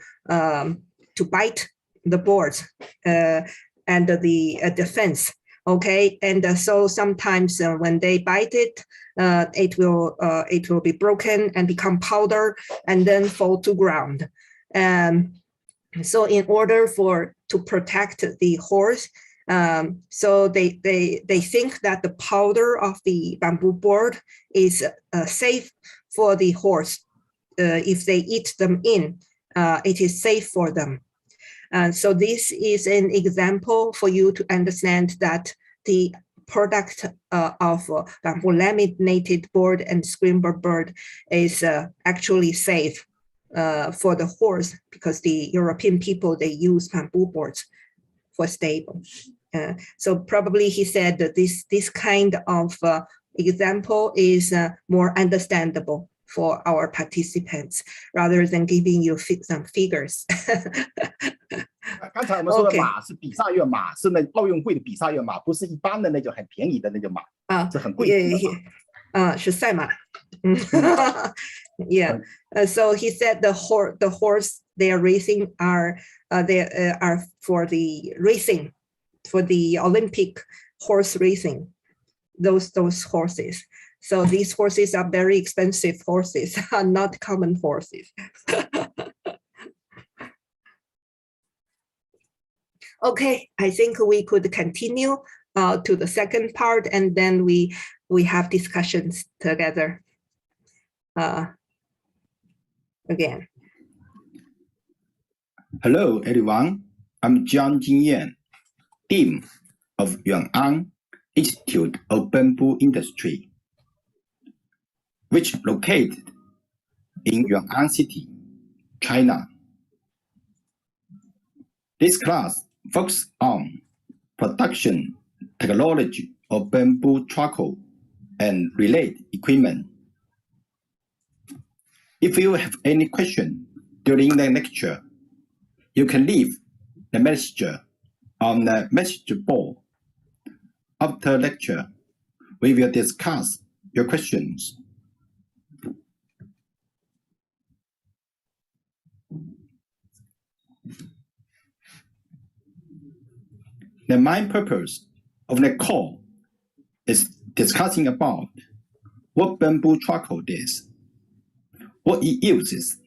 bite the boards and the fence. Okay, and so sometimes when they bite it, it will be broken and become powder and then fall to ground. So in order to protect the horse, so they think that the powder of the bamboo board is safe for the horse. If they eat them in, it is safe for them. So this is an example for you to understand that the product of bamboo laminated board and screenber board is actually safe for the horse, because the European people, they use bamboo boards for stable. So probably he said that this kind of example is more understandable for our participants, rather than giving you some figures. 刚才我们说的马是比赛用马，是那奥运会的比赛用马，不是一般的那种很便宜的那种马是很贵的马是赛马。Yeah. So he said the horse they are racing are for the racing, for the Olympic horse racing. Those horses. So these horses are very expensive horses, are not common horses. Okay, I think we could continue to the second part, and then we we have discussions together again. Hello, everyone. I'm Jiang Jingyan, Dean of Yuan'an Institute of Bamboo Industry, which located in Yuan'an City, China. This class focuses on production technology of bamboo charcoal and related equipment. If you have any question during the lecture, you can leave the message on the message board. After lecture, we will discuss your questions. The main purpose of the call is discussing about what bamboo charcoal is, what it uses,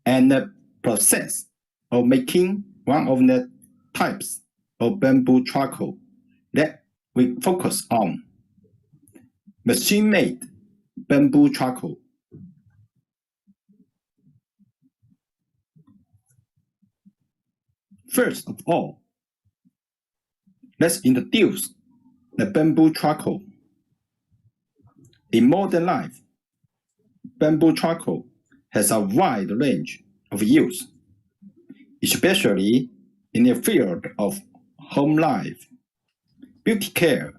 and the process of making one of the types of bamboo charcoal that we focus on, machine-made bamboo charcoal. First of all, let's introduce the bamboo charcoal. In modern life, bamboo charcoal has a wide range of use, especially in the field of home life, beauty care,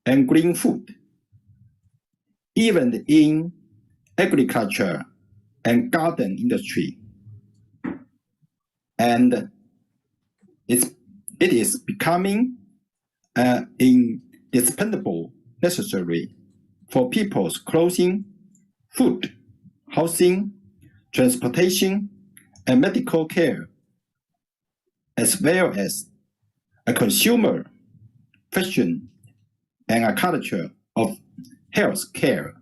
and green food. Even in agriculture and garden industry. And it is becoming indispensable necessary for people's clothing, food, housing, transportation, and medical care, as well as a consumer, fashion, and a culture of health care.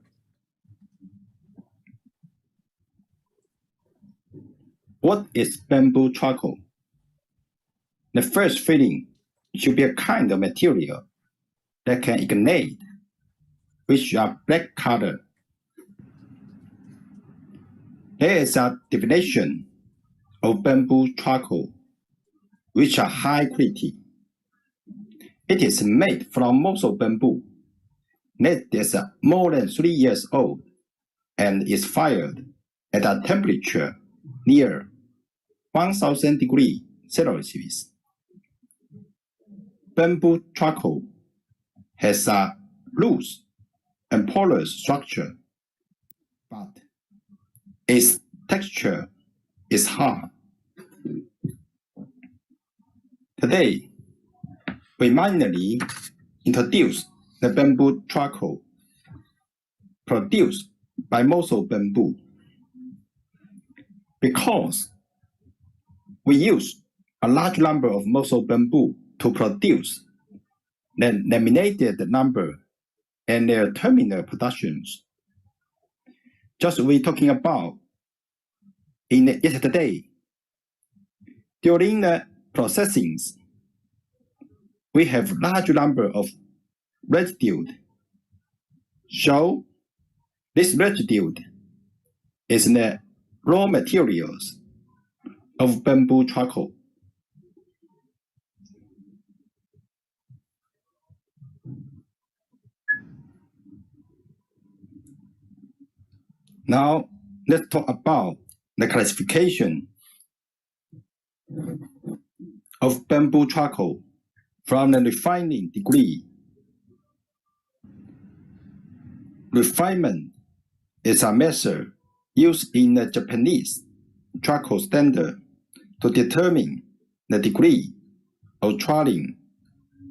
What is bamboo charcoal? The first feeling should be a kind of material that can ignite, which are black color. There is a definition of bamboo charcoal, which are high quality. It is made from moso bamboo that is more than 3 years old and is fired at a temperature near 1000 degrees Celsius. Bamboo charcoal has a loose and porous structure, but its texture is hard. Today, we mainly introduce the bamboo charcoal produced by moso bamboo because we use a large number of moso bamboo to produce the laminated number and their terminal productions. Just we talking about in yesterday, during the processings, we have large number of residue. So this residue is the raw materials of bamboo charcoal. Now, let's talk about the classification of bamboo charcoal from the refining degree. Refinement is a measure used in the Japanese charcoal standard to determine the degree of charring,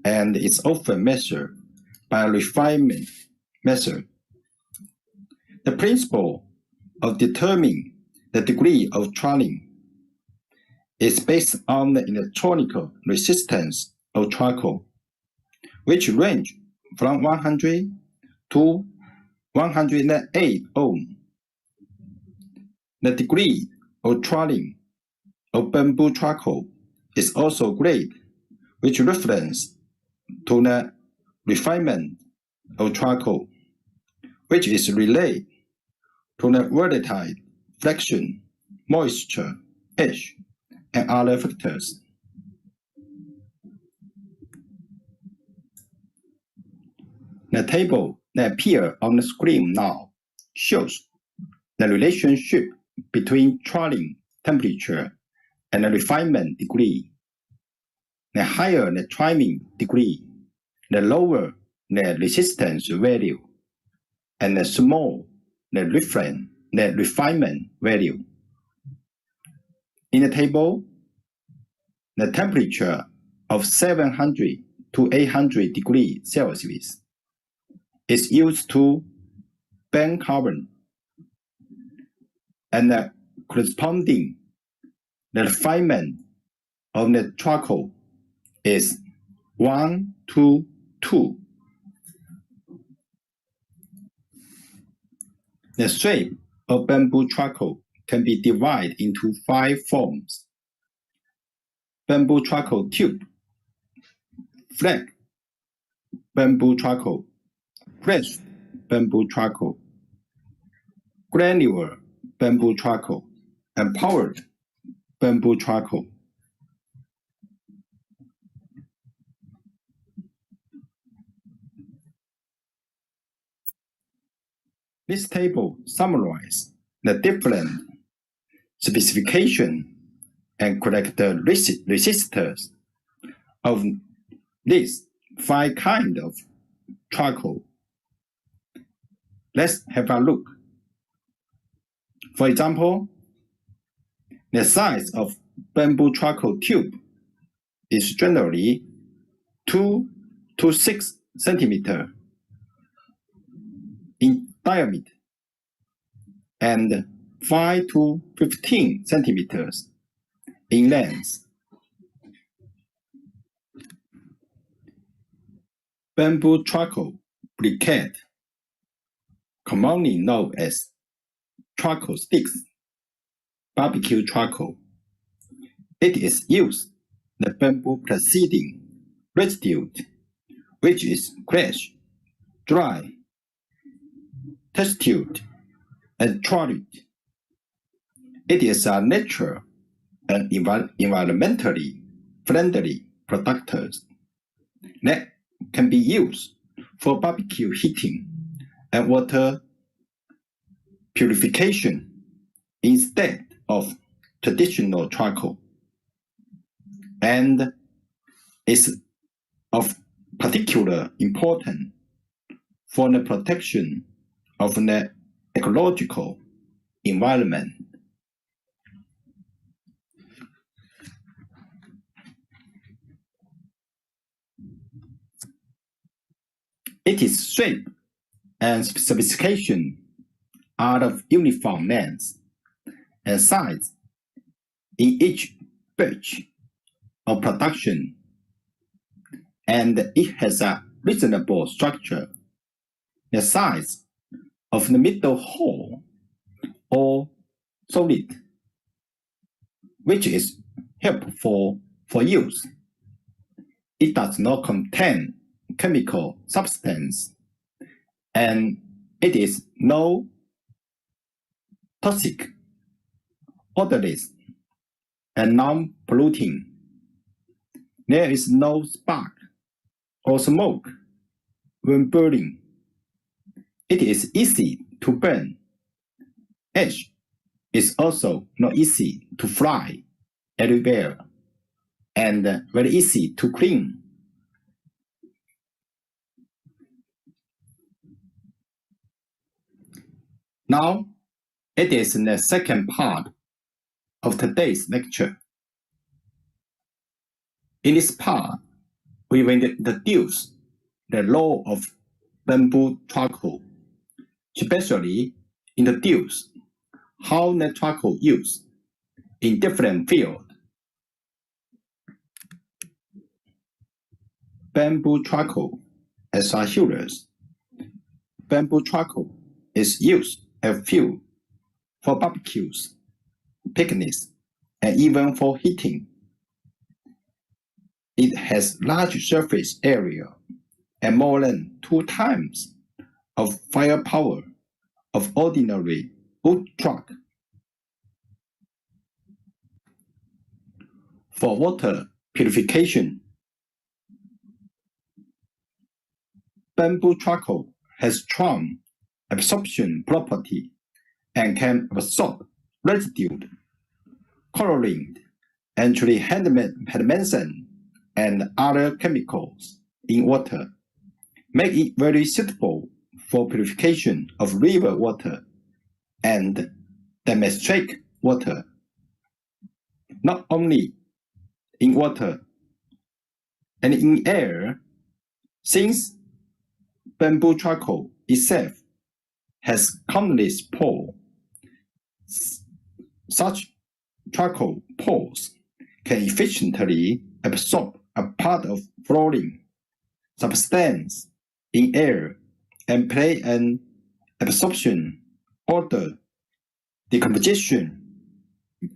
and is often measured by a refinement method. The principle of determining the degree of charring is based on the electronic resistance of charcoal, which range from 100 to 108 ohm. The degree of charring of bamboo charcoal is also great, which reference to the refinement of charcoal, which is related to the volatile friction, moisture, ash, and other factors. The table that appears on the screen now shows the relationship between trilling temperature and the refinement degree. The higher the trilling degree, the lower the resistance value, and the small the refinement value. In the table, the temperature of 700 to 800 degrees Celsius is used to burn carbon, and the corresponding refinement of the charcoal is 1 to 2. The shape of bamboo charcoal can be divided into 5 forms: bamboo charcoal tube, flat bamboo charcoal, crushed bamboo charcoal, granular bamboo charcoal, and powdered bamboo charcoal. This table summarizes the different specifications and characteristics of these 5 kinds of charcoal. Let's have a look. For example, the size of bamboo charcoal tube is generally 2 to 6 centimeters in diameter and 5 to 15 centimeters in length. Bamboo charcoal briquette, commonly known as charcoal sticks, barbecue charcoal. It is used the bamboo preceding residue, which is crushed, dry, textured, and trolleyed. It is a natural and environmentally friendly product that can be used for barbecue heating and water purification instead of traditional charcoal, and is of particular importance for the protection of the ecological environment. Its shape and specification are of uniform length and size in each batch of production, and it has a reasonable structure. The size of the middle hole or solid, which is helpful for use. It does not contain chemical substance, and it is no toxic, odorless, and non-polluting. There is no spark or smoke when burning. It is easy to burn. Ash is also not easy to fry everywhere and very easy to clean. Now, it is the second part of today's lecture. In this part, we will introduce the role of bamboo charcoal, especially introduce how the charcoal used in different fields. Bamboo charcoal as a fuels. Bamboo charcoal is used as fuel for barbecues, picnics, and even for heating. It has large surface area and more than 2 times of firepower of ordinary wood truck. For water purification, bamboo charcoal has strong absorption property and can absorb residue, chlorine, and trihydromethamphetamine and other chemicals in water, make it very suitable for purification of river water and domestic water. Not only in water and in air, since bamboo charcoal itself has countless pores. Such charcoal pores can efficiently absorb a part of fluorine substance in air and play an absorption, odor, decomposition,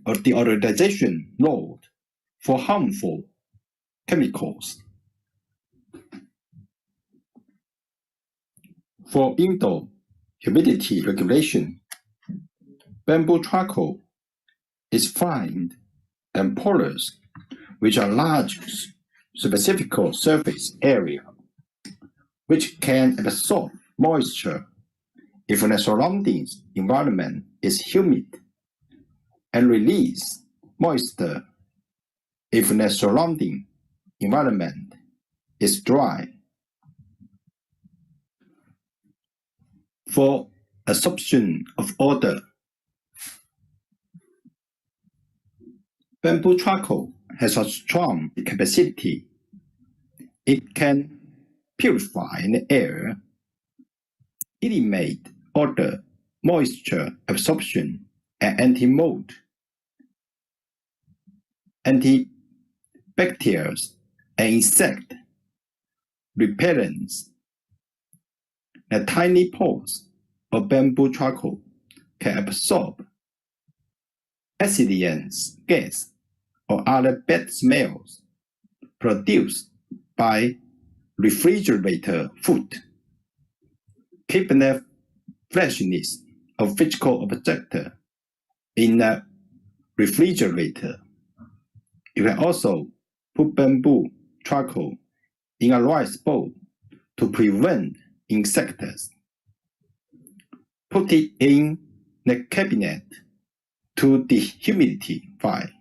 or deodorization role for harmful chemicals. For indoor humidity regulation, bamboo charcoal is fine and porous, with a large specific surface area, which can absorb moisture if the surroundings environment is humid, and release moisture if the surrounding environment is dry. For absorption of odor, bamboo charcoal has a strong capacity. It can purify the air, eliminate odor, moisture absorption, and anti-mold, antibacterial, and insect repellents. The tiny pores of bamboo charcoal can absorb acetylene gas or other bad smells produced by refrigerator food, keep the freshness of physical object in a refrigerator. You can also put bamboo charcoal in a rice bowl to prevent insects. Put it in the cabinet to dehumidify,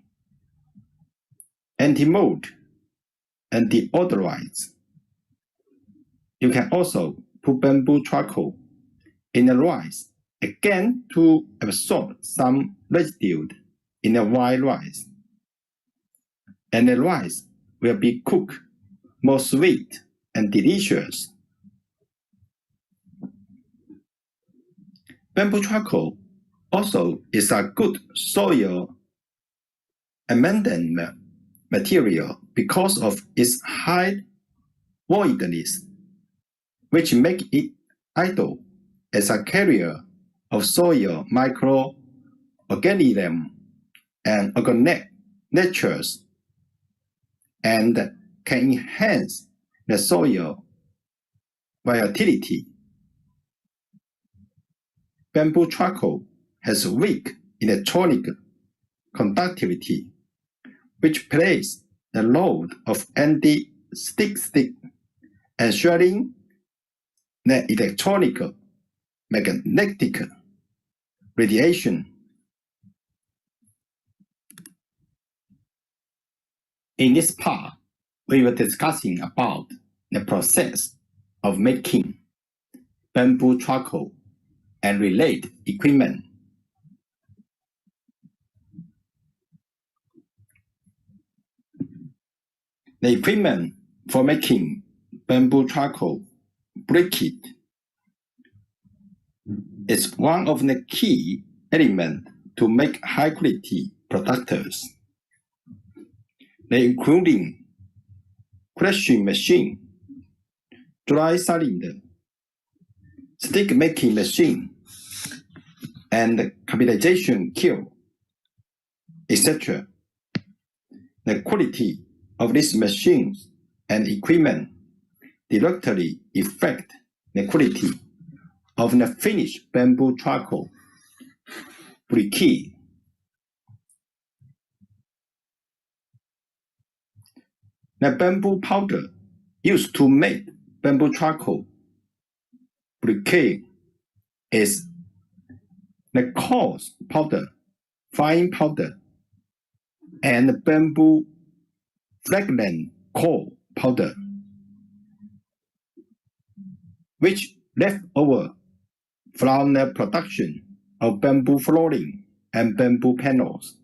anti-mold, and deodorize. You can also put bamboo charcoal in the rice again to absorb some residue in the white rice, and the rice will be cooked more sweet and delicious. Bamboo charcoal also is a good soil amendment material because of its high voidness, which makes it ideal as a carrier of soil microorganisms and organic natures, and can enhance the soil vitality. Bamboo charcoal has weak electronic conductivity, which plays the role of anti-static, ensuring the electronic magnetic radiation. In this part, we were discussing about the process of making bamboo charcoal and related equipment. The equipment for making bamboo charcoal briquette is one of the key elements to make high-quality products. They including crushing machine, dry cylinder, stick making machine, and carbonization kiln, etc. The quality of these machines and equipment directly affect the quality of the finished bamboo charcoal briquette. The bamboo powder used to make bamboo charcoal briquette is the coarse powder, fine powder, and bamboo fragrant coal powder, which left over from the production of bamboo flooring and bamboo panels.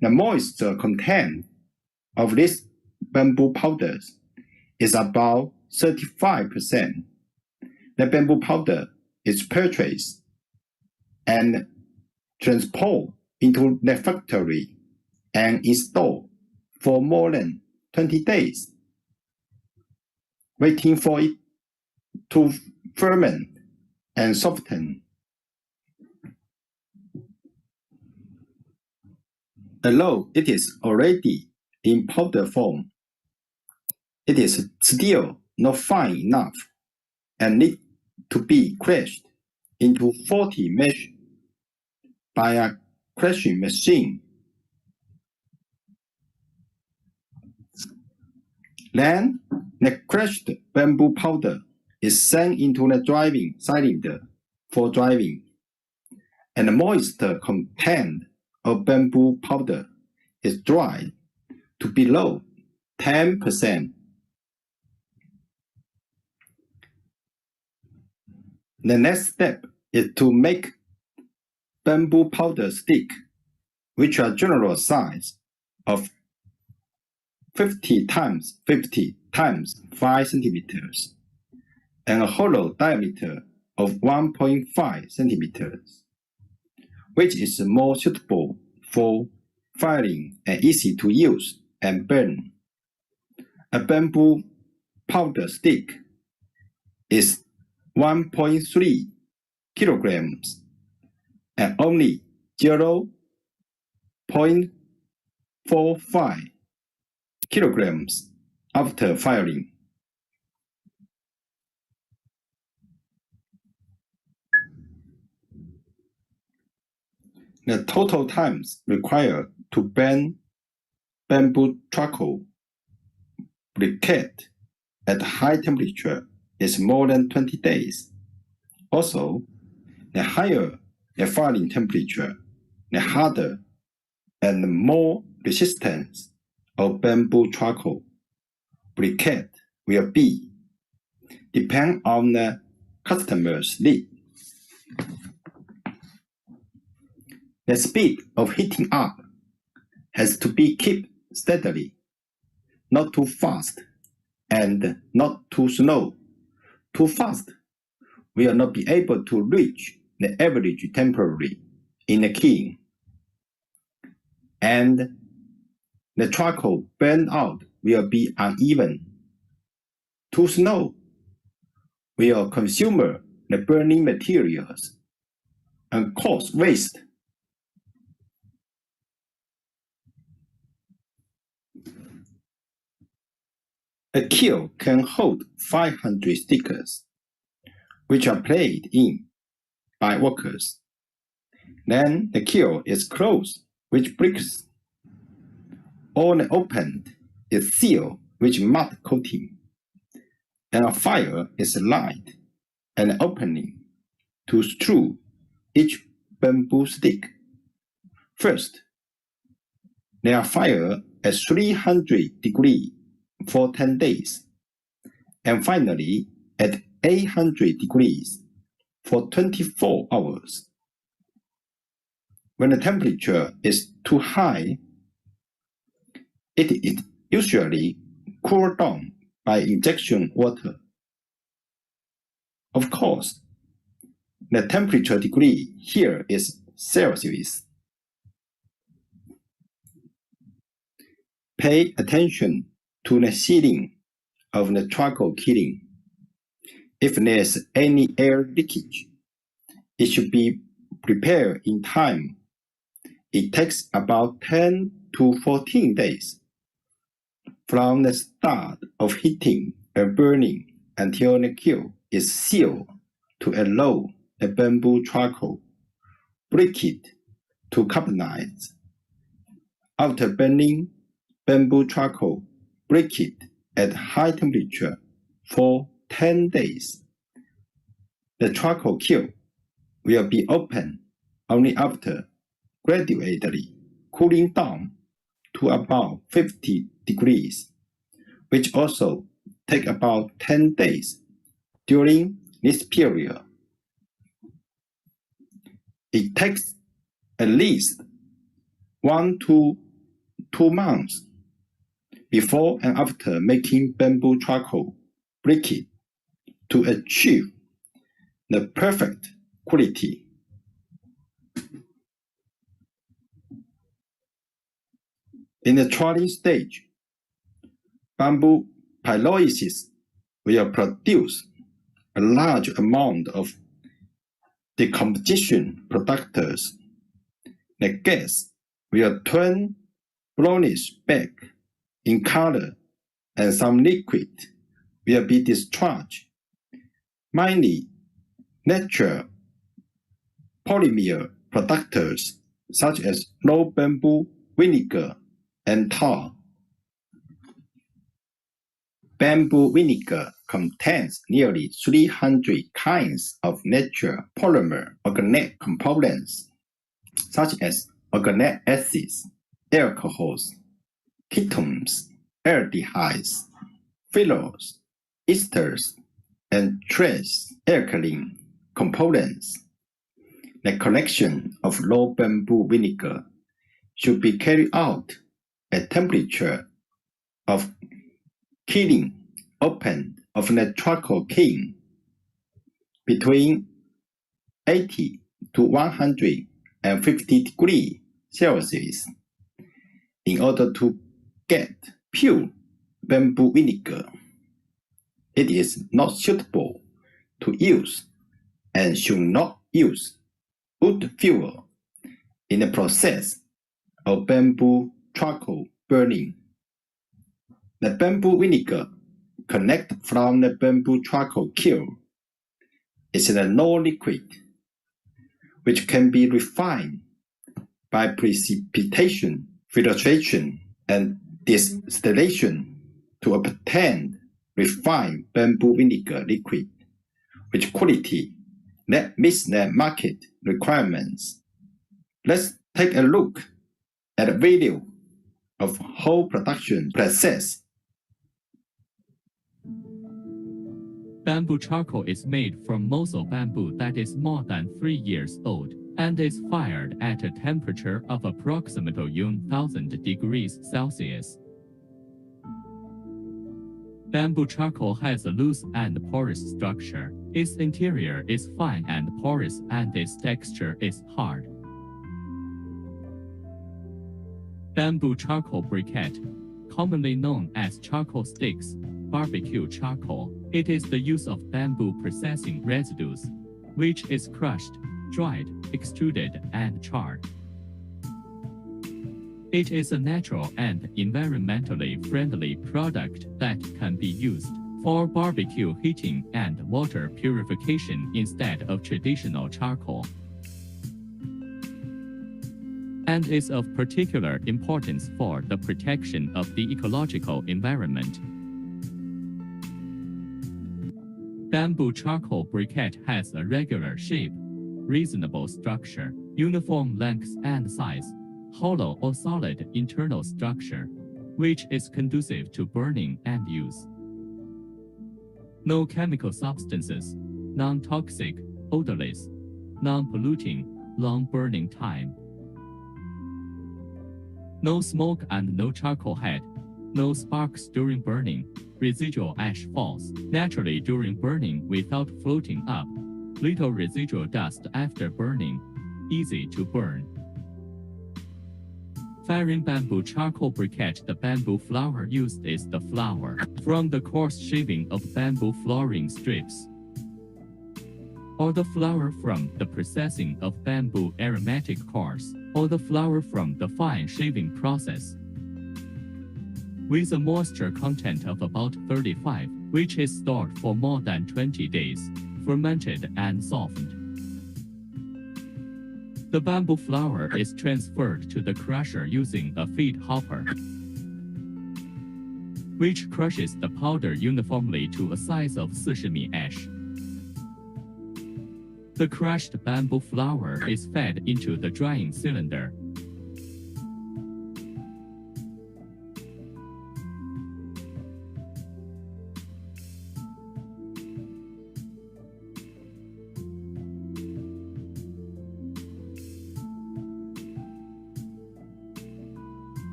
The moisture content of these bamboo powders is about 35%. The bamboo powder is purchased and transported into the factory and installed for more than 20 days, waiting for it to ferment and soften. Although it is already in powder form, it is still not fine enough and needs to be crushed into 40 mesh by a crushing machine. Then the crushed bamboo powder is sent into the drying cylinder for drying, and the moisture content of bamboo powder is dried to below 10%. The next step is to make bamboo powder stick, which are general size of 50 times 50 times 5 centimeters and a hollow diameter of 1.5 centimeters, which is more suitable for firing and easy to use and burn. A bamboo powder stick is 1.3 kilograms and only 0.45 kilograms after firing. The total times required to burn bamboo charcoal briquette at high temperature is more than 20 days. Also, the higher the firing temperature, the harder and more resistant of bamboo charcoal briquette will be, depend on the customer's need. The speed of heating up has to be kept steadily, not too fast and not too slow. Too fast will not be able to reach the average temperature in the kiln, and the charcoal burned out will be uneven. Too slow will consume the burning materials and cause waste. A kiln can hold 500 stickers, which are placed in by workers. Then the kiln is closed with bricks. All opened is sealed with mud coating, and a fire is lighted and an opening to screw each bamboo stick. First, they are fired at 300 degrees for 10 days, and finally at 800 degrees for 24 hours. When the temperature is too high, it is usually cooled down by injection water. Of course, the temperature degree here is Celsius. Pay attention to the sealing of the charcoal kiln. If there is any air leakage, it should be prepared in time. It takes about 10 to 14 days from the start of heating and burning until the kiln is sealed to allow the bamboo charcoal briquette to carbonize. After burning bamboo charcoal briquette at high temperature for 10 days, the charcoal kiln will be opened only after gradually cooling down to about 50 degrees, which also take about 10 days. During this period, it takes at least 1 to 2 months before and after making bamboo charcoal briquette to achieve the perfect quality. In the charring stage, bamboo pyrolysis will produce a large amount of decomposition products. The gas will turn brownish black in color, and some liquid will be discharged, mainly natural polymer products such as raw bamboo vinegar and tar. Bamboo vinegar contains nearly 300 kinds of natural polymer organic components, such as organic acids, alcohols, ketones, aldehydes, phenols, esters, and trace alkaline components. The collection of raw bamboo vinegar should be carried out at temperature of kiln open of the charcoal kiln between 80 to 150 degrees Celsius in order to get pure bamboo vinegar. It is not suitable to use and should not use wood fuel in the process of bamboo charcoal burning. The bamboo vinegar collected from the bamboo charcoal kiln is in a low liquid, which can be refined by precipitation, filtration, and distillation to obtain refined bamboo vinegar liquid, which quality that meets the market requirements. Let's take a look at a video of whole production process. Bamboo charcoal is made from moso bamboo that is more than 3 years old and is fired at a temperature of approximately 1000 degrees Celsius. Bamboo charcoal has a loose and porous structure. Its interior is fine and porous, and its texture is hard. Bamboo charcoal briquette, commonly known as charcoal sticks, barbecue charcoal. It is the use of bamboo processing residues, which is crushed, dried, extruded, and charred. It is a natural and environmentally friendly product that can be used for barbecue heating and water purification instead of traditional charcoal, and is of particular importance for the protection of the ecological environment. Bamboo charcoal briquette has a regular shape, reasonable structure, uniform length and size, hollow or solid internal structure, which is conducive to burning and use. No chemical substances, non-toxic, odorless, non-polluting, long burning time. No smoke and no charcoal head, no sparks during burning, residual ash falls naturally during burning without floating up, little residual dust after burning, easy to burn. Firing bamboo charcoal briquette. The bamboo flour used is the flour from the coarse shaving of bamboo flooring strips, or the flour from the processing of bamboo aromatic cores, or the flour from the fine shaving process. with a moisture content of about 35, which is stored for more than 20 days, fermented and softened. The bamboo flour is transferred to the crusher using a feed hopper, which crushes the powder uniformly to a size of 40 ash. The crushed bamboo flour is fed into the drying cylinder.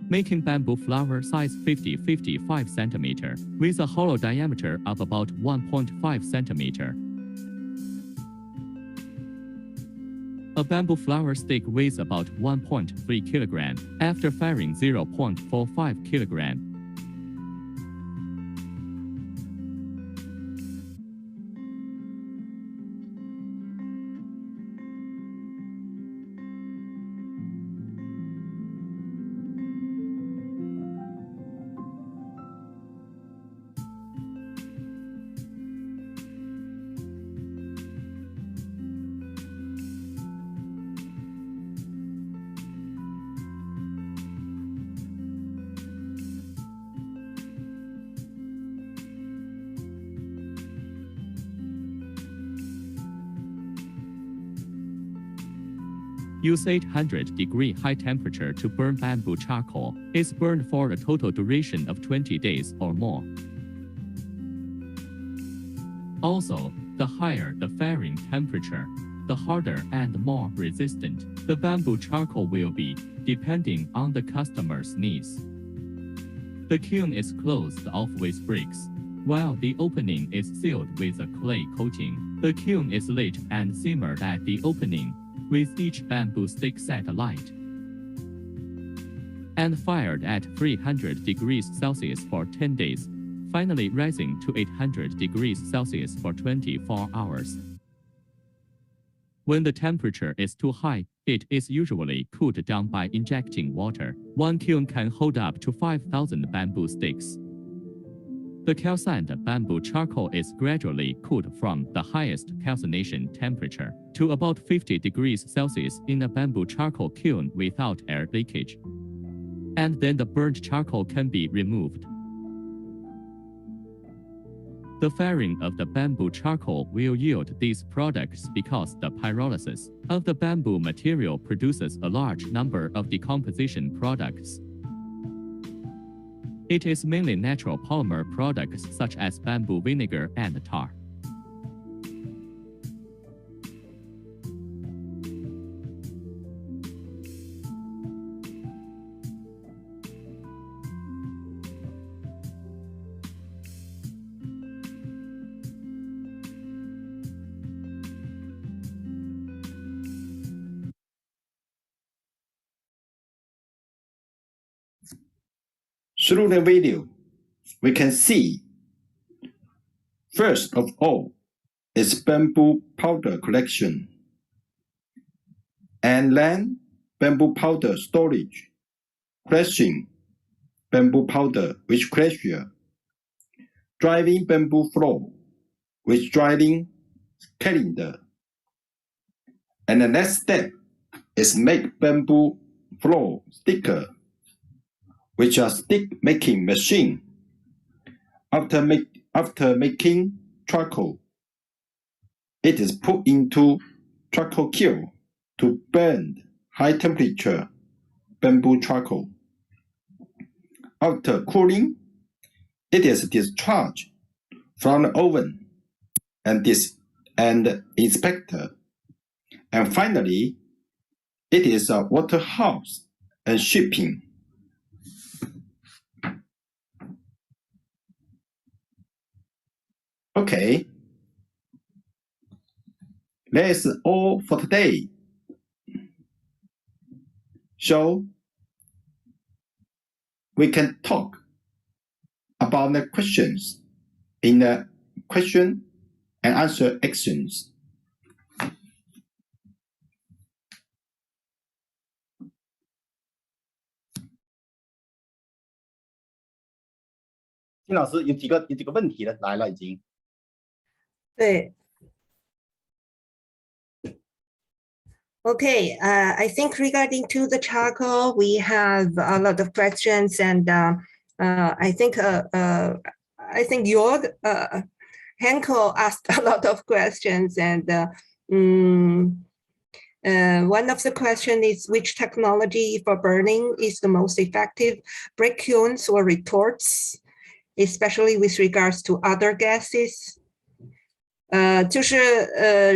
Making bamboo flour size 50-55 cm with a hollow diameter of about 1.5 cm. A bamboo flour stick weighs about 1.3 kg after firing 0.45 kg. Use 800-degree high temperature to burn bamboo charcoal. It's burned for a total duration of 20 days or more. Also, the higher the firing temperature, the harder and more resistant the bamboo charcoal will be, depending on the customer's needs. The kiln is closed off with bricks, while the opening is sealed with a clay coating. The kiln is lit and simmered at the opening, with each bamboo stick set alight, and fired at 300 degrees Celsius for 10 days, finally rising to 800 degrees Celsius for 24 hours. When the temperature is too high, it is usually cooled down by injecting water. One kiln can hold up to 5,000 bamboo sticks. The calcined bamboo charcoal is gradually cooled from the highest calcination temperature to about 50 degrees Celsius in a bamboo charcoal kiln without air leakage. And then the burnt charcoal can be removed. The firing of the bamboo charcoal will yield these products because the pyrolysis of the bamboo material produces a large number of decomposition products. It is mainly natural polymer products such as bamboo vinegar and tar. Through the video, we can see, first of all, is bamboo powder collection, and then bamboo powder storage, crushing bamboo powder with crusher, drying bamboo floor with drying calendar. And the next step is make bamboo floor sticker, which are stick making machine. After making charcoal, it is put into charcoal kiln to burn high temperature bamboo charcoal. After cooling, it is discharged from the oven and inspected. And finally, it is a warehouse and shipping. Okay, that's all for today. So we can talk about the questions in the question and answer actions. 金老师有几个问题了来了已经。对。Okay, I think regarding to the charcoal, we have a lot of questions, and I think your Henkel asked a lot of questions, and one of the question is which technology for burning is the most effective, brick kilns or retorts, especially with regards to other gases.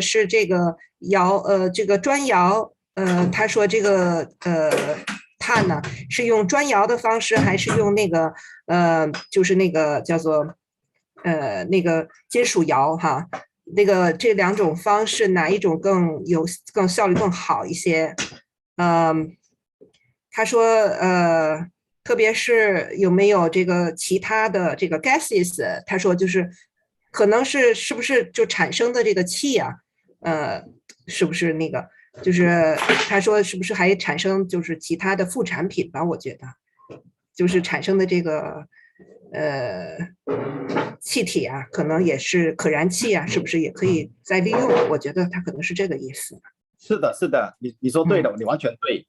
是这个这个砖窑，他说这个碳呢是用砖窑的方式，还是用那个就是那个叫做那个金属窑哈？那个这两种方式哪一种更效率更好一些？他说特别是有没有这个其他的这个 gases？ 他说就是可能是不是就产生的这个气啊？是不是那个？就是他说是不是还产生就是其他的副产品吧？我觉得就是产生的这个气体啊，可能也是可燃气啊，是不是也可以再利用？我觉得他可能是这个意思。是的，是的，你说对了，你完全对。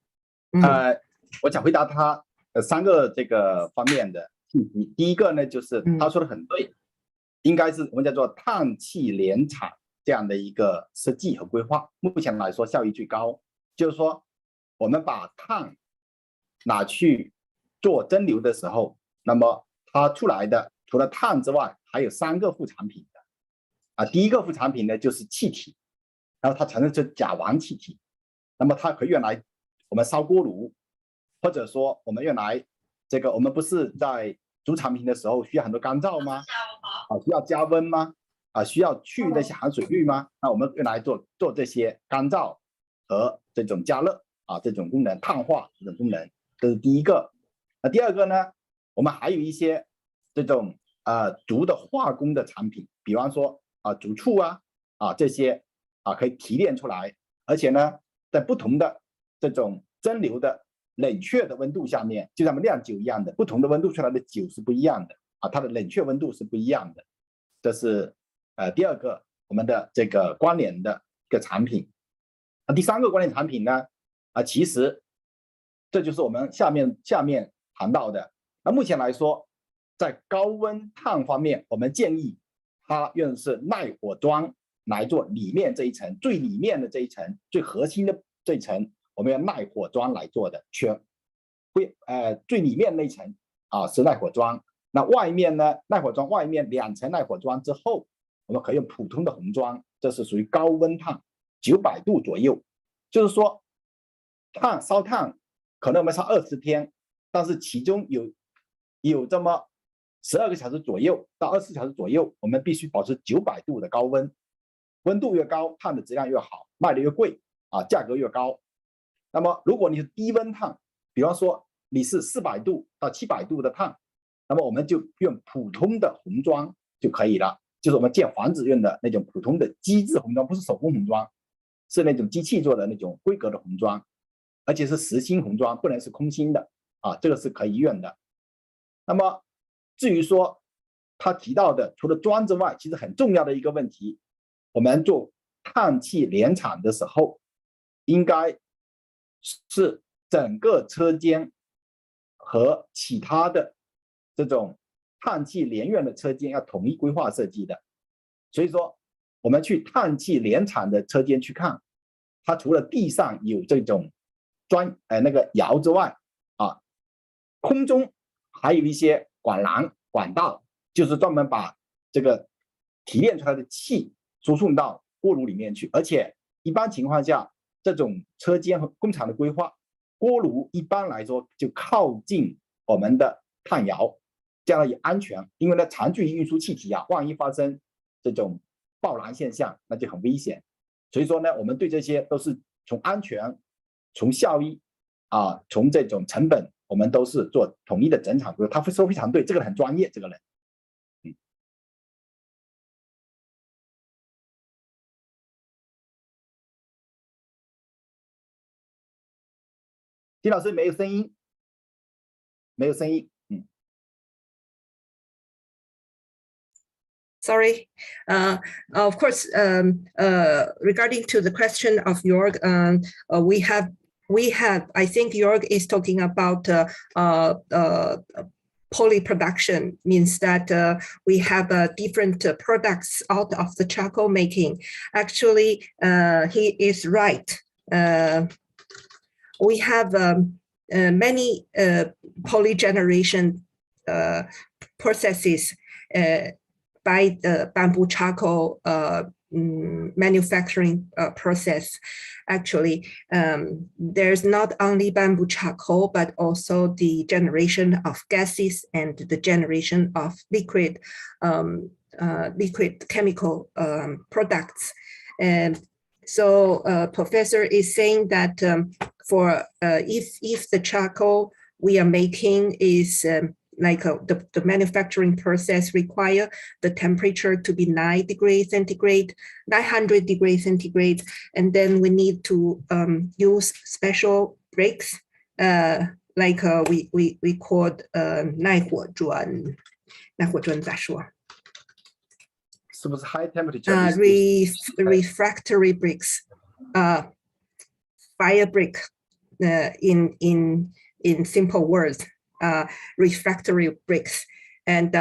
我想回答他3个这个方面的信息。第一个呢，就是他说的很对，应该是我们叫做碳气联产这样的一个设计和规划，目前来说效益最高。就是说，我们把碳拿去做蒸馏的时候，那么它出来的除了碳之外，还有3个副产品的。第一个副产品呢就是气体，然后它产生出甲烷气体，那么它可以用来我们烧锅炉，或者说我们用来这个我们不是在煮产品的时候需要很多干燥吗？需要加温吗？需要去那些含水率吗？那我们用来做这些干燥和这种加热这种功能，碳化这种功能，这是第一个。那第二个呢，我们还有一些这种竹的化工的产品，比方说竹醋这些可以提炼出来，而且呢，在不同的这种蒸馏的冷却的温度下面，就像我们酿酒一样的，不同的温度出来的酒是不一样的它的冷却温度是不一样的。这是第二个我们的这个关联的一个产品。第3个关联产品呢其实这就是我们下面谈到的。那目前来说，在高温碳方面，我们建议它用的是耐火桩来做里面这一层，最里面的这一层，最核心的这一层，我们用耐火桩来做的。最里面那一层是耐火桩，那外面呢，耐火桩外面2层耐火桩之后，我们可以用普通的红桩，这是属于高温碳，900度左右。就是说，烧炭可能我们烧20天，但是其中有这么12个小时左右到24小时左右，我们必须保持900度的高温，温度越高，碳的质量越好，卖的越贵价格越高。那么如果你是低温碳，比方说你是400度到700度的碳，那么我们就用普通的红桩就可以了，就是我们建房子用的那种普通的机制红桩，不是手工红桩，是那种机器做的那种规格的红桩，而且是实心红桩，不能是空心的这个是可以用的。那么至于说他提到的除了砖之外，其实很重要的一个问题，我们做碳气联产的时候，应该是整个车间和其他的这种碳气联用的车间要统一规划设计的。所以说我们去碳气联产的车间去看，它除了地上有这种那个窑之外空中还有一些管廊管道，就是专门把这个提炼出来的气输送到锅炉里面去。而且一般情况下，这种车间和工厂的规划，锅炉一般来说就靠近我们的炭窑，这样也安全。因为呢，长距离运输气体万一发生这种爆燃现象，那就很危险。所以说呢，我们对这些都是从安全、从效益从这种成本，我们都是做统一的整场规划。他说非常对，这个很专业，这个人。金老师没有声音，没有声音。Sorry. Of course, regarding to the question of Jörg, we have, I think Jörg is talking about poly production, means that we have different products out of the charcoal making. Actually, he is right. We have many poly generation processes by the bamboo charcoal manufacturing process. Actually, there's not only bamboo charcoal, but also the generation of gases and the generation of liquid chemical products. And so professor is saying that for if the charcoal we are making is like the manufacturing process require the temperature to be 900 degrees centigrade, and then we need to use special bricks, like we called 耐火砖咋说？是不是 high temperature? Refractory bricks, fire brick, in simple words. Refractory bricks, and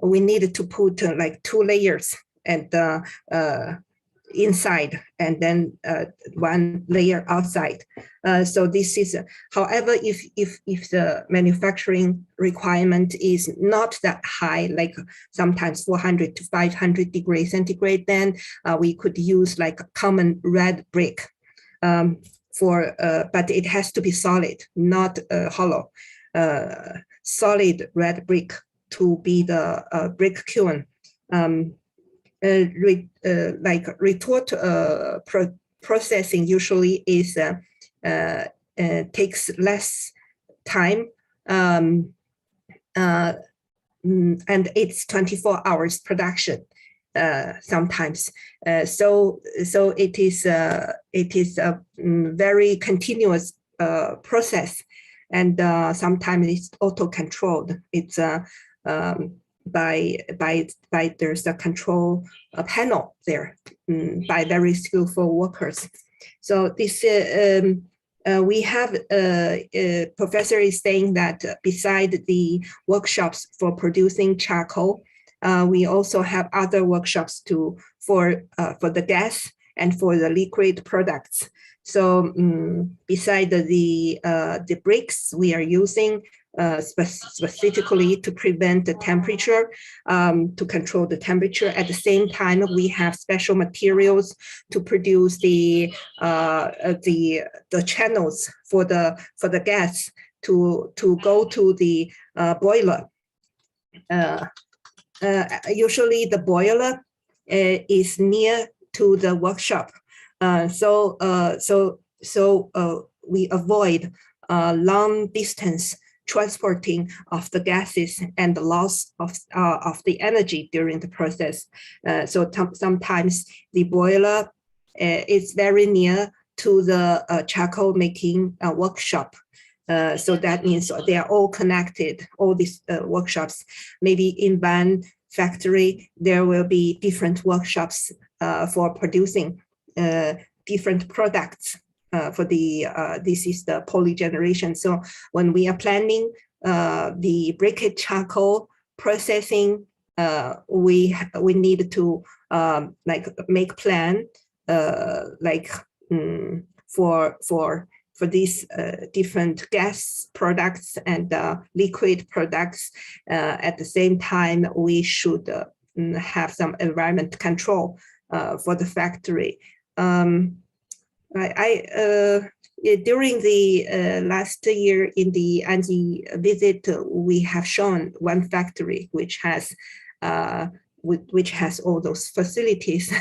we needed to put like 2 layers and inside, and then 1 layer outside. So this is, however, if the manufacturing requirement is not that high, like sometimes 400 to 500 degrees centigrade, then we could use like a common red brick but it has to be solid, not hollow. Solid red brick to be the brick kiln. Like retort processing usually is takes less time, and it's 24 hours production sometimes. So it is a very continuous process. And sometimes it's auto-controlled. It's by there's a control panel there by very skillful workers. So this we have professor is saying that beside the workshops for producing charcoal, we also have other workshops for the gas and for the liquid products. So beside the bricks we are using specifically to prevent the temperature, to control the temperature. At the same time, we have special materials to produce the channels for the gas to go to the boiler. Usually the boiler is near to the workshop. So we avoid long distance transporting of the gases and the loss of the energy during the process. So sometimes the boiler is very near to the charcoal making workshop. So that means they are all connected, all these workshops. Maybe in one factory, there will be different workshops for producing different products. For the this is the poly generation. So when we are planning the briquette charcoal processing, we need to like make plan like for these different gas products and liquid products. At the same time, we should have some environment control for the factory. During the last year in the Anji visit, we have shown one factory which has all those facilities.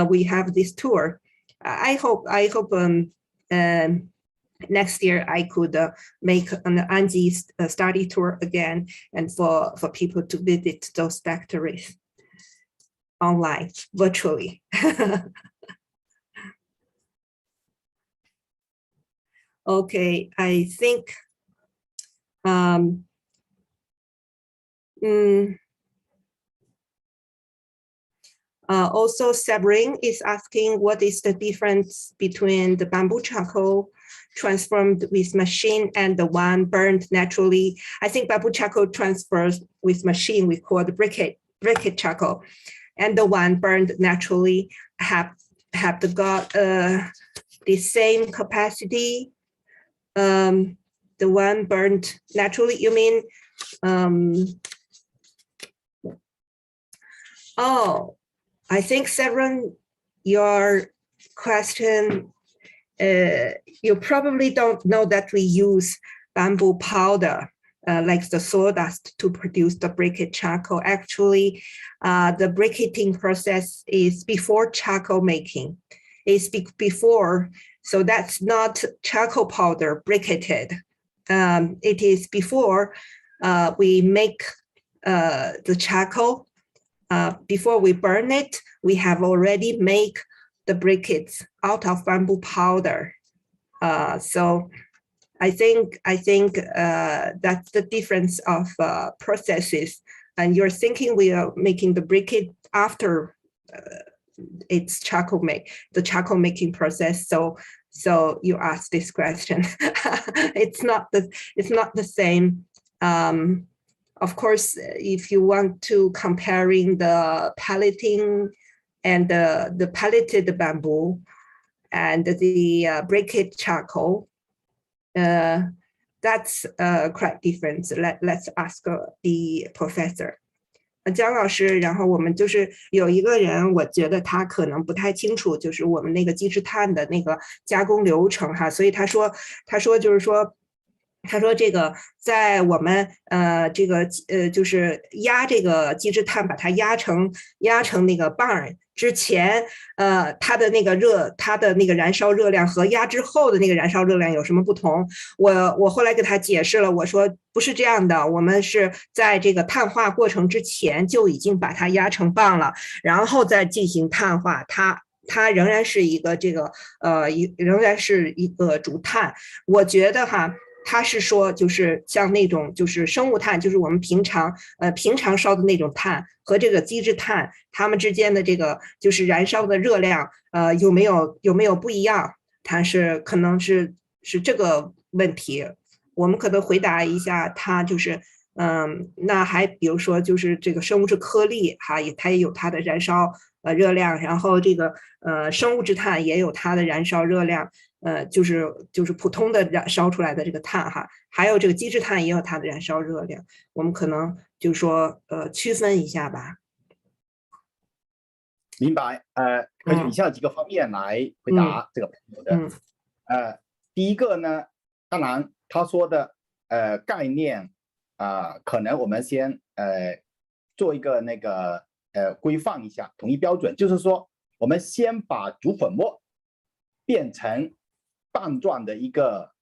We have this tour. I hope next year I could make an Anji study tour again, and for people to visit those factories online, virtually. Okay, I think Also, Sabrine is asking what is the difference between the bamboo charcoal transformed with machine and the one burned naturally. I think bamboo charcoal transfers with machine, we call the briquette charcoal, and the one burned naturally have got the same capacity. The one burned naturally, you mean? Oh, I think Severin, your question, you probably don't know that we use bamboo powder, like the sawdust, to produce the briquette charcoal. Actually, the briquetting process is before charcoal making. It's before, so that's not charcoal powder briquetted. It is before we make the charcoal. Before we burn it, we have already made the briquettes out of bamboo powder. So I think that's the difference of processes. And you're thinking we are making the briquette after it's the charcoal making process. So you ask this question. It's not the same. Of course, if you want to comparing the pelleting and the pelleted bamboo and the briquette charcoal, that's quite different. Let's ask the professor. 姜老师，然后我们就是有一个人，我觉得他可能不太清楚，就是我们那个机制碳的那个加工流程哈，所以他说就是说。他说：“这个在我们就是压这个机制碳，把它压成那个棒儿之前，它的那个燃烧热量和压之后的那个燃烧热量有什么不同？我后来给他解释了，我说不是这样的，我们是在这个碳化过程之前就已经把它压成棒了，然后再进行碳化，它仍然是一个仍然是一个竹炭。我觉得哈。”他是说，就是像那种就是生物炭，就是我们平常烧的那种炭和这个机制炭，它们之间的这个就是燃烧的热量，有没有不一样？它是可能是这个问题，我们可能回答一下，它就是那还比如说就是这个生物质颗粒哈，它也有它的燃烧热量，然后这个生物质碳也有它的燃烧热量。就是普通的烧出来的这个碳哈，还有这个机制碳也有它的燃烧热量，我们可能就是说区分一下吧。明白。可以以下几个方面来回答这个朋友的。第一个呢，当然他说的概念可能我们先做一个那个规范一下，统一标准，就是说我们先把竹粉末变成棒状的一个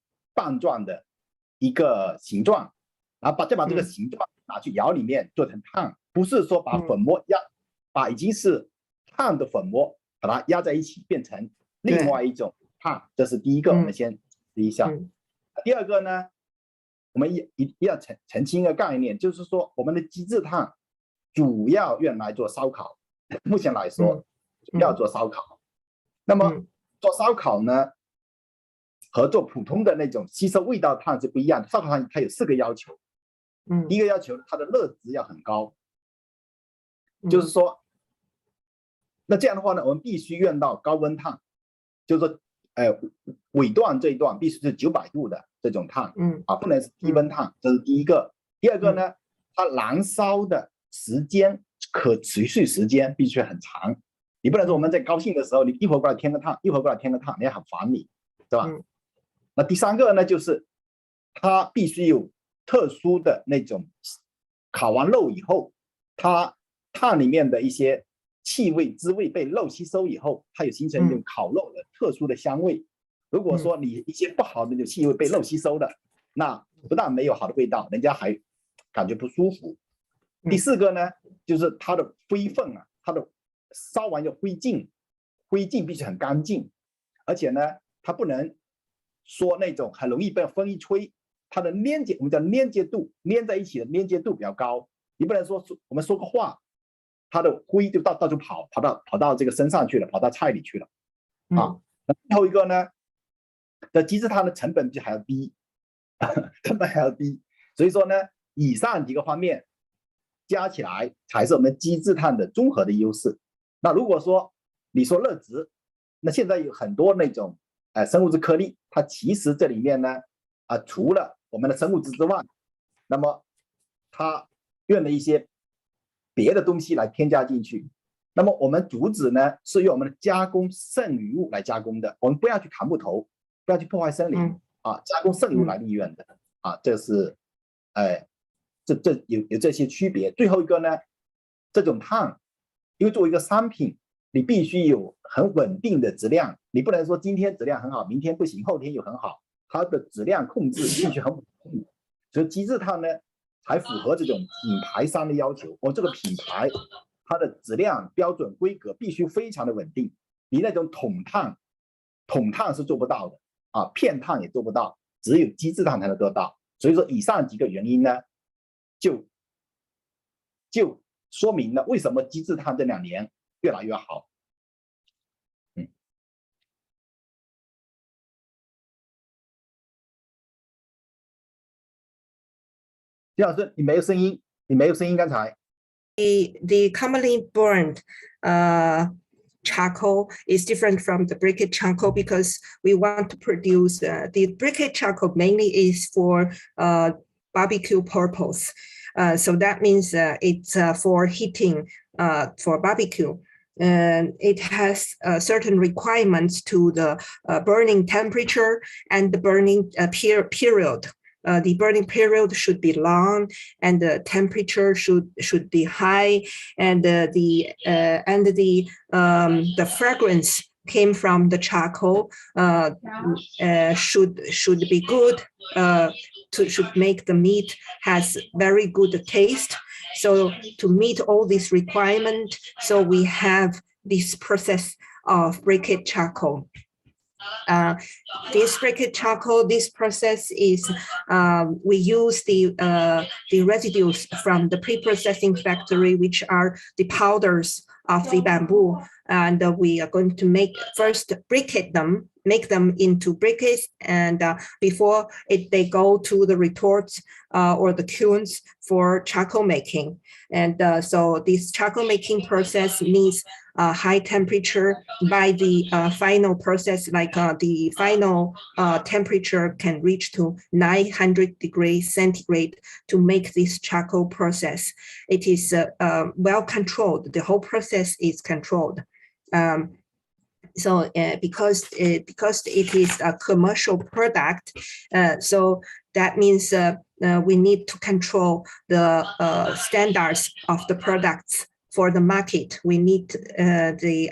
形状，然后再把这个形状拿去窑里面做成炭，不是说把粉末把已经是炭的粉末把它压在一起变成另外一种炭，这是第一个，我们先提一下。第二个呢，我们也要澄清一个概念，就是说我们的机制炭主要用来做烧烤，目前来说主要做烧烤。那么做烧烤呢，和做普通的那种吸收味道炭是不一样的。烧烤炭它有4个要求，第一个要求它的热值要很高，就是说，那这样的话呢，我们必须用到高温炭，就是说，尾段这一段必须是900度的这种炭，不能是低温炭，这是第一个。第二个呢，它燃烧的时间可持续时间必须很长，你不能说我们在高兴的时候，你一会儿过来添个炭，一会儿过来添个炭，你也很烦你，对吧？那第三个呢，就是它必须有特殊的那种烤完肉以后，它炭里面的一些气味、滋味被肉吸收以后，它有形成一种烤肉的特殊的香味。如果说你一些不好的那种气味被肉吸收的，那不但没有好的味道，人家还感觉不舒服。第四个呢，就是它的灰分啊，它的烧完的灰烬必须很干净，而且呢，它不能说那种很容易被风一吹，它的粘结，我们叫粘结度，粘在一起的粘结度比较高。你不能说我们说个话，它的灰就到处跑到这个身上去了，跑到菜里去了啊。那最后一个呢，的机制碳的成本比还要低，成本还要低，所以说呢，以上几个方面加起来才是我们机制碳的综合的优势。那如果说你说热值，那现在有很多那种生物质颗粒，它其实这里面呢除了我们的生物质之外，那么它用了一些别的东西来添加进去。那么我们竹子呢是用我们的加工剩余物来加工的，我们不要去砍木头，不要去破坏森林加工剩余物来利用的这是这有这些区别。最后一个呢，这种碳因为作为一个商品，你必须有很稳定的质量，你不能说今天质量很好，明天不行，后天又很好，它的质量控制必须很稳定。所以机制碳呢才符合这种品牌商的要求。这个品牌它的质量标准规格必须非常的稳定，你那种桶碳是做不到的片碳也做不到，只有机制碳才能做到。所以说以上几个原因呢，就说明了为什么机制碳这2年越来越好。金老师，你没有声音，刚才。The commonly burned charcoal is different from the briquette charcoal because we want to produce the briquette charcoal mainly is for barbecue purpose. So that means it's for heating for barbecue. And it has certain requirements to the burning temperature and the burning period. The burning period should be long, and the temperature should be high, and the fragrance came from the charcoal should be good. Should make the meat has very good taste. So to meet all these requirements, so we have this process of briquette charcoal. This briquette charcoal, this process is we use the residues from the pre-processing factory, which are the powders of the bamboo, and we are going to first briquette them, make them into briquettes, and before they go to the retorts or the kilns for charcoal making. And so this charcoal making process needs high temperature. By the final process, like the final temperature can reach to 900 degrees centigrade to make this charcoal process. It is well controlled. The whole process is controlled. So because it is a commercial product, so that means we need to control the standards of the products for the market. We need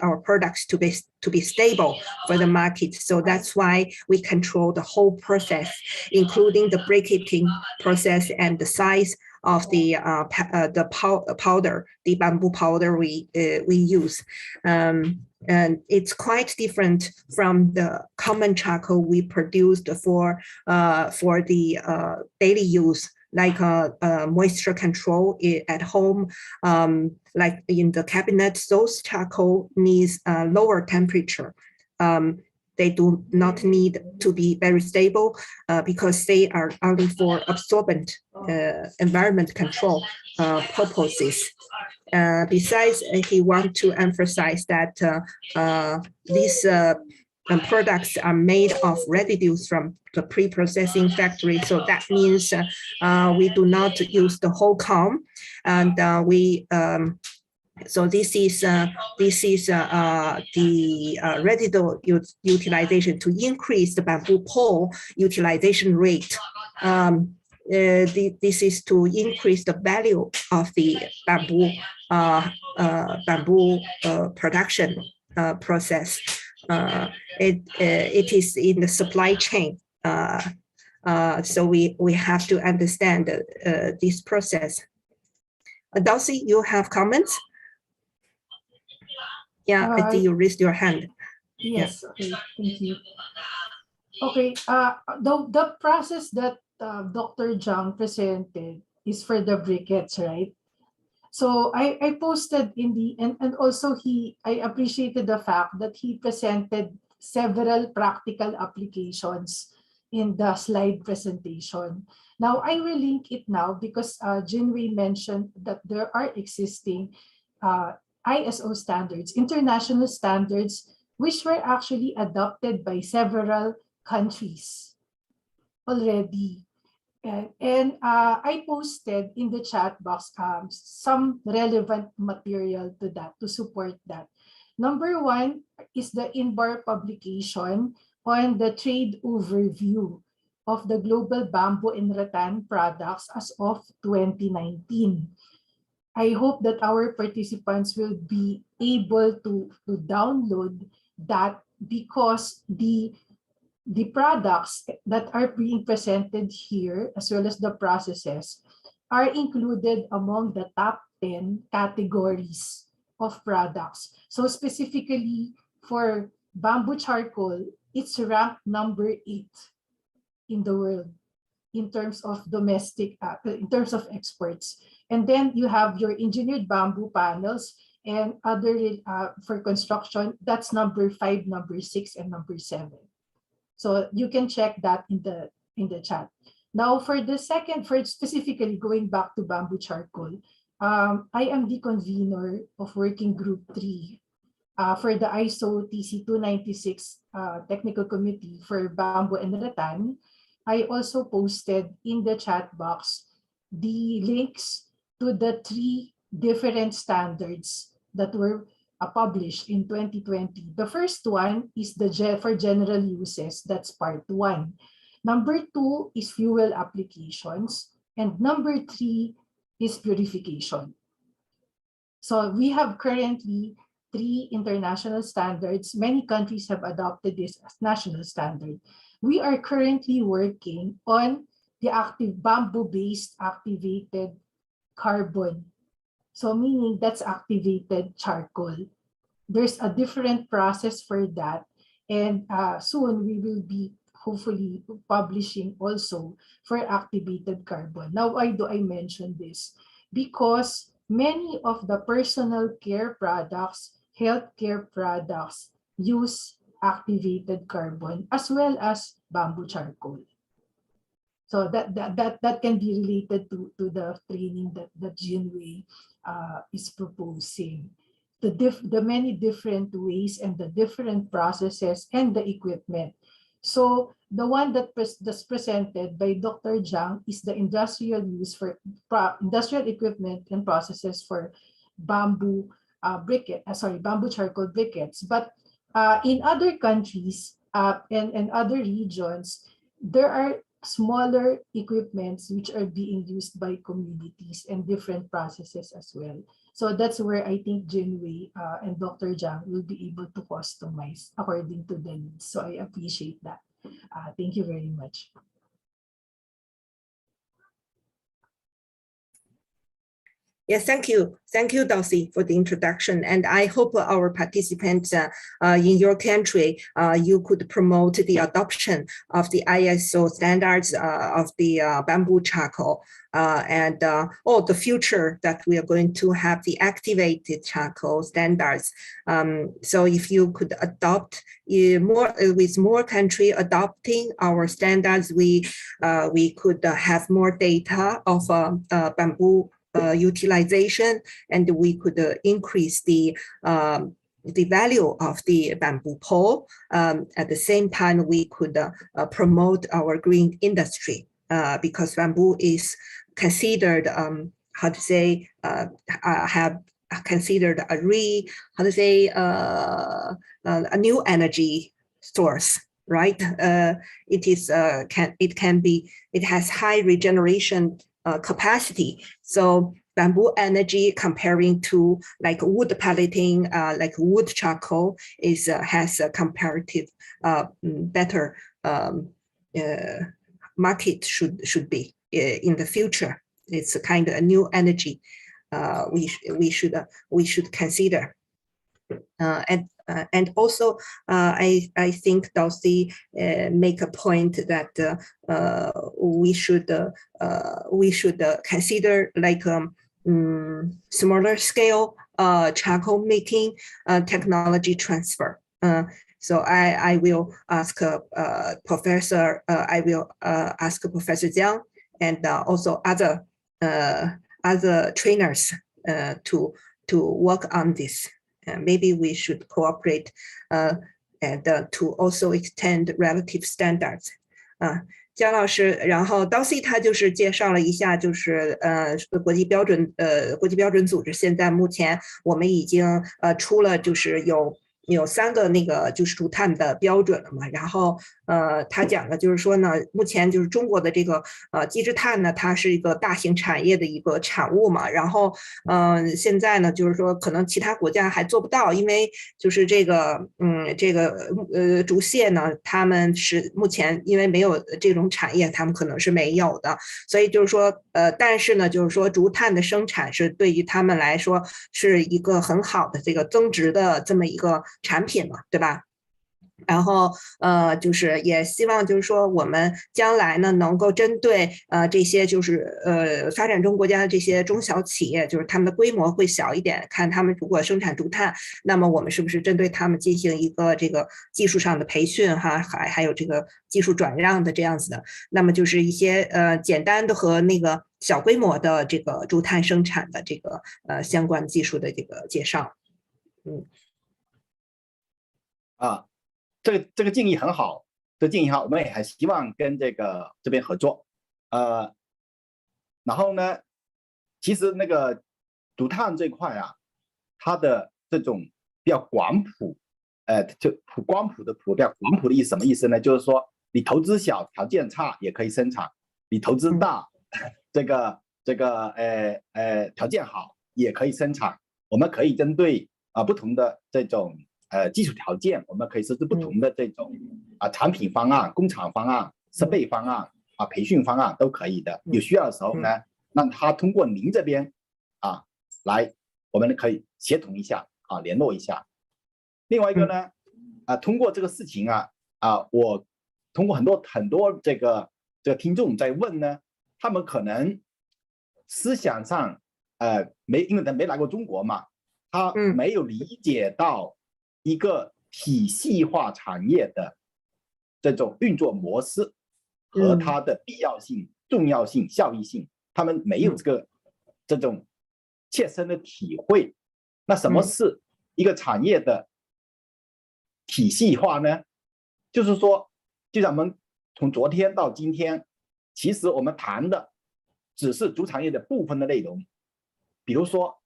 our products to be stable for the market. So that's why we control the whole process, including the briquetting process and the size of the powder, the bamboo powder we use. And it's quite different from the common charcoal we produced for the daily use, like moisture control at home, like in the cabinet. Those charcoal needs lower temperature. They do not need to be very stable because they are only for absorbent environment control purposes. Besides, he wants to emphasize that these products are made of residues from the pre-processing factory. So that means we do not use the whole comb, and so this is the residual utilization to increase the bamboo pole utilization rate. This is to increase the value of the bamboo production process. It is in the supply chain. So we have to understand this process. Dulcie, you have comments? Yeah, I think you raised your hand. Yes, okay, thank you. Okay, the process that Dr. Zhang presented is for the briquettes, right? So I posted in the, and also I appreciated the fact that he presented several practical applications in the slide presentation. Now I will link it now because Jinwei mentioned that there are existing ISO standards, international standards, which were actually adopted by several countries already. I posted in the chat box some relevant material to that, to support that. Number one is the INBAR publication on the trade overview of the global bamboo and rattan products as of 2019. I hope that our participants will be able to download that because the products that are being presented here, as well as the processes, are included among the top 10 categories of products. So specifically for bamboo charcoal, it's ranked number 8 in the world in terms of domestic, in terms of exports. And then you have your engineered bamboo panels and other for construction, that's number 5, number 6, and number 7. So you can check that in the chat. Now for the second, for specifically going back to bamboo charcoal, I am the convener of working group 3 for the ISO TC 296 technical committee for bamboo and rattan. I also posted in the chat box the links to the 3 different standards that were published in 2020. The first one is for general uses, that's part 1. Number 2 is fuel applications, and number 3 is purification. So we have currently 3 international standards. Many countries have adopted this as national standard. We are currently working on the active bamboo-based activated carbon. So meaning that's activated charcoal. There's a different process for that. And soon we will be hopefully publishing also for activated carbon. Now, why do I mention this? Because many of the personal care products, healthcare products use activated carbon as well as bamboo charcoal. So that can be related to the training that Jinwei is proposing. The many different ways and the different processes and the equipment. So the one that's presented by Dr. Zhang is the industrial use for industrial equipment and processes for bamboo bamboo charcoal briquettes. But in other countries and other regions, there are smaller equipments which are being used by communities and different processes as well. So that's where I think Jinwei and Dr. Zhang will be able to customize according to the needs. So I appreciate that. Thank you very much. Yes, thank you. Thank you, Dulcie, for the introduction. And I hope our participants in your country, you could promote the adoption of the ISO standards of the bamboo charcoal and the future that we are going to have the activated charcoal standards. So if you could adopt with more country adopting our standards, we could have more data of bamboo utilization, and we could increase the value of the bamboo pole. At the same time, we could promote our green industry because bamboo is considered have considered a new energy source. Right? It has high regeneration capacity. So bamboo energy comparing to like wood pelleting, like wood charcoal has a comparative better market should be in the future. It's a kind of a new energy we should consider. And also, I think Dulcie make a point that we should consider like smaller scale charcoal making technology transfer. So I will ask Professor Jiang and also other trainers to work on this. Maybe we should cooperate and to also extend relative standards. 姜老师，然后 Dossi 他就是介绍了一下，就是国际标准组织现在目前我们已经出了就是有3个那个就是竹炭的标准了嘛，然后他讲的就是说呢，目前就是中国的这个基质炭呢，它是一个大型产业的一个产物嘛，然后现在呢就是说可能其他国家还做不到，因为就是这个竹屑呢，他们是目前因为没有这种产业，他们可能是没有的，所以就是说但是呢就是说竹炭的生产是对于他们来说是一个很好的这个增值的这么一个产品嘛，对吧？然后就是也希望就是说我们将来呢能够针对这些就是发展中国家的这些中小企业，就是他们的规模会小一点，看他们如果生产竹炭，那么我们是不是针对他们进行一个这个技术上的培训哈，还有这个技术转让的这样子的，那么就是一些简单的和那个小规模的这个竹炭生产的这个相关技术的这个介绍。这个建议很好，这个建议好，我们也很希望跟这边合作。然后呢，其实那个竹炭这块啊，它的这种比较广谱，就光谱的谱，比较广谱的意思什么意思呢？就是说你投资小，条件差也可以生产；你投资大，条件好也可以生产。我们可以针对不同的这种技术条件，我们可以设置不同的这种产品方案、工厂方案、设备方案培训方案都可以的。有需要的时候呢，让他通过您这边来，我们可以协同一下联络一下。另外一个呢，通过这个事情我通过很多这个听众在问呢，他们可能思想上因为他没来过中国嘛，他没有理解到一个体系化产业的这种运作模式和它的必要性、重要性、效益性，他们没有这种切身的体会。那什么是一个产业的体系化呢？就是说，就像我们从昨天到今天，其实我们谈的只是竹产业的部分的内容。比如说，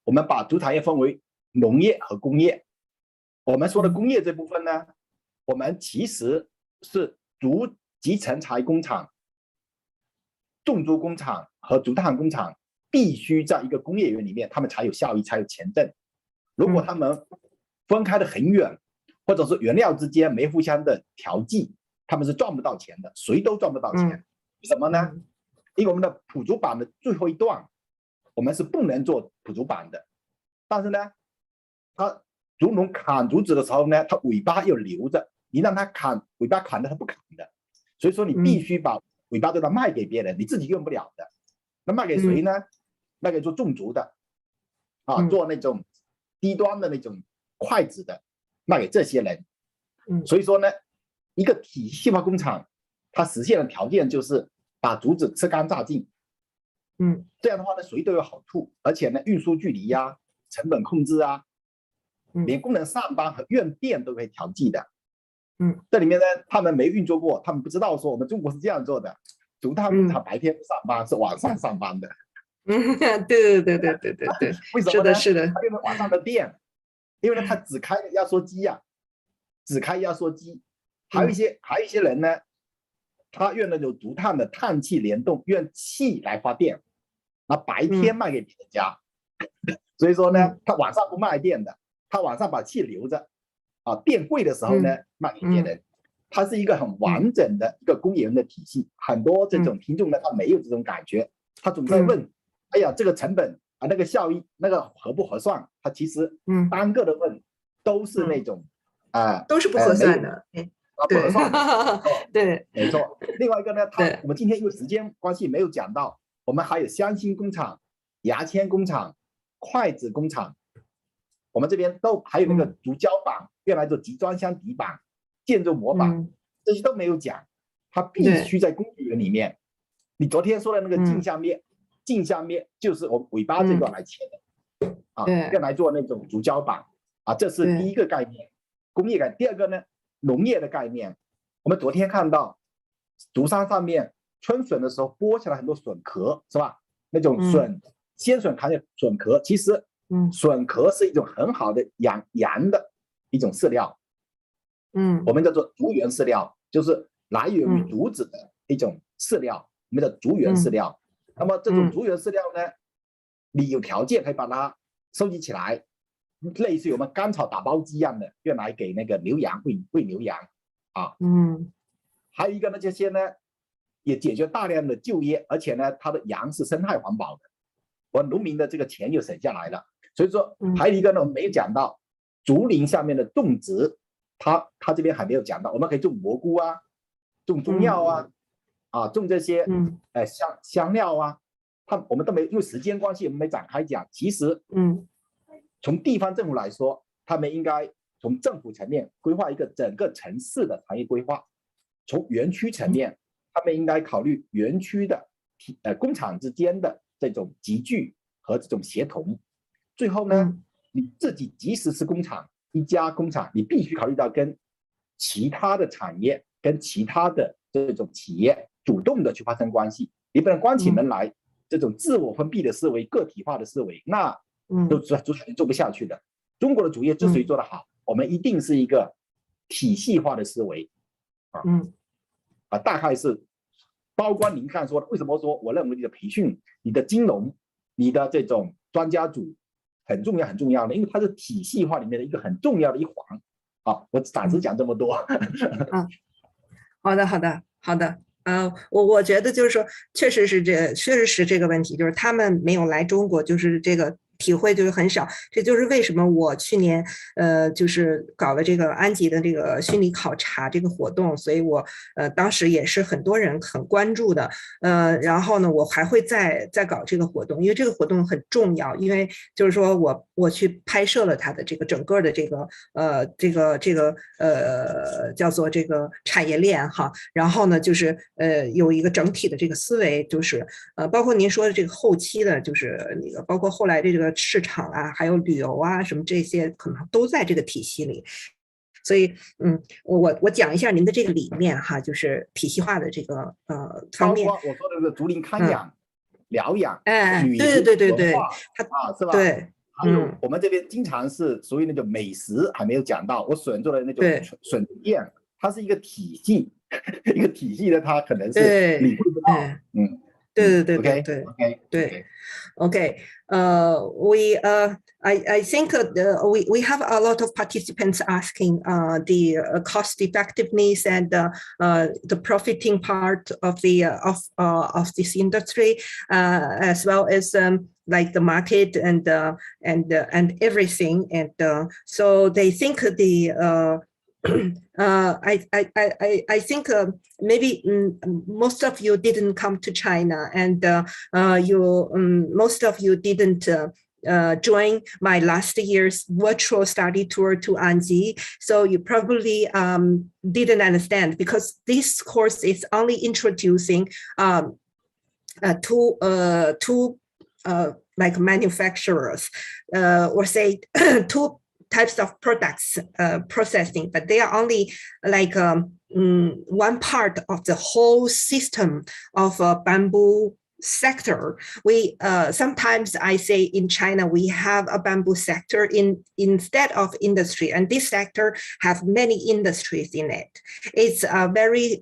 我们把竹产业分为农业和工业。我们说的工业这部分呢，我们其实是竹集成材工厂、种竹工厂和竹炭工厂必须在一个工业园里面，他们才有效益，才有钱挣。如果他们分开的很远，或者是原料之间没互相的调剂，他们是赚不到钱的，谁都赚不到钱。为什么呢？因为我们的铺竹板的最后一段，我们是不能做铺竹板的。但是呢，他竹农砍竹子的时候呢，它尾巴又留着，你让他砍尾巴砍的，他不砍的。所以说你必须把尾巴都要卖给别人，你自己用不了的。那卖给谁呢？卖给做种竹的做那种低端的那种筷子的，卖给这些人。所以说呢，一个体系化工厂，它实现的条件就是把竹子吃干榨净。这样的话呢，谁都有好处，而且呢，运输距离成本控制连工人上班和用电都可以调剂的。这里面呢，他们没运作过，他们不知道说我们中国是这样做的，竹炭工厂白天不上班，是晚上上班的。对，为什么呢？是的，他用了晚上的电，因为呢，他只开压缩机还有一些人呢，他用那种竹炭的碳气联动，用气来发电，那白天卖给别人家。所以说呢，他晚上不卖电的，他晚上把气留着电贵的时候呢，卖给别人。它是一个很完整的一个工业园的体系。很多这种听众呢，他没有这种感觉，他总在问，哎呀，这个成本那个效益那个合不合算？他其实单个的问都是那种都是不合算的。不合算的。对，没错。另外一个呢，我们今天因为时间关系没有讲到，我们还有香辛工厂牙签工厂、筷子工厂，我们这边都还有那个竹胶板，用来做集装箱底板、建筑模板，这些都没有讲，它必须在工具人里面。你昨天说的那个镜像面，镜像面就是我们尾巴这段来切的，用来做那种竹胶板啊，这是第一个概念，工业概念。第二个呢，农业的概念，我们昨天看到竹山上面春笋的时候剥下来很多笋壳，是吧？那种鲜笋含有笋壳，其实笋壳是一种很好的羊的一种饲料，我们叫做竹原饲料，就是来源于竹子的一种饲料，我们叫竹原饲料。那么这种竹原饲料呢，你有条件可以把它收集起来，类似于我们甘草打包机一样的，用来给那个牛羊喂牛羊啊。还有一个呢，这些呢也解决大量的就业，而且呢，它的羊是生态环保的，我农民的这个钱就省下来了。所以说，还有一个呢，我们没有讲到竹林下面的种植，它这边还没有讲到，我们可以种蘑菇啊，种中药啊，种这些香料啊，我们都没，因为时间关系，我们没展开讲。其实，从地方政府来说，他们应该从政府层面规划一个整个城市的产业规划；从园区层面，他们应该考虑园区的工厂之间的这种集聚和这种协同。最后呢，你自己即使是工厂，一家工厂，你必须考虑到跟其他的产业、跟其他的这种企业主动的去发生关系，你不能关起门来，这种自我封闭的思维、个体化的思维，那都做不下去的。中国的主业之所以做得好，我们一定是一个体系化的思维大概是包括您刚才说的，为什么说我认为你的培训、你的金融、你的这种专家组很重要很重要的，因为它是体系化里面的一个很重要的一环。好，我暂时讲这么多。好的。我觉得就是说，确实是这个问题，就是他们没有来中国，就是这个体会就是很少。这就是为什么我去年就是搞了这个安吉的这个虚拟考察这个活动，所以我当时也是很多人很关注的。然后呢，我还会再搞这个活动，因为这个活动很重要，因为就是说我去拍摄了它的这个整个的这个叫做这个产业链哈。然后呢，就是有一个整体的这个思维，就是包括您说的这个后期的，就是那个包括后来的这个市场啊，还有旅游啊什么这些，可能都在这个体系里。所以，我讲一下您的这个理念哈，就是体系化的这个方面。包括我说的这个竹林看养、疗养、旅游、对，它是吧？对。还有我们这边经常是属于那种美食还没有讲到，我笋做的那种笋店，它是一个体系，一个体系的，它可能是理会不到。对。Okay. I think we have a lot of participants asking the cost effectiveness and the profiting part of this industry, as well as like the market and everything. And so they think I think maybe most of you didn't come to China, and most of you didn't join my last year's virtual study tour to Anji. So you probably didn't understand, because this course is only introducing two like manufacturers, or say two types of products processing, but they are only like one part of the whole system of bamboo sector. We sometimes I say in China we have a bamboo sector instead of industry, and this sector have many industries in it. It's very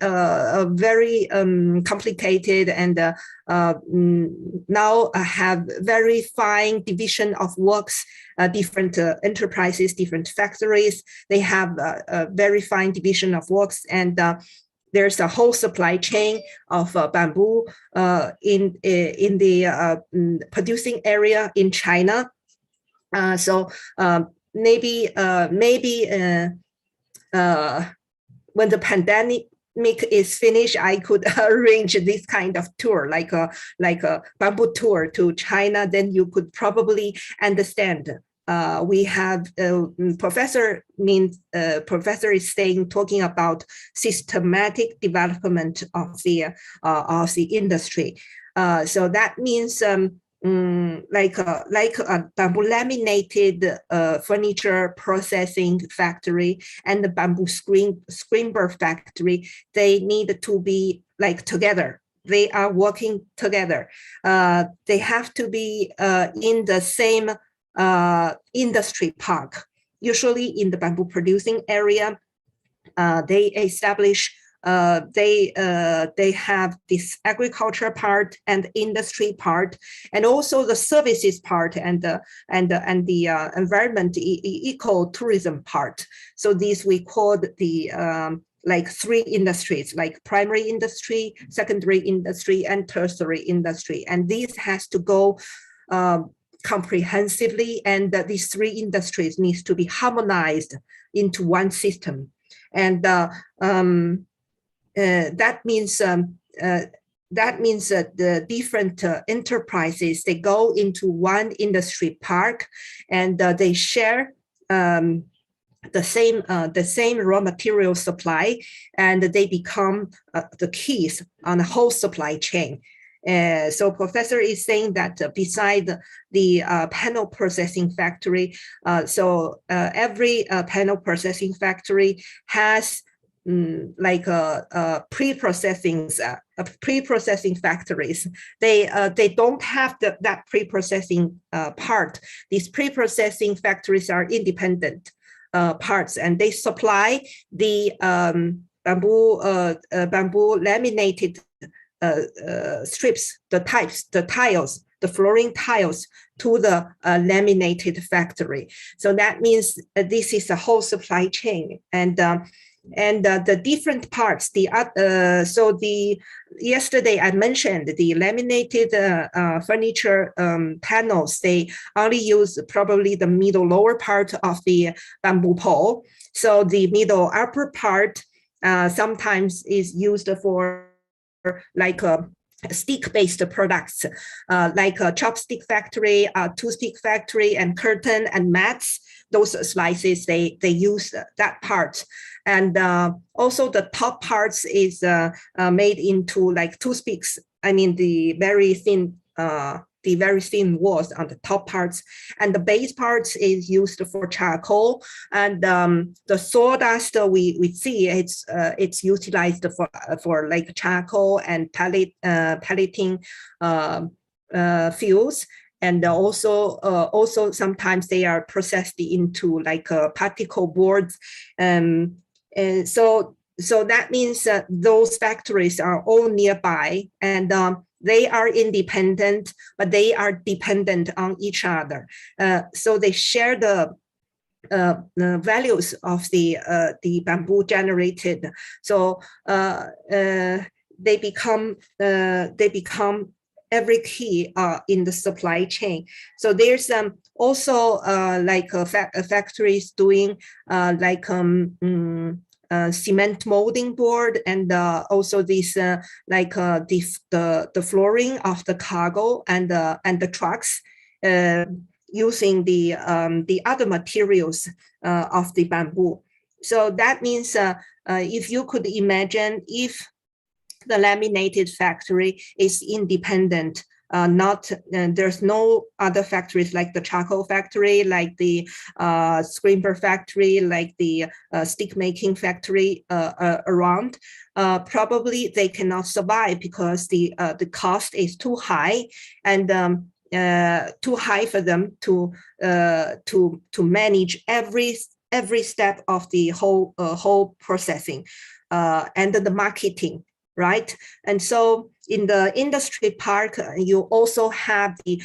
complicated, and now have very fine division of works. Different enterprises, different factories, they have a very fine division of works, and there's a whole supply chain of bamboo in the producing area in China. So maybe when the pandemic is finished, I could arrange this kind of tour, like a bamboo tour to China, then you could probably understand. We have professor is talking about systematic development of the industry. So that means like a bamboo laminated furniture processing factory and the bamboo screenber factory, they need to be like together. They are working together. They have to be in the same industry park. Usually in the bamboo producing area, they establish they have this agriculture part and industry part, and also the services part and the environment ecotourism part. So these we call the like three industries, like primary industry, secondary industry, and tertiary industry. And this has to go comprehensively, and these three industries needs to be harmonized into one system. And that means that the different enterprises, they go into one industry park, and they share the same raw material supply, and they become the keys on the whole supply chain. So professor is saying that beside the panel processing factory, every panel processing factory has like pre-processing factories. They don't have that pre-processing part. These pre-processing factories are independent parts, and they supply the bamboo laminated strips, the tiles, the flooring tiles to the laminated factory. So that means this is a whole supply chain, and the different parts. Yesterday I mentioned the laminated furniture panels. They only use probably the middle lower part of the bamboo pole. So the middle upper part sometimes is used for like stick-based products, like a chopstick factory, toothpick factory, and curtain and mats. Those slices, they use that part. And also the top parts is made into like toothpicks. I mean the very thin walls on the top parts, and the base parts is used for charcoal. And the sawdust we see it's utilized for like charcoal and pelleting fuels. And also sometimes they are processed into like particle boards. And so that means those factories are all nearby, and they are independent, but they are dependent on each other. So they share the values of the bamboo generated. So they become every key in the supply chain. So there's also like factories doing like cement molding board, and also this like the flooring of the cargo and the trucks using the other materials of the bamboo. So that means if you could imagine, if the laminated factory is independent, there's no other factories like the charcoal factory, like the screenber factory, like the stick making factory around. Probably they cannot survive because the cost is too high, and too high for them to manage every step of the whole processing and the marketing. Right. And so in the industry park, you also have the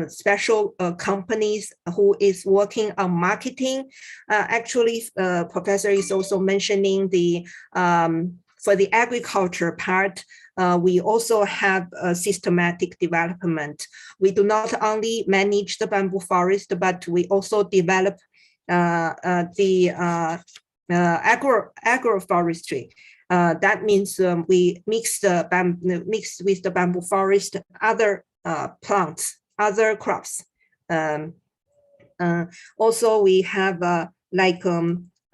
special companies who is working on marketing. Actually, professor is also mentioning the for the agriculture part, we also have a systematic development. We do not only manage the bamboo forest, but we also develop the agroforestry. That means we mix with the bamboo forest other plants, other crops. Also, we have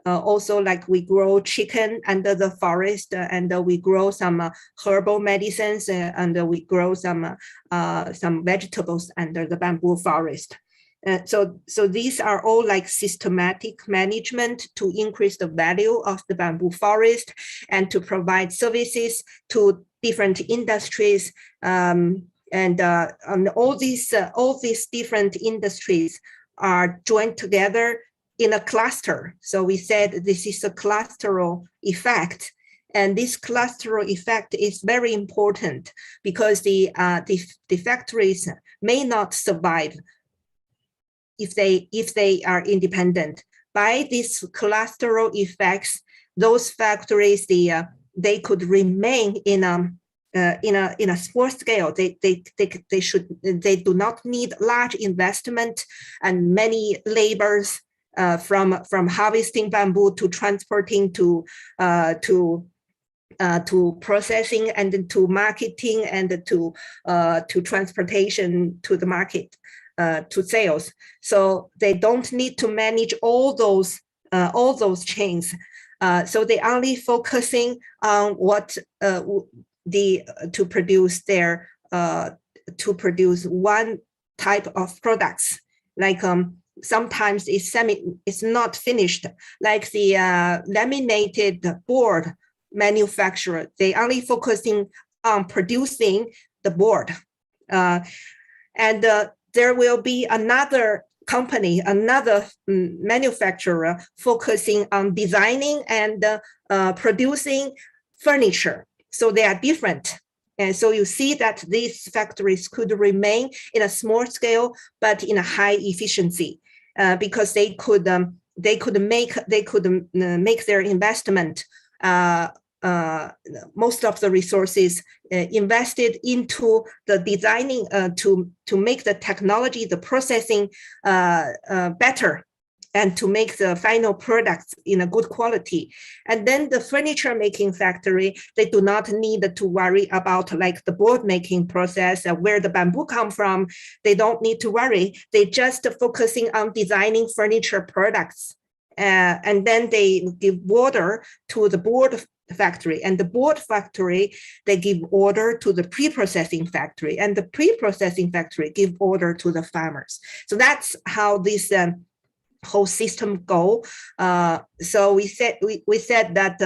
also like we grow chicken under the forest, and we grow some herbal medicines, and we grow some vegetables under the bamboo forest. So these are all like systematic management to increase the value of the bamboo forest and to provide services to different industries. And all these different industries are joined together in a cluster. So we said this is a clusteral effect. And this clusteral effect is very important because the factories may not survive if they are independent. By these clusteral effects, those factories they could remain in a small scale. They do not need large investment and many labors from harvesting bamboo to transporting to processing and to marketing and to transportation to the market, to sales. So they don't need to manage all those chains. So they only focusing on what to produce one type of products. Like sometimes it's not finished. Like the laminated board manufacturer, they only focusing on producing the board, and there will be another company, another manufacturer focusing on designing and producing furniture. So they are different. And so you see that these factories could remain in a small scale, but in a high efficiency, because they could make their investment. Most of the resources invested into the designing to make the technology, the processing better, and to make the final products in a good quality. And then the furniture making factory, they do not need to worry about like the board making process, where the bamboo come from. They don't need to worry. They just focusing on designing furniture products. And then they give order to the board factory, and the board factory, they give order to the pre-processing factory, and the pre-processing factory give order to the farmers. So that's how this whole system go. So we said that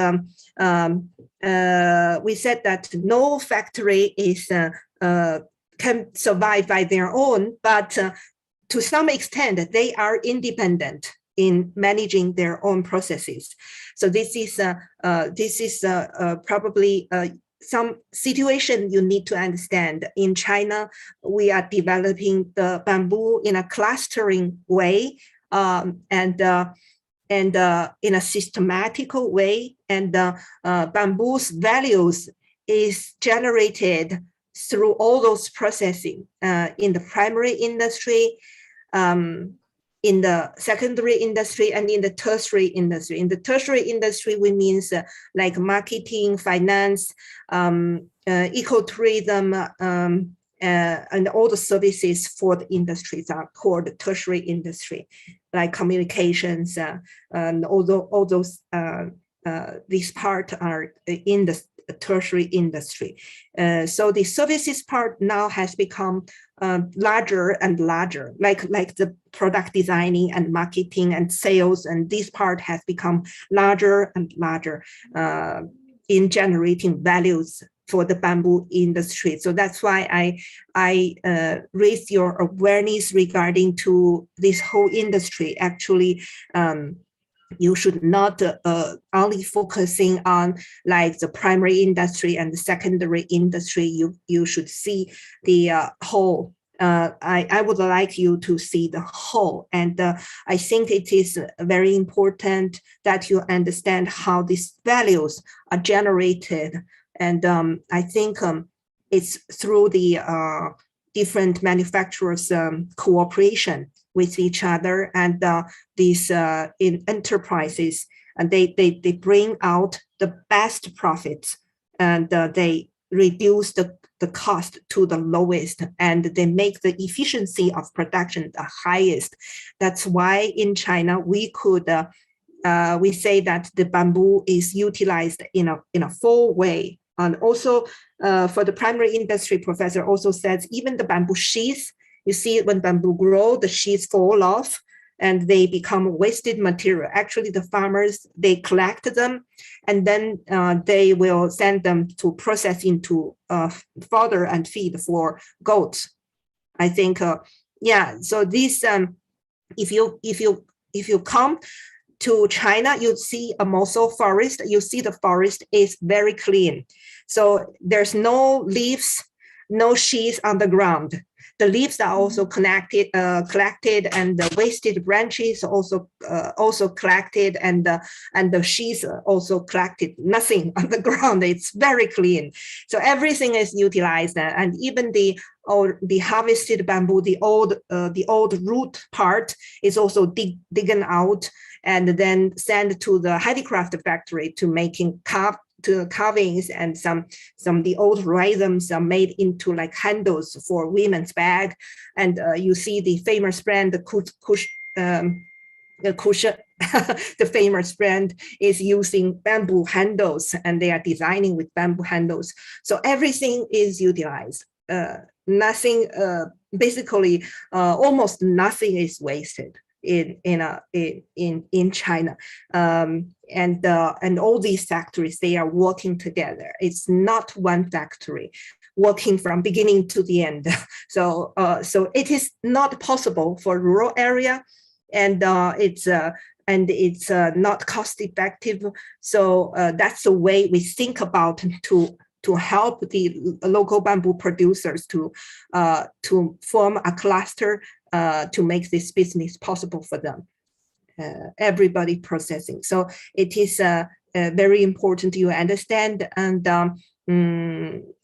no factory can survive by their own, but to some extent they are independent in managing their own processes. So this is probably some situation you need to understand. In China, we are developing the bamboo in a clustering way, and in a systematical way, and bamboo's values is generated through all those processing in the primary industry, in the secondary industry, and in the tertiary industry. In the tertiary industry, we means like marketing, finance, ecotourism, and all the services for the industries are called tertiary industry, like communications, and all those these parts are in the tertiary industry. So the services part now has become larger and larger, like the product designing and marketing and sales, and this part has become larger and larger in generating values for the bamboo industry. So that's why I raise your awareness regarding to this whole industry. Actually, you should not only focusing on like the primary industry and the secondary industry. You should see the whole. I would like you to see the whole, and I think it is very important that you understand how these values are generated. And I think it's through the different manufacturers' cooperation with each other, and these in enterprises and they bring out the best profits, and they reduce the cost to the lowest, and they make the efficiency of production the highest. That's why in China we could we say that the bamboo is utilized in a full way. And also for the primary industry, professor also says even the bamboo sheaths, you see when bamboo grow, the sheaths fall off and they become wasted material. Actually, the farmers, they collect them and then they will send them to process into fodder and feed for goats. I think, yeah. So this, if you come to China, you see a Mosul forest. You see the forest is very clean. So there's no leaves, no sheaths on the ground. The leaves are also collected, and the wasted branches also collected, and the sheaths also collected. Nothing on the ground. It's very clean. So everything is utilized, and even the harvested bamboo, the old root part is also digging out and then sent to the handicraft factory to making carvings, and some the old rhythms are made into like handles for women's bag. And you see the famous brand, the the famous brand is using bamboo handles, and they are designing with bamboo handles. So everything is utilized. Nothing, basically, almost nothing is wasted in China, and all these factories, they are working together. It's not one factory working from beginning to the end. So it is not possible for rural area, and it's not cost effective. So that's the way we think about to help the local bamboo producers to form a cluster to make this business possible for them. Everybody processing. So it is very important you understand. And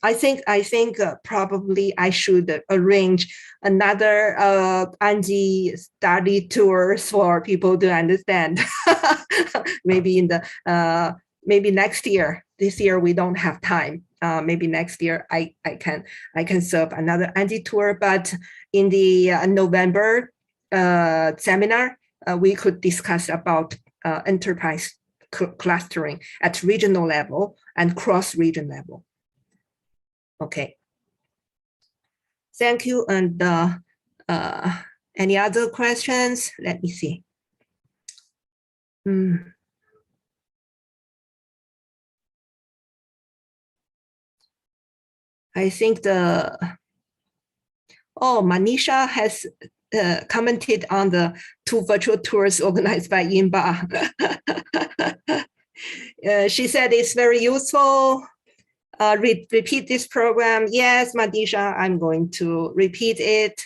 I think probably I should arrange another Anji study tours for people to understand. Maybe in the maybe next year. This year we don't have time. Maybe next year I can serve another Anji tour. But in the November seminar, we could discuss about enterprise clustering at regional level and cross-region level. Okay. Thank you. And any other questions? Let me see. I think Manisha has commented on the 2 virtual tours organized by INBAR. She said it's very useful. Repeat this program. Yes, Manisha, I'm going to repeat it.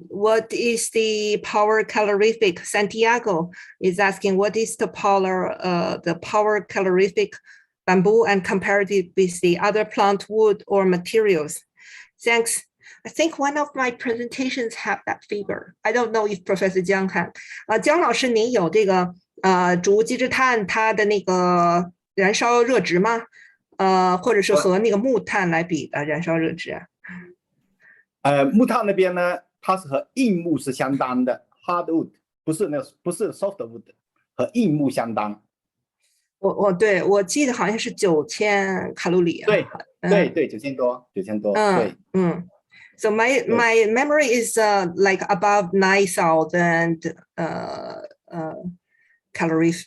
What is the power calorific? Santiago is asking, what is the power calorific bamboo and compared it with the other plant wood or materials? Thanks. I think one of my presentations have that figure. I don't know if Professor Jiang had. 姜老师，您有这个竹基质炭它的那个燃烧热值吗？或者是和那个木炭来比的燃烧热值？木炭那边呢，它是和硬木是相当的 ，hardwood 不是 softwood， 和硬木相当。对，我记得好像是9000卡路里。对，9000多。对。So my memory is like above 9,000 calorific.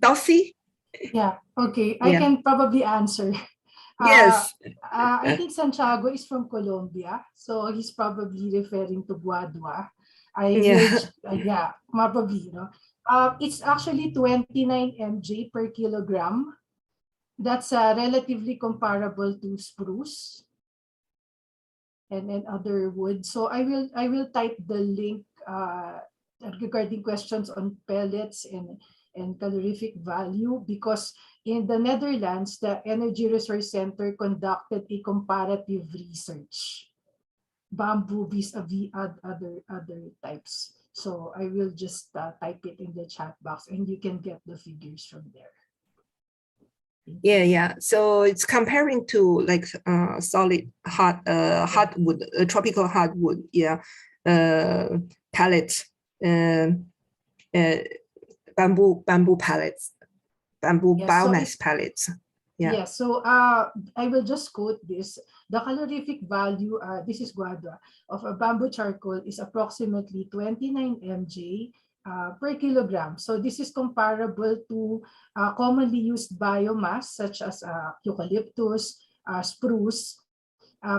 Dulcie? Yeah, okay. I can probably answer. Yes. I think Santiago is from Colombia, so he's probably referring to Guadua. Yeah, probably. It's actually 29 mg per kilogram. That's relatively comparable to spruce and other wood. So I will type the link regarding questions on pellets and and calorific value? Because in the Netherlands, the Energy Resource Center conducted a comparative research, bamboo vis-a-vis other types. So I will just type it in the chat box and you can get the figures from there. Yeah. So it's comparing to like solid hardwood, tropical hardwood, pellets, bamboo pellets, bamboo biomass pellets. Yeah, so I will just quote this. The calorific value, this is Guadua, of a bamboo charcoal is approximately 29 mg per kilogram. So this is comparable to commonly used biomass such as eucalyptus, spruce.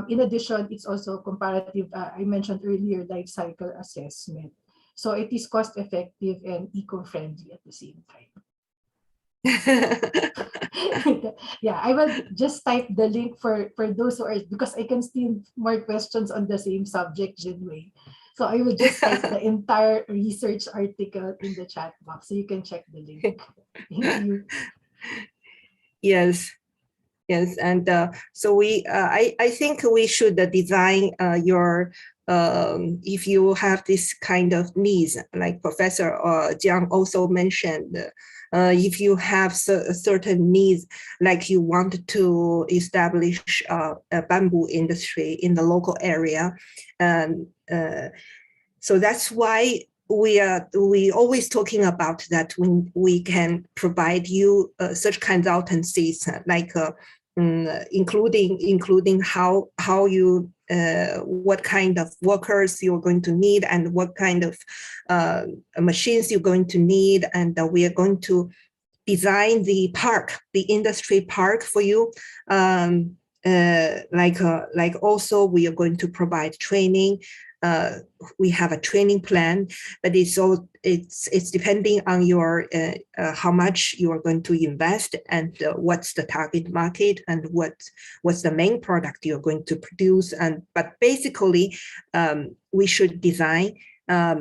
In addition, it's also comparative, I mentioned earlier, life cycle assessment. So it is cost effective and eco-friendly at the same time. Yeah, I will just type the link for those who are, because I can see more questions on the same subject, Jinwei. So I will just type the entire research article in the chat box so you can check the link. Thank you. Yes, and so I think we should design your if you have this kind of needs, like Professor Jiang also mentioned. If you have certain needs, like you want to establish a bamboo industry in the local area, so that's why we always talking about that when we can provide you such consultancies, like including how you what kind of workers you're going to need and what kind of machines you're going to need, and we are going to design the park, the industry park for you. Like also we are going to provide training. We have a training plan, but it's depending on your how much you are going to invest and what's the target market and what's the main product you're going to produce. But basically, we should design a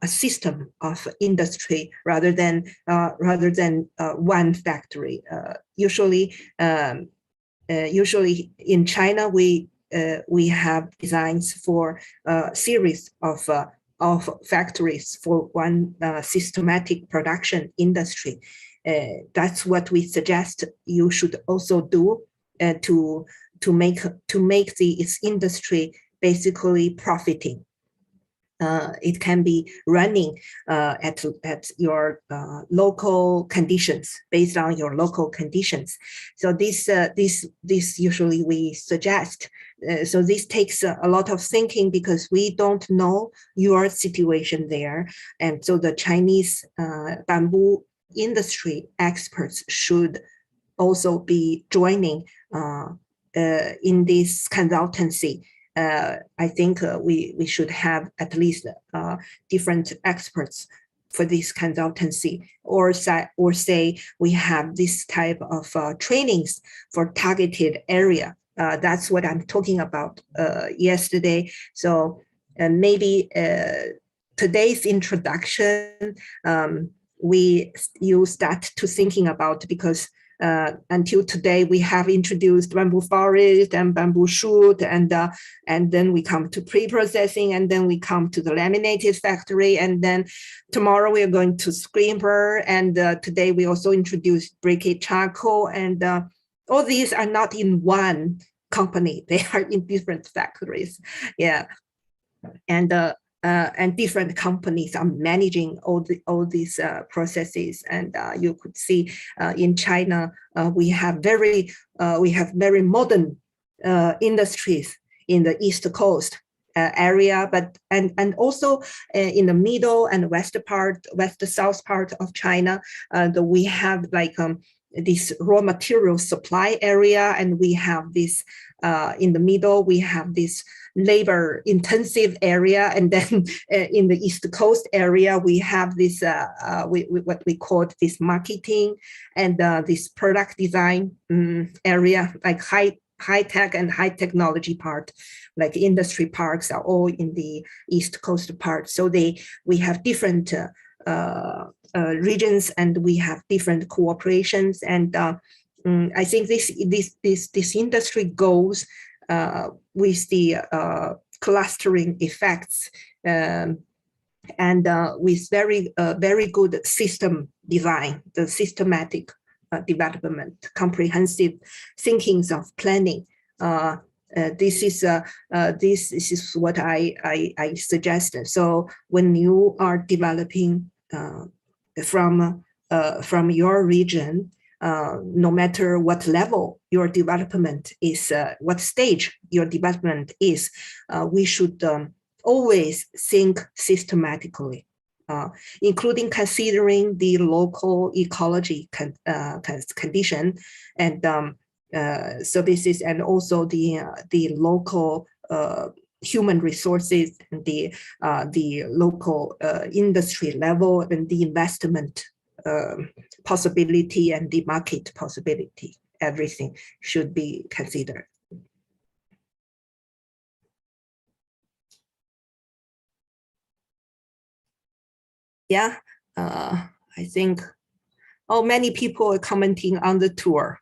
system of industry rather than one factory. Usually in China, we have designs for a series of factories for one systematic production industry. That's what we suggest you should also do to make this industry basically profiting. It can be running at your local conditions, based on your local conditions. So this usually we suggest. So this takes a lot of thinking because we don't know your situation there, and so the Chinese bamboo industry experts should also be joining in this consultancy. I think we should have at least different experts for this consultancy, or say we have this type of trainings for targeted area. That's what I'm talking about yesterday. So maybe today's introduction, you start to thinking about, because until today, we have introduced bamboo forest and bamboo shoot, and then we come to pre-processing, and then we come to the laminated factory, and then tomorrow we are going to scraper, and today we also introduced briquette charcoal, and all these are not in one company; they are in different factories. Yeah, and different companies are managing all these processes. And you could see in China, we have very modern industries in the East Coast area, but and also in the middle and west south part of China, we have like this raw material supply area, and we have this in the middle, we have this labor intensive area, and then in the East Coast area we have this what we call this marketing and this product design area, like high tech and high technology part, like industry parks are all in the East Coast part. So we have different regions, and we have different cooperations. And I think this industry goes with the clustering effects, and with very good system design, the systematic development, comprehensive thinkings of planning. This is what I suggested. So when you are developing from your region, no matter what level your development is, what stage your development is, we should always think systematically, including considering the local ecology condition and services, and also the local human resources, and the local industry level, and the investment possibility, and the market possibility. Everything should be considered. Yeah, I think many people are commenting on the tour.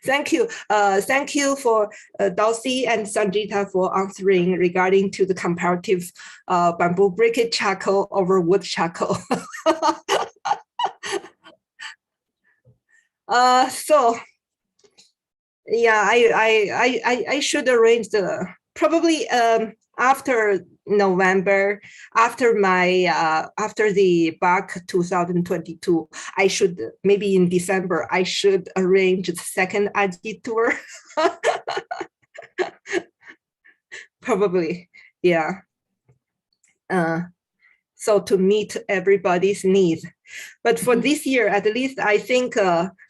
Thank you. Thank you for Dulcie and Sanjita for answering regarding to the comparative bamboo briquette charcoal over wood charcoal. So yeah, I should arrange the probably after November, after the BAC 2022, I should, maybe in December, I should arrange the second AG tour. Probably, yeah. So to meet everybody's needs. But for this year, at least, I think there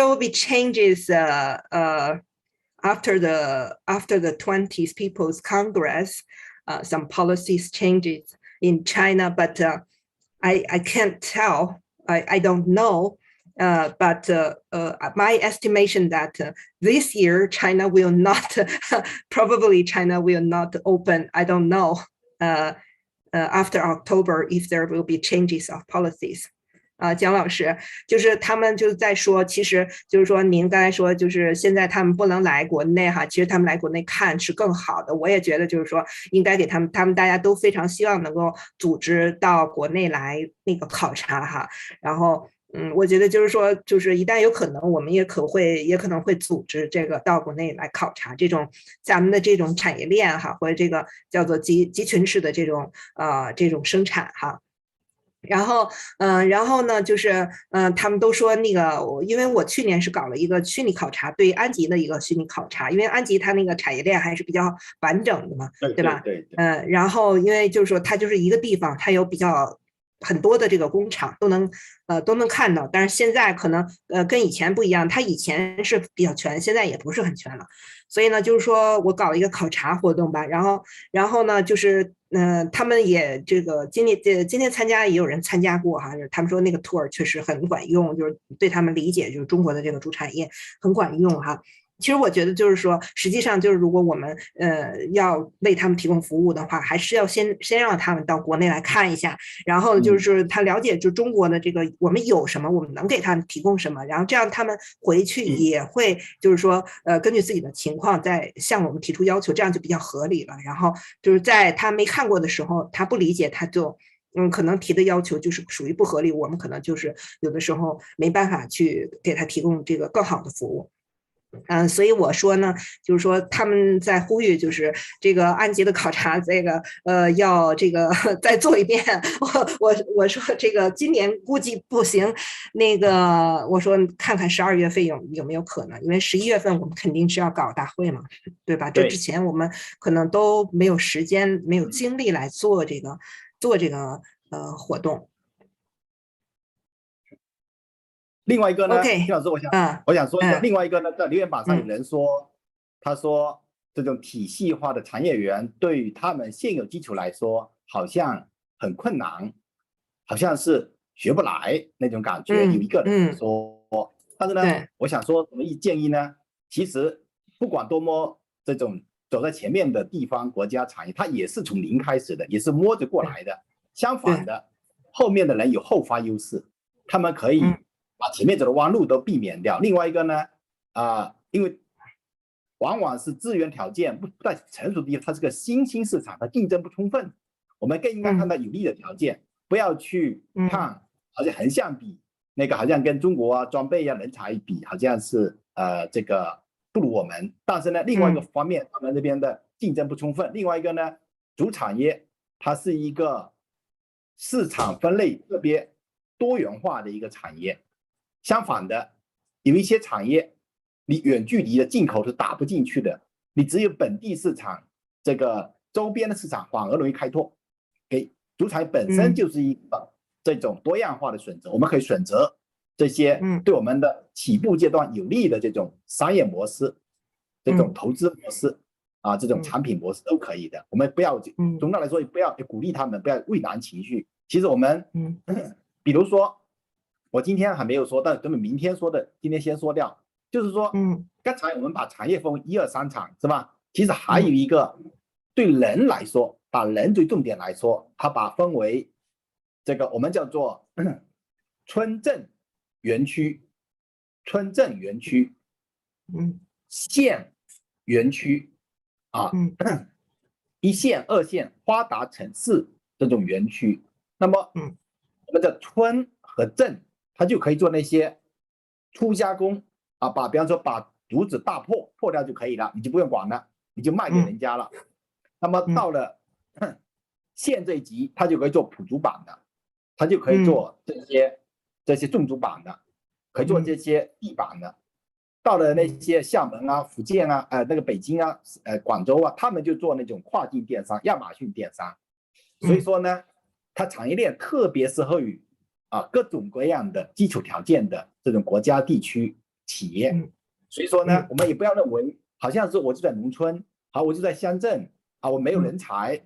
will be changes after the 20th People's Congress, some policies changes in China, but I can't tell. I don't know. But my estimation that this year China will not, probably China will not open. I don't know after October if there will be changes of policies. 姜老师，就是他们就在说，其实就是说您刚才说，就是现在他们不能来国内哈，其实他们来国内看是更好的。我也觉得就是说应该给他们大家都非常希望能够组织到国内来那个考察哈。然后我觉得就是说，就是一旦有可能，我们也可能会组织这个到国内来考察这种咱们的这种产业链哈，或者这个叫做集群式的这种生产哈。然后呢，就是他们都说那个，因为我去年是搞了一个虚拟考察，对安吉的一个虚拟考察，因为安吉它那个产业链还是比较完整的嘛，对吧？对。然后因为就是说它就是一个地方，它有比较很多的这个工厂都能看到，但是现在可能跟以前不一样，它以前是比较全，现在也不是很全了。所以呢，就是说我搞了一个考察活动吧，然后呢，就是他们也这个今天参加也有人参加过哈，他们说那个 tour 确实很管用，就是对他们理解就是中国的这个主产业很管用哈。其实我觉得就是说，实际上就是如果我们要为他们提供服务的话，还是要先让他们到国内来看一下，然后就是他了解就中国的这个我们有什么，我们能给他们提供什么，然后这样他们回去也会就是说根据自己的情况再向我们提出要求，这样就比较合理了。然后就是在他没看过的时候，他不理解，他就可能提的要求就是属于不合理，我们可能就是有的时候没办法去给他提供这个更好的服务。所以我说呢，就是说他们在呼吁，就是这个安吉的考察，这个要这个再做一遍。我说这个今年估计不行，那个我说看看12月份有没有可能，因为11月份我们肯定是要搞大会嘛，对吧？这之前我们可能都没有时间、没有精力来做这个活动。另外一个呢，金老师，我想说一下，另外一个呢，在留言板上有人说，他说这种体系化的产业园对于他们现有基础来说，好像很困难，好像是学不来那种感觉。有一个人说，但是呢，我想说什么建议呢？其实不管多么这种走在前面的地方国家产业，它也是从零开始的，也是摸着过来的。相反的，后面的人有后发优势，他们可以把前面走的弯路都避免掉。另外一个呢，因为往往是资源条件不在成熟的地方，它是个新兴市场，它竞争不充分，我们更应该看到有利的条件，不要去看好像横向比，那个好像跟中国装备人才比，好像是这个不如我们。但是呢，另外一个方面，他们这边的竞争不充分。另外一个呢，主产业它是一个市场分类特别多元化的一个产业。相反的，有一些产业你远距离的进口是打不进去的，你只有本地市场，这个周边的市场反而容易开拓。给主产业本身就是一个这种多样化的选择，我们可以选择这些对我们的起步阶段有利的这种商业模式、这种投资模式这种产品模式都可以的。我们不要总的来说不要鼓励他们，不要畏难情绪。其实我们比如说我今天还没有说，但根本明天说的，今天先说掉。就是说，刚才我们把产业分为1、2、3场，是吧？其实还有一个对人来说，把人最重点来说，它把分为这个我们叫做村镇园区、村镇园区、县园区1线、2线发达城市这种园区。那么，我们的村和镇，它就可以做那些初加工比方说把竹子大破掉就可以了，你就不用管了，你就卖给人家了。那么到了县这一级，它就可以做铺竹板的，它就可以做这些重竹板的，可以做这些地板的。到了那些厦门福建那个北京广州他们就做那种跨境电商，亚马逊电商。所以说呢，它产业链特别适合于各种各样的基础条件的这种国家地区企业。所以说呢，我们也不要认为好像是我就在农村，我就在乡镇我没有人才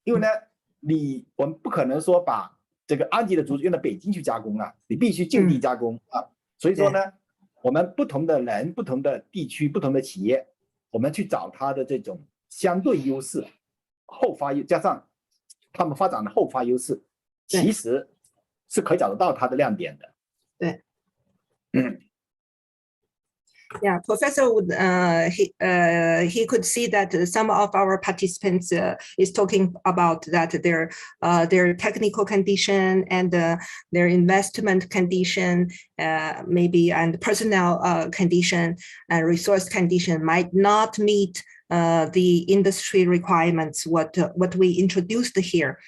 因为呢，我们不可能说把这个安吉的竹子用到北京去加工你必须就地加工所以说呢，我们不同的人、不同的地区、不同的企业，我们去找它的这种相对优势、加上他们发展的后发优势，其实是可以找得到它的亮点的。对。Yeah, Professor would he could see that some of our participants is talking about that their technical condition and their investment condition, maybe and personnel condition and resource condition might not meet the industry requirements what we introduced here.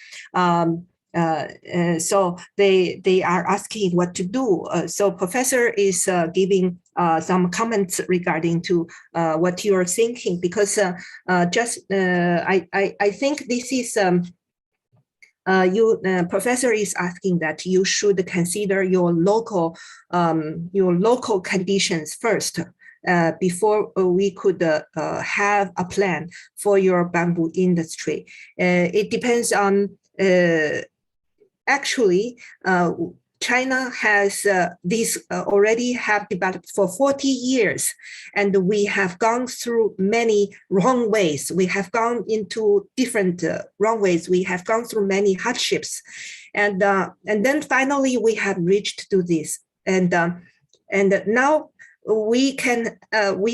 So they are asking what to do. So Professor is giving some comments regarding to what you are thinking, because I think this is Professor is asking that you should consider your local conditions first. Before we could have a plan for your bamboo industry. It depends on actually, China has already have developed for 40 years, and we have gone through many wrong ways. We have gone into different wrong ways. We have gone through many hardships, and then finally we have reached to this. And now we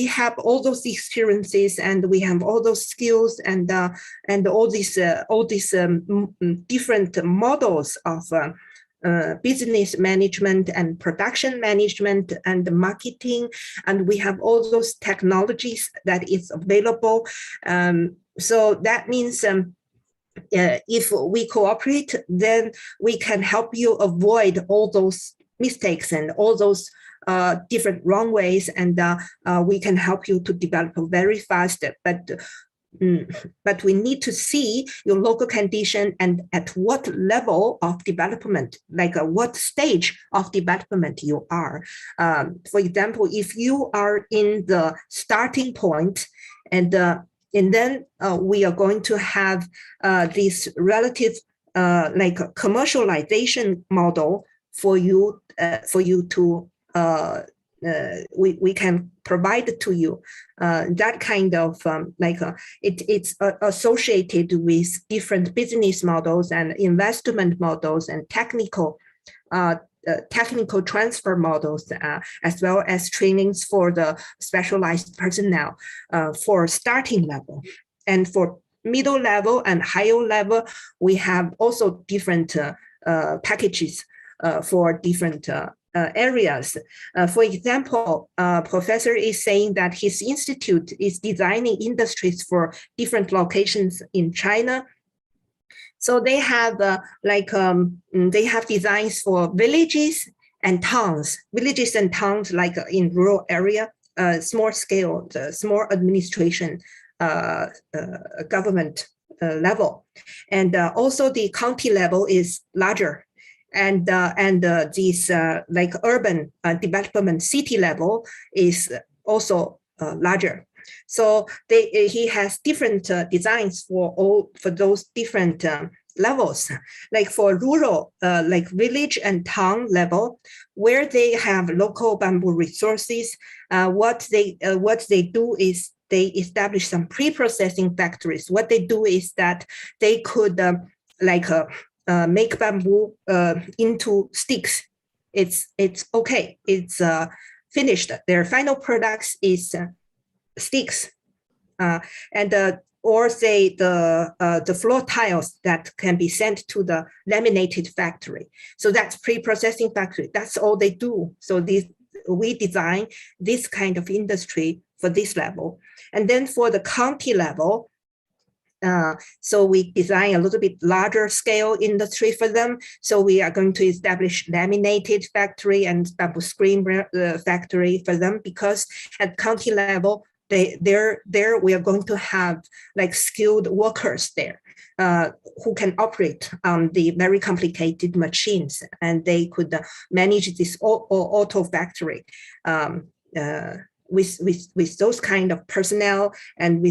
have all those experiences, and we have all those skills, and all these different models of business management and production management and marketing, and we have all those technologies that is available. So that means if we cooperate, then we can help you avoid all those mistakes and all those different wrong ways, and we can help you to develop very fast. But we need to see your local condition and at what level of development, like what stage of development you are. For example, if you are in the starting point, and then we are going to have this relative like commercialization model for you to we can provide to you that kind of it's associated with different business models and investment models and technical transfer models, as well as trainings for the specialized personnel for starting level. And for middle level and higher level, we have also different packages for different areas. For example, professor is saying that his institute is designing industries for different locations in China. So they have they have designs for villages and towns like in rural area, small scale, small administration, government level, and also the county level is larger, and these like urban development city level is also larger. So he has different designs for those different levels. Like for rural, like village and town level, where they have local bamboo resources, what they do is they establish some pre-processing factories. What they do is that they could make bamboo into sticks. It's okay. It's finished. Their final products is sticks, or say the floor tiles that can be sent to the laminated factory. So that's pre-processing factory. That's all they do. So we design this kind of industry for this level. And then for the county level, so we design a little bit larger scale industry for them. So we are going to establish laminated factory and bamboo screen factory for them, because at county level, there we are going to have like skilled workers there who can operate the very complicated machines, and they could manage this auto factory with those kind of personnel, and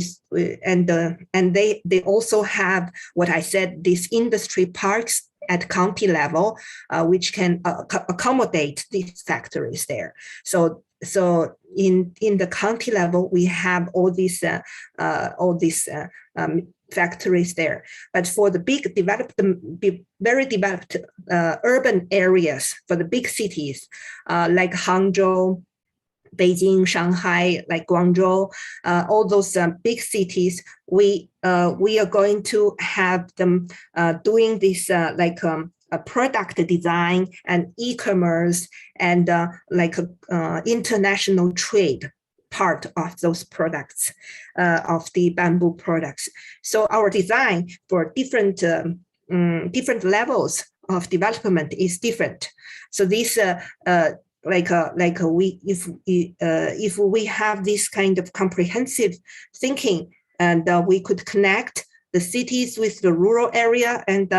they also have what I said, these industry parks at county level, which can accommodate these factories there. So in the county level, we have all these factories there. But for the very developed urban areas, for the big cities like Hangzhou, Beijing, Shanghai, like Guangzhou, all those big cities, we are going to have them doing this a product design and e-commerce and international trade part of those products, of the bamboo products. So our design for different levels of development is different. So this if we have this kind of comprehensive thinking, and we could connect the cities with the rural area, and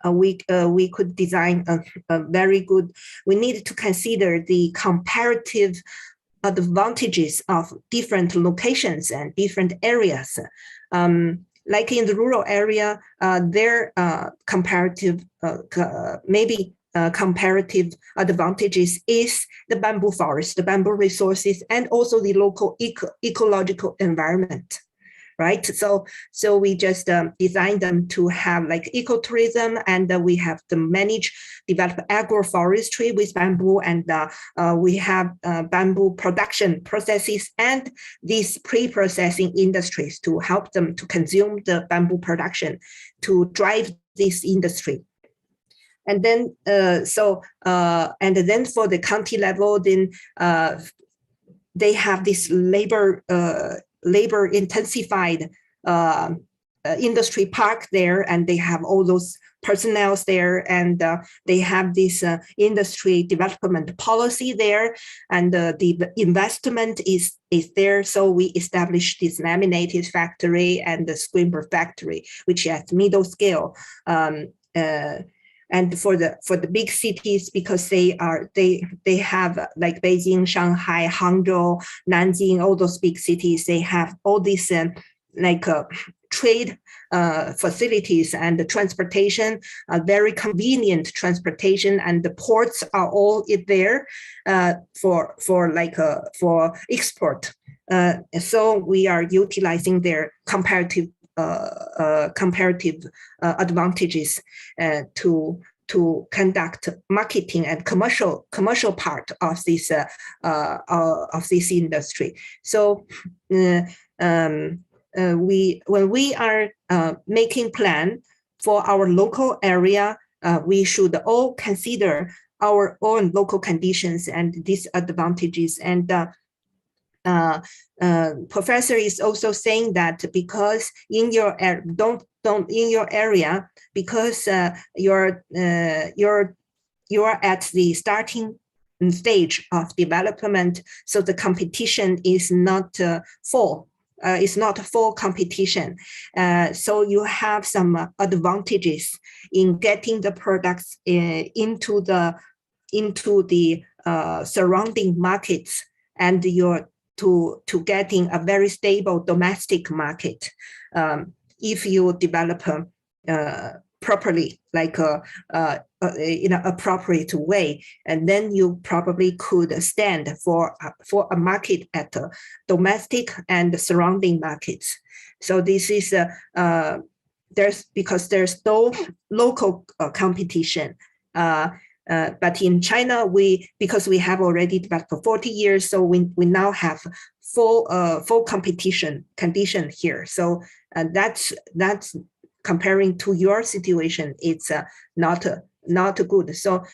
we could design a very good. We need to consider the comparative advantages of different locations and different areas. Like in the rural area, their comparative comparative advantages is the bamboo forest, the bamboo resources, and also the local ecological environment, right? So we just design them to have like ecotourism, and we have to develop agroforestry with bamboo, and we have bamboo production processes and these pre-processing industries to help them to consume the bamboo production to drive this industry. And then, and then for the county level, then they have this labor intensified industry park there, and they have all those personnel there, and they have this industry development policy there, and the investment is there. So we established this laminated factory and the screenboard factory, which is middle scale. And for the big cities, because they have like Beijing, Shanghai, Hangzhou, Nanjing, all those big cities, they have all these trade facilities and the transportation, very convenient transportation, and the ports are all there for export. So we are utilizing their comparative advantages to conduct marketing and commercial part of this industry. So when we are making plan for our local area, we should all consider our own local conditions and disadvantages. And professor is also saying that because in your in your area, because you're at the starting stage of development, so the competition is not full. It's not a full competition, so you have some advantages in getting the products into the surrounding markets, and you're to getting a very stable domestic market if you develop properly, like in an appropriate way, and then you probably could stand for a market at domestic and surrounding markets. So this is because there's no local competition. But in China, because we have already developed for 40 years, so we now have full competition condition here. So that's comparing to your situation, it's not good. So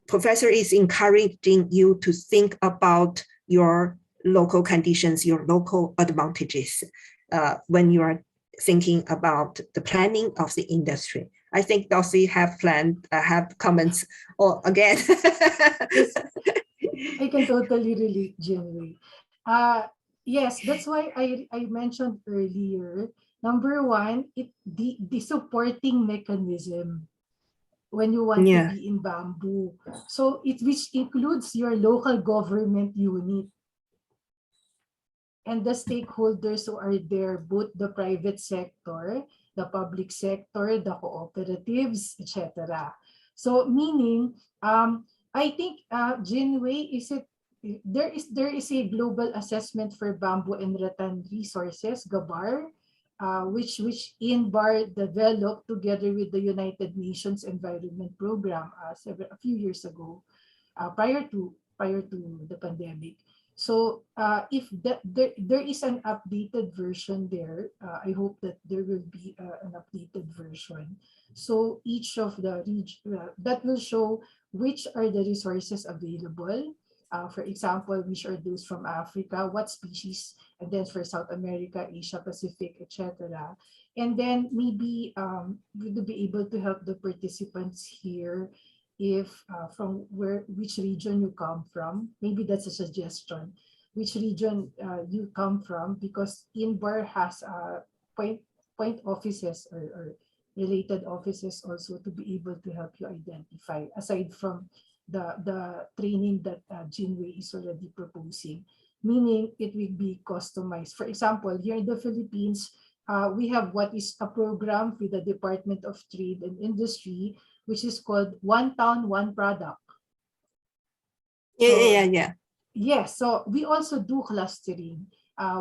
professor is encouraging you to think about your local conditions, your local advantages when you are thinking about the planning of the industry. I think Dossie have comments again. I can totally relate, Jinwei. Yes, that's why I mentioned earlier. Number one, the supporting mechanism when you want to be in bamboo. So which includes your local government unit and the stakeholders who are there, both the private sector, the public sector, the cooperatives, etc. So meaning, I think Jinwei, there is a global assessment for bamboo and rattan resources, GABAR, which INBAR developed together with the United Nations Environment Program a few years ago, prior to the pandemic. So if there is an updated version there, I hope that there will be an updated version. So each of the that will show which are the resources available. For example, which are those from Africa, what species, and then for South America, Asia Pacific, etc. And then maybe we'll be able to help the participants here if from which region you come from. Maybe that's a suggestion, which region you come from, because INBAR has point offices or related offices also to be able to help you identify, aside from the training that Jinwei is already proposing, meaning it will be customized. For example, here in the Philippines, we have what is a program with the Department of Trade and Industry, which is called One Town, One Product. Yeah. Yes, so we also do clustering.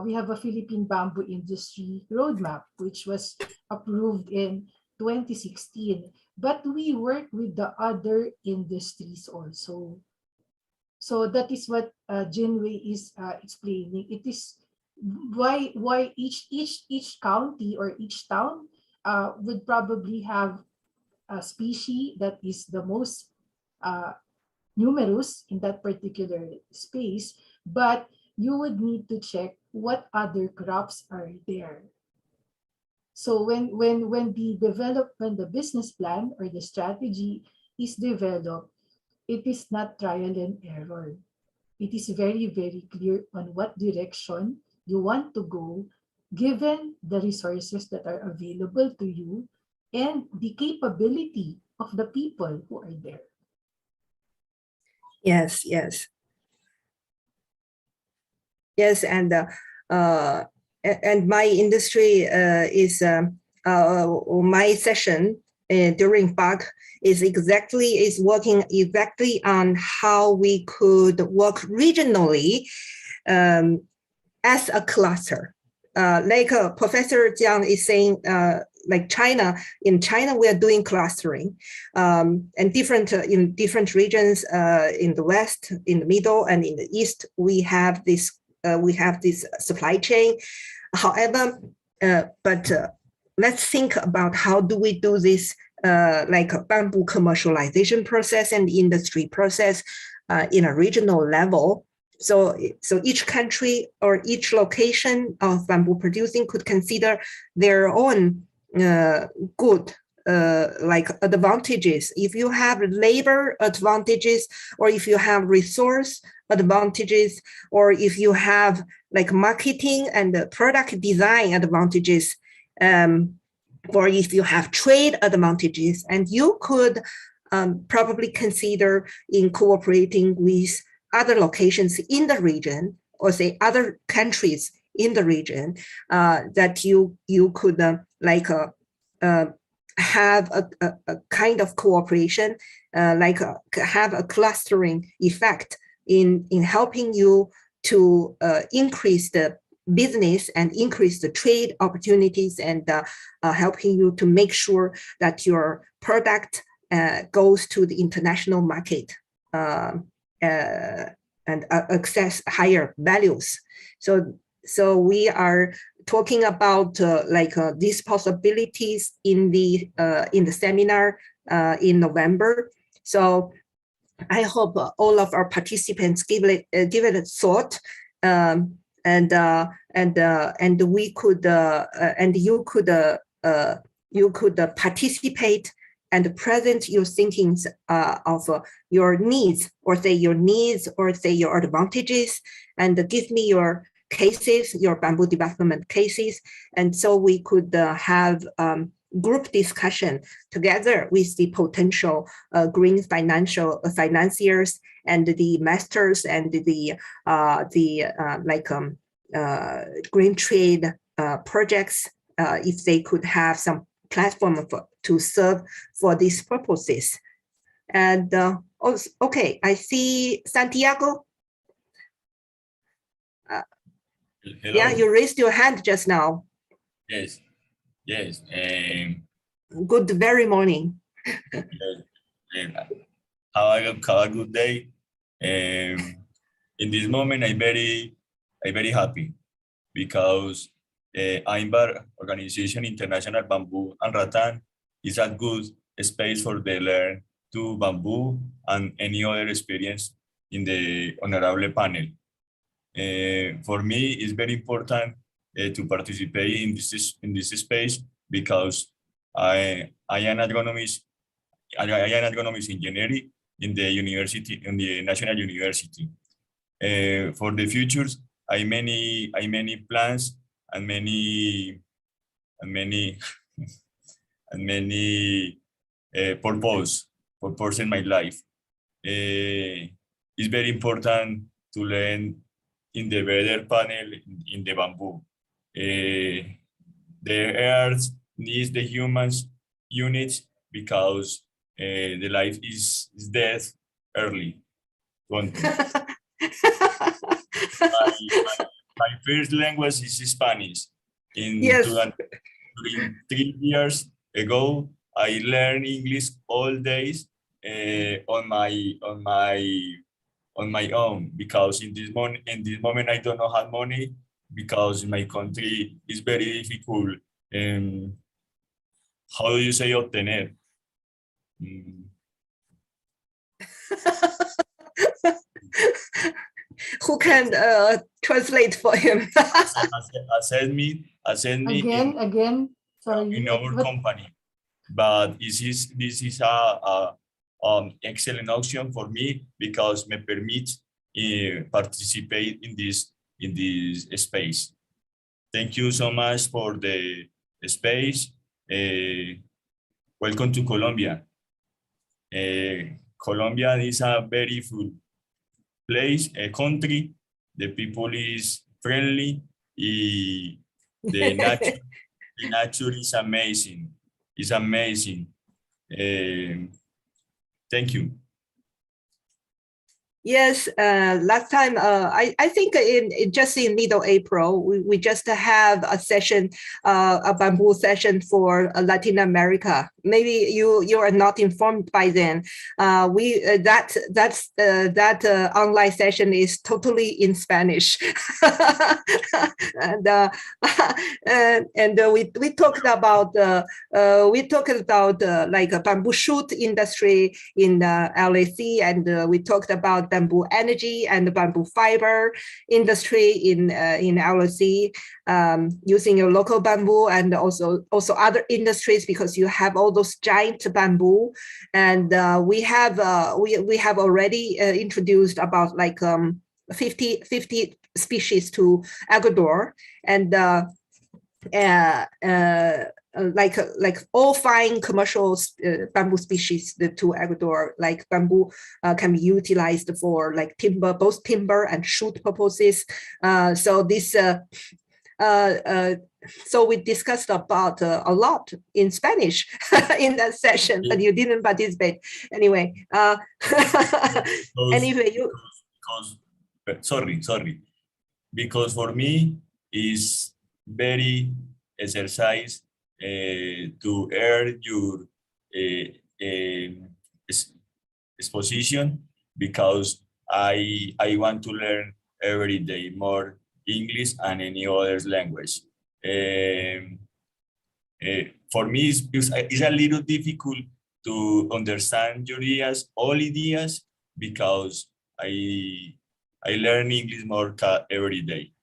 We have a Philippine Bamboo Industry Roadmap, which was approved in 2016. But we work with the other industries also. So that is what Jinwei is explaining. It is why each county or each town would probably have a species that is the most numerous in that particular space, but you would need to check what other crops are there. So when the business plan or the strategy is developed, it is not trial and error. It is very, very clear on what direction you want to go, given the resources that are available to you and the capability of the people who are there. Yes, and and my industry is my session during BUG is working exactly on how we could work regionally as a cluster. Like Professor Jiang is saying, like China, in China, we are doing clustering and different in different regions in the West, in the middle, and in the East, we have this supply chain. However, let's think about how do we do this like a bamboo commercialization process and industry process in a regional level. So each country or each location of bamboo producing could consider their own good like advantages. If you have labor advantages, or if you have resource advantages, or if you have like marketing and product design advantages, or if you have trade advantages, and you could probably consider in cooperating with other locations in the region, or say other countries in the region, that you could have a kind of cooperation, have a clustering effect in helping you to increase the business and increase the trade opportunities, and helping you to make sure that your product goes to the international market and access higher values. So we are talking about these possibilities in the seminar in November. So I hope all of our participants give it a thought, and we could and you could participate and present your thinkings of your needs, or say your advantages, and give me your cases, your bamboo development cases, and so we could have group discussion together with the potential green financiers and the investors and the green trade projects, if they could have some platform to serve for these purposes. And okay, I see Santiago. Yeah, you raised your hand just now. Yes. Good very morning. Have a good day. In this moment, I'm very happy because INBAR, Organization International Bamboo and Rattan, is a good space for the learn to bamboo and any other experience in the honorable panel. For me, it's very important to participate in this space because I am an agronomist engineering in the university, in the National University. For the futures, I many plans and many purpose in my life. It's very important to learn in the better panel in the bamboo. The earth needs the humans units because the life is death early. my first language is Spanish. Yes. During 3 years ago, I learned English all days on my own, because in this moment I don't know have money, because my country is very difficult. How do you say obtener? Who can translate for him? Send me Again, sorry. in our company. But this is a excellent option for me because me permit participate in this space. Thank you so much for the space. Welcome to Colombia. Colombia is a very full place, a country. The people is friendly. The nature, the nature is amazing. It's amazing. Thank you. Yes, last time, I think just in middle April, we just have a session, a bamboo session for Latin America. Maybe you are not informed by then. That online session is totally in Spanish, and we talked about like a bamboo shoot industry in LAC, and we talked about bamboo energy and the bamboo fiber industry in LAC, using your local bamboo, and also other industries, because you have all those giant bamboo, and we have already introduced about like 50 species to Ecuador, and like all fine commercial bamboo species to Ecuador, like bamboo can be utilized for like timber, both timber and shoot purposes. So we discussed about a lot in Spanish in that session, but you didn't participate. Anyway, Sorry. Because for me, it's very exercise to earn your exposition, because I want to learn every day more English and any other language. For me, it's a little difficult to understand your ideas, all ideas, because I learn English more every day.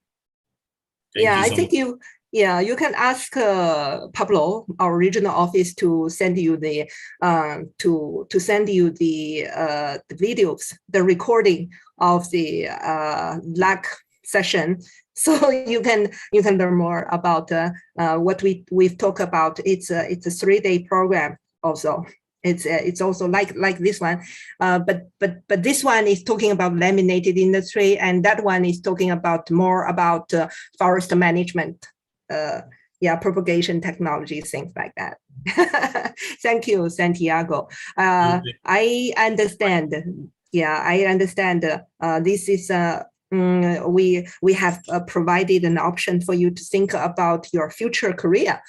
I think you can ask Pablo, our regional office, to send you the videos, the recording of the LAC session, so you can learn more about what we've talked about. It's a 3-day program also. It's also like this one, but this one is talking about laminated industry, and that one is talking about more about forest management, propagation technology, things like that. Thank you, Santiago. I understand. I understand. This is we have provided an option for you to think about your future career.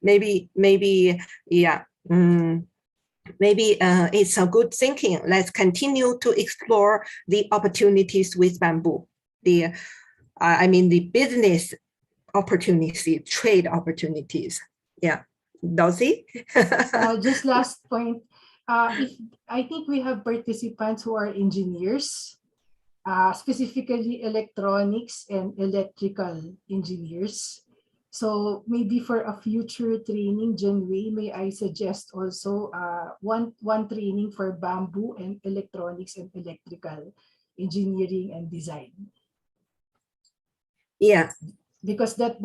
Maybe it's a good thinking. Let's continue to explore the opportunities with bamboo. The business opportunity, trade opportunities. Yeah, Dulcie? Just last point. I think we have participants who are engineers, specifically electronics and electrical engineers. So maybe for a future training, Janway, may I suggest also one training for bamboo and electronics and electrical engineering and design. Yeah. Because that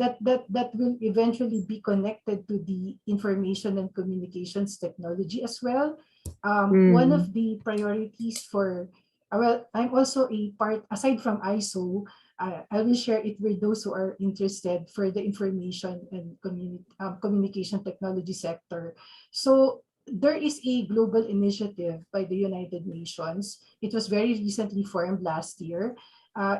will eventually be connected to the information and communications technology as well. One of the priorities for, well, I'm also a part, aside from ISO, I will share it with those who are interested for the information and communication technology sector. So there is a global initiative by the United Nations. It was very recently formed last year.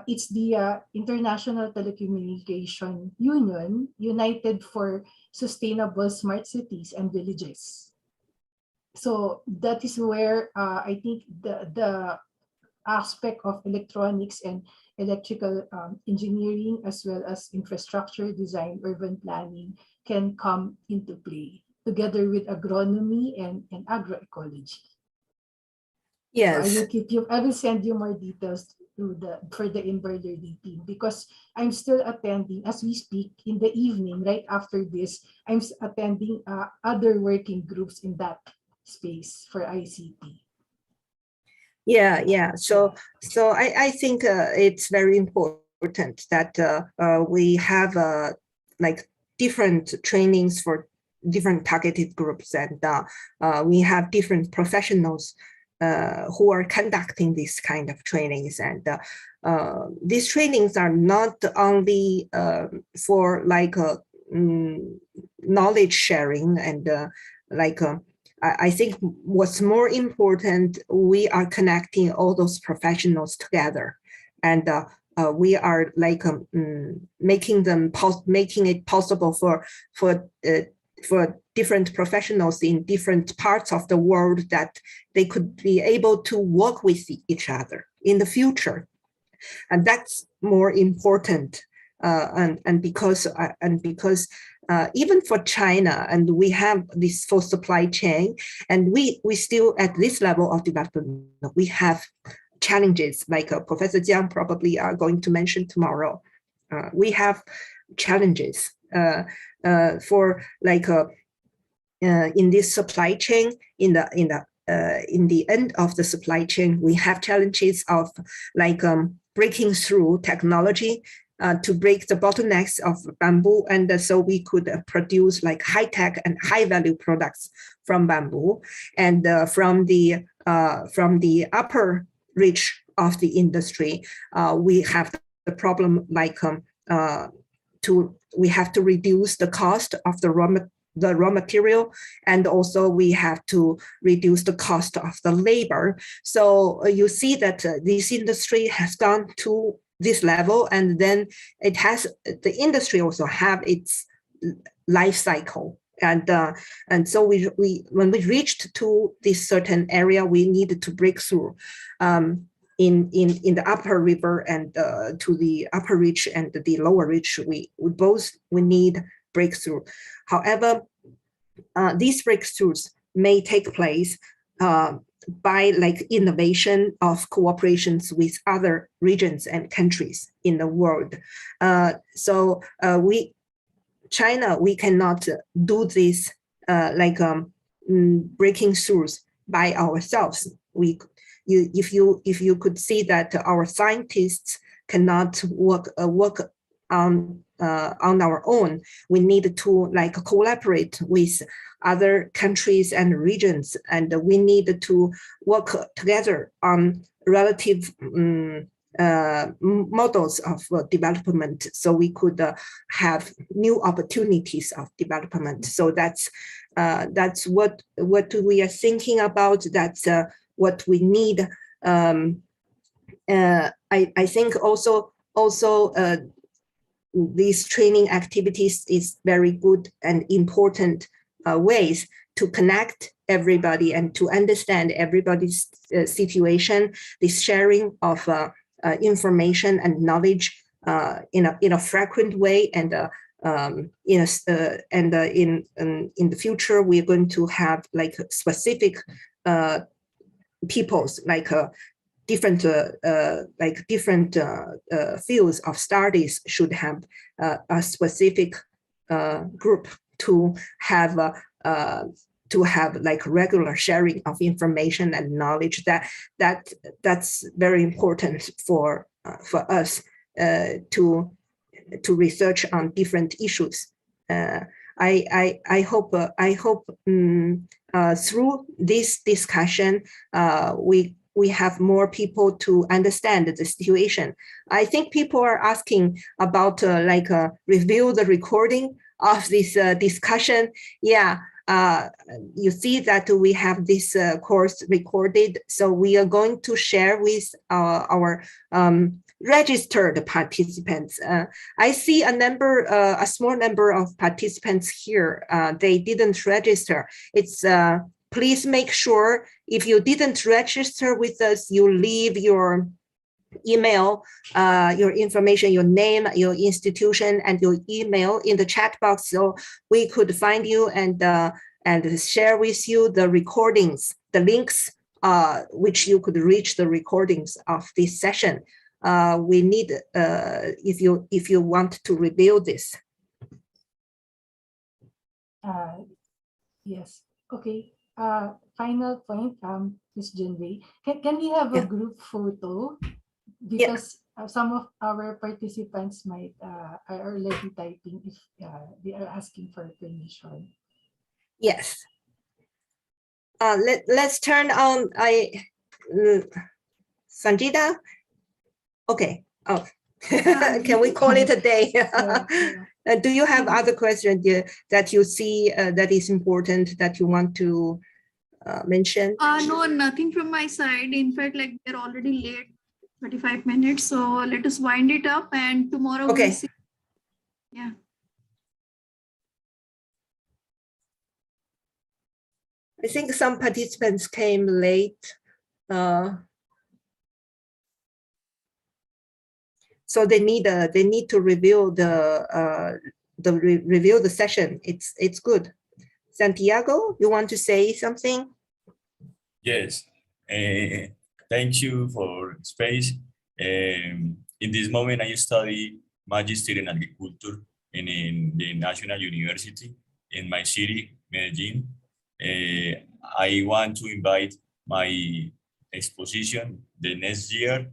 It's the International Telecommunication Union, United for Sustainable Smart Cities and Villages. So that is where I think the aspect of electronics and electrical engineering, as well as infrastructure design, urban planning, can come into play together with agronomy and agroecology. Yes. So I will send you more details for the INBAR Learning team, because I'm still attending as we speak in the evening. Right after this, I'm attending other working groups in that space for ICT. Yeah. So I think it's very important that we have like different trainings for different targeted groups, and we have different professionals who are conducting this kind of trainings. And these trainings are not only for like knowledge sharing and I think what's more important, we are connecting all those professionals together, and we are like making it possible for different professionals in different parts of the world that they could be able to work with each other in the future, and that's more important. And because even for China, and we have this full supply chain, and we still at this level of development, we have challenges like Professor Jiang probably are going to mention tomorrow. We have challenges for like in this supply chain, in the end of the supply chain, we have challenges of like breaking through technology to break the bottlenecks of bamboo, and so we could produce like high-tech and high-value products from bamboo. And from the upper reach of the industry, we have the problem like we have to reduce the cost of the raw material, and also we have to reduce the cost of the labor. So you see that this industry has gone to this level, and then the industry also have its life cycle. And so when we reached to this certain area, we needed to break through in the upper river and to the upper reach and the lower reach. We need breakthrough. However, these breakthroughs may take place by like innovation of cooperations with other regions and countries in the world. So China, we cannot do this breaking throughs by ourselves. If you could see that our scientists cannot work on our own, we need to like collaborate with other countries and regions, and we need to work together on relative models of development, so we could have new opportunities of development. So that's what we are thinking about. That's what we need. I think also these training activities is very good and important ways to connect everybody and to understand everybody's situation. This sharing of information and knowledge in a frequent way, and in the future we're going to have like specific peoples like different fields of studies should have a specific group to have like regular sharing of information and knowledge. That's very important for us to research on different issues. I hope through this discussion we have more people to understand the situation. I think people are asking about review the recording of this discussion. Yeah, you see that we have this course recorded, so we are going to share with our registered participants. I see a small number of participants here. They didn't register. It's please make sure if you didn't register with us, you leave your email, your information, your name, your institution, and your email in the chat box, so we could find you and share with you the recordings, the links, which you could reach the recordings of this session. We need if you want to review this. Yes. Okay. Final point, Ms. Junwei. Can we have a group photo? Because some of our participants might are already typing if they are asking for permission. Yes. Let's turn on Sanjita. Okay. Oh, can we call it a day? Do you have other questions that you see that is important that you want to mention? No, nothing from my side. In fact, like we're already late, 35 minutes. So let us wind it up, and tomorrow Okay. we'll see. Yeah. I think some participants came late. So they need to review review the session. It's good. Santiago, you want to say something? Yes. Thank you for space. In this moment, I study Magister in Agriculture in the National University in my city, Medellin. I want to invite my exposition the next year.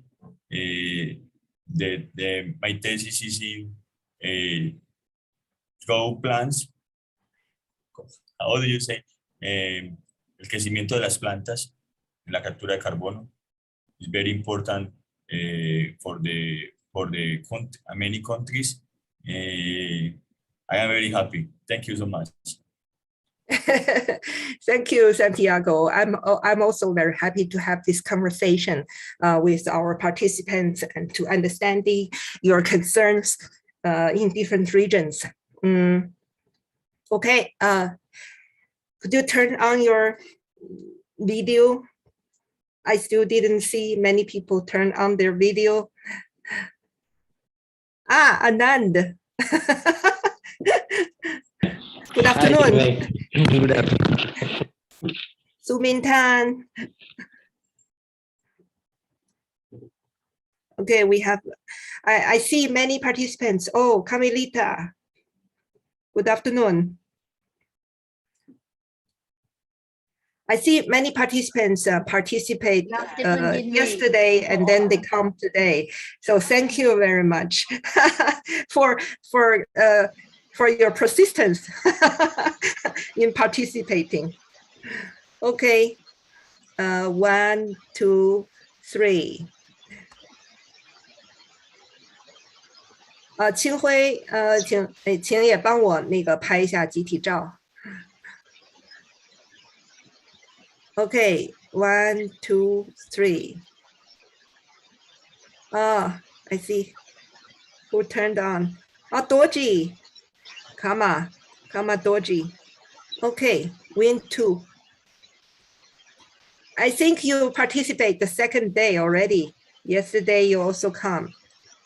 My thesis is in grow plants. How do you say? El crecimiento de las plantas, la captura de carbono, is very important for many countries. I am very happy. Thank you so much. Thank you, Santiago. I'm also very happy to have this conversation with our participants and to understand your concerns in different regions. Okay, could you turn on your video? I still didn't see many people turn on their video. Anand. Good afternoon. Good afternoon. Sumintan. Okay, we have, I see many participants. Oh, Camilita. Good afternoon. I see many participants participate yesterday and then they come today. So thank you very much for your persistence in participating. Okay, 1, 2, 3. 清辉，请也帮我那个拍一下集体照。Okay, 1, 2, 3. I see. Who turned on? Dorji. Kama Dorji. Okay, win 2. I think you participate the second day already. Yesterday you also come.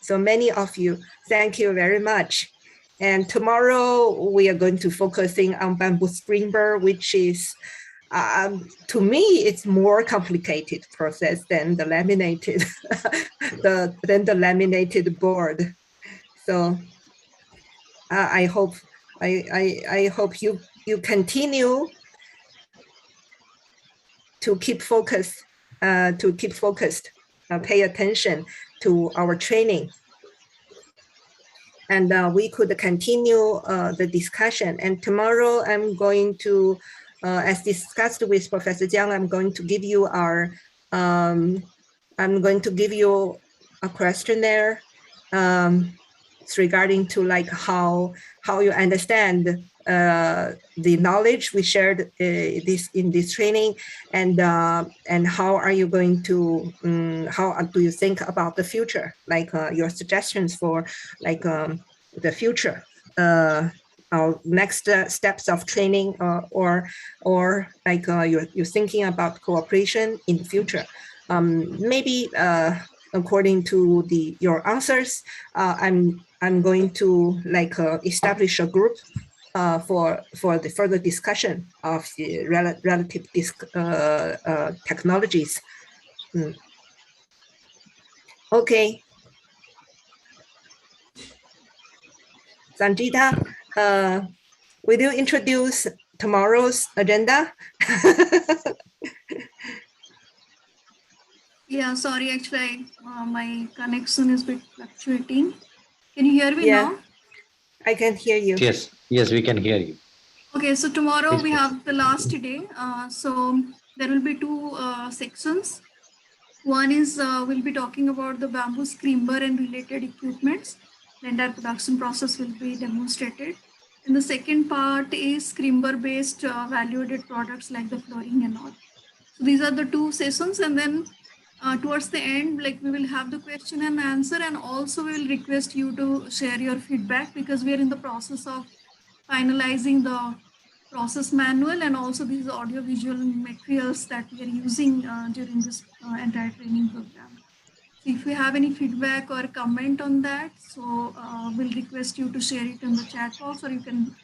So many of you, thank you very much. And tomorrow we are going to focusing on bamboo springboard, which is, to me, it's more complicated process than the laminated, the laminated board. So I hope you continue to keep focused, pay attention to our training. And we could continue the discussion. And tomorrow I'm going to, as discussed with Professor Jiang, I'm going to give you a questionnaire. It's regarding to like how you understand the knowledge we shared in this training, and how are you going to how do you think about the future, like your suggestions for like the future, our next steps of training, or like you're thinking about cooperation in the future. Maybe according to your answers, I'm going to like establish a group for the further discussion of the relative technologies. Okay. Sanjita, will you introduce tomorrow's agenda? Yeah, sorry, actually, my connection is a bit fluctuating. Can you hear me now? I can hear you. Yes, we can hear you. Okay, so tomorrow we have the last day. So there will be two sections. One is we'll be talking about the bamboo screamer and related equipments. The entire production process will be demonstrated. And the second part is screamer based value-added products like the flooring and all. So these are the two sessions, and then towards the end, like we will have the question and answer, and also we will request you to share your feedback because we are in the process of finalizing the process manual and also these audio visual materials that we are using during this entire training program. So if you have any feedback or comment on that, so we'll request you to share it in the chat box, or you can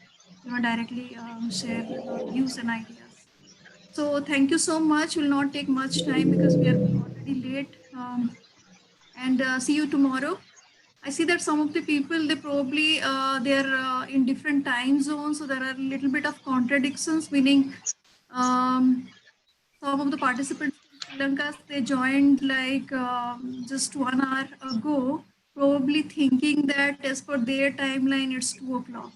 directly share your views and ideas. So thank you so much. Will not take much time because we are already late. And see you tomorrow. I see that some of the people, they probably they're in different time zones, so there are a little bit of contradictions. Meaning, some of the participants from Sri Lanka, they joined like just 1 hour ago, probably thinking that as per their timeline, it's 2 o'clock.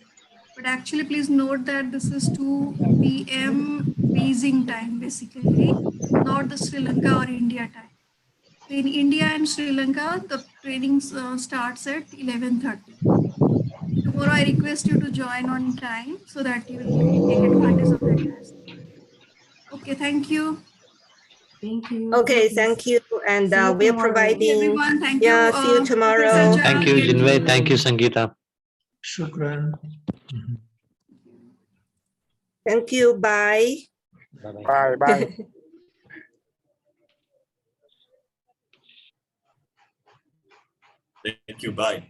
But actually, please note that this is 2 p.m. Beijing time, basically, not the Sri Lanka or India time. So in India and Sri Lanka, the training starts at 11:30. Tomorrow, I request you to join on time so that you will take advantage of the entire session. Okay, thank you. Thank you. Okay, thank you. And See you we're tomorrow. providing. Everyone, thank Yeah, you. see you tomorrow. Professor Jha, Thank you, get Jinwei. to- Thank you, Sangeeta. Shukran. Thank you. Bye. Bye bye. Thank you. Bye.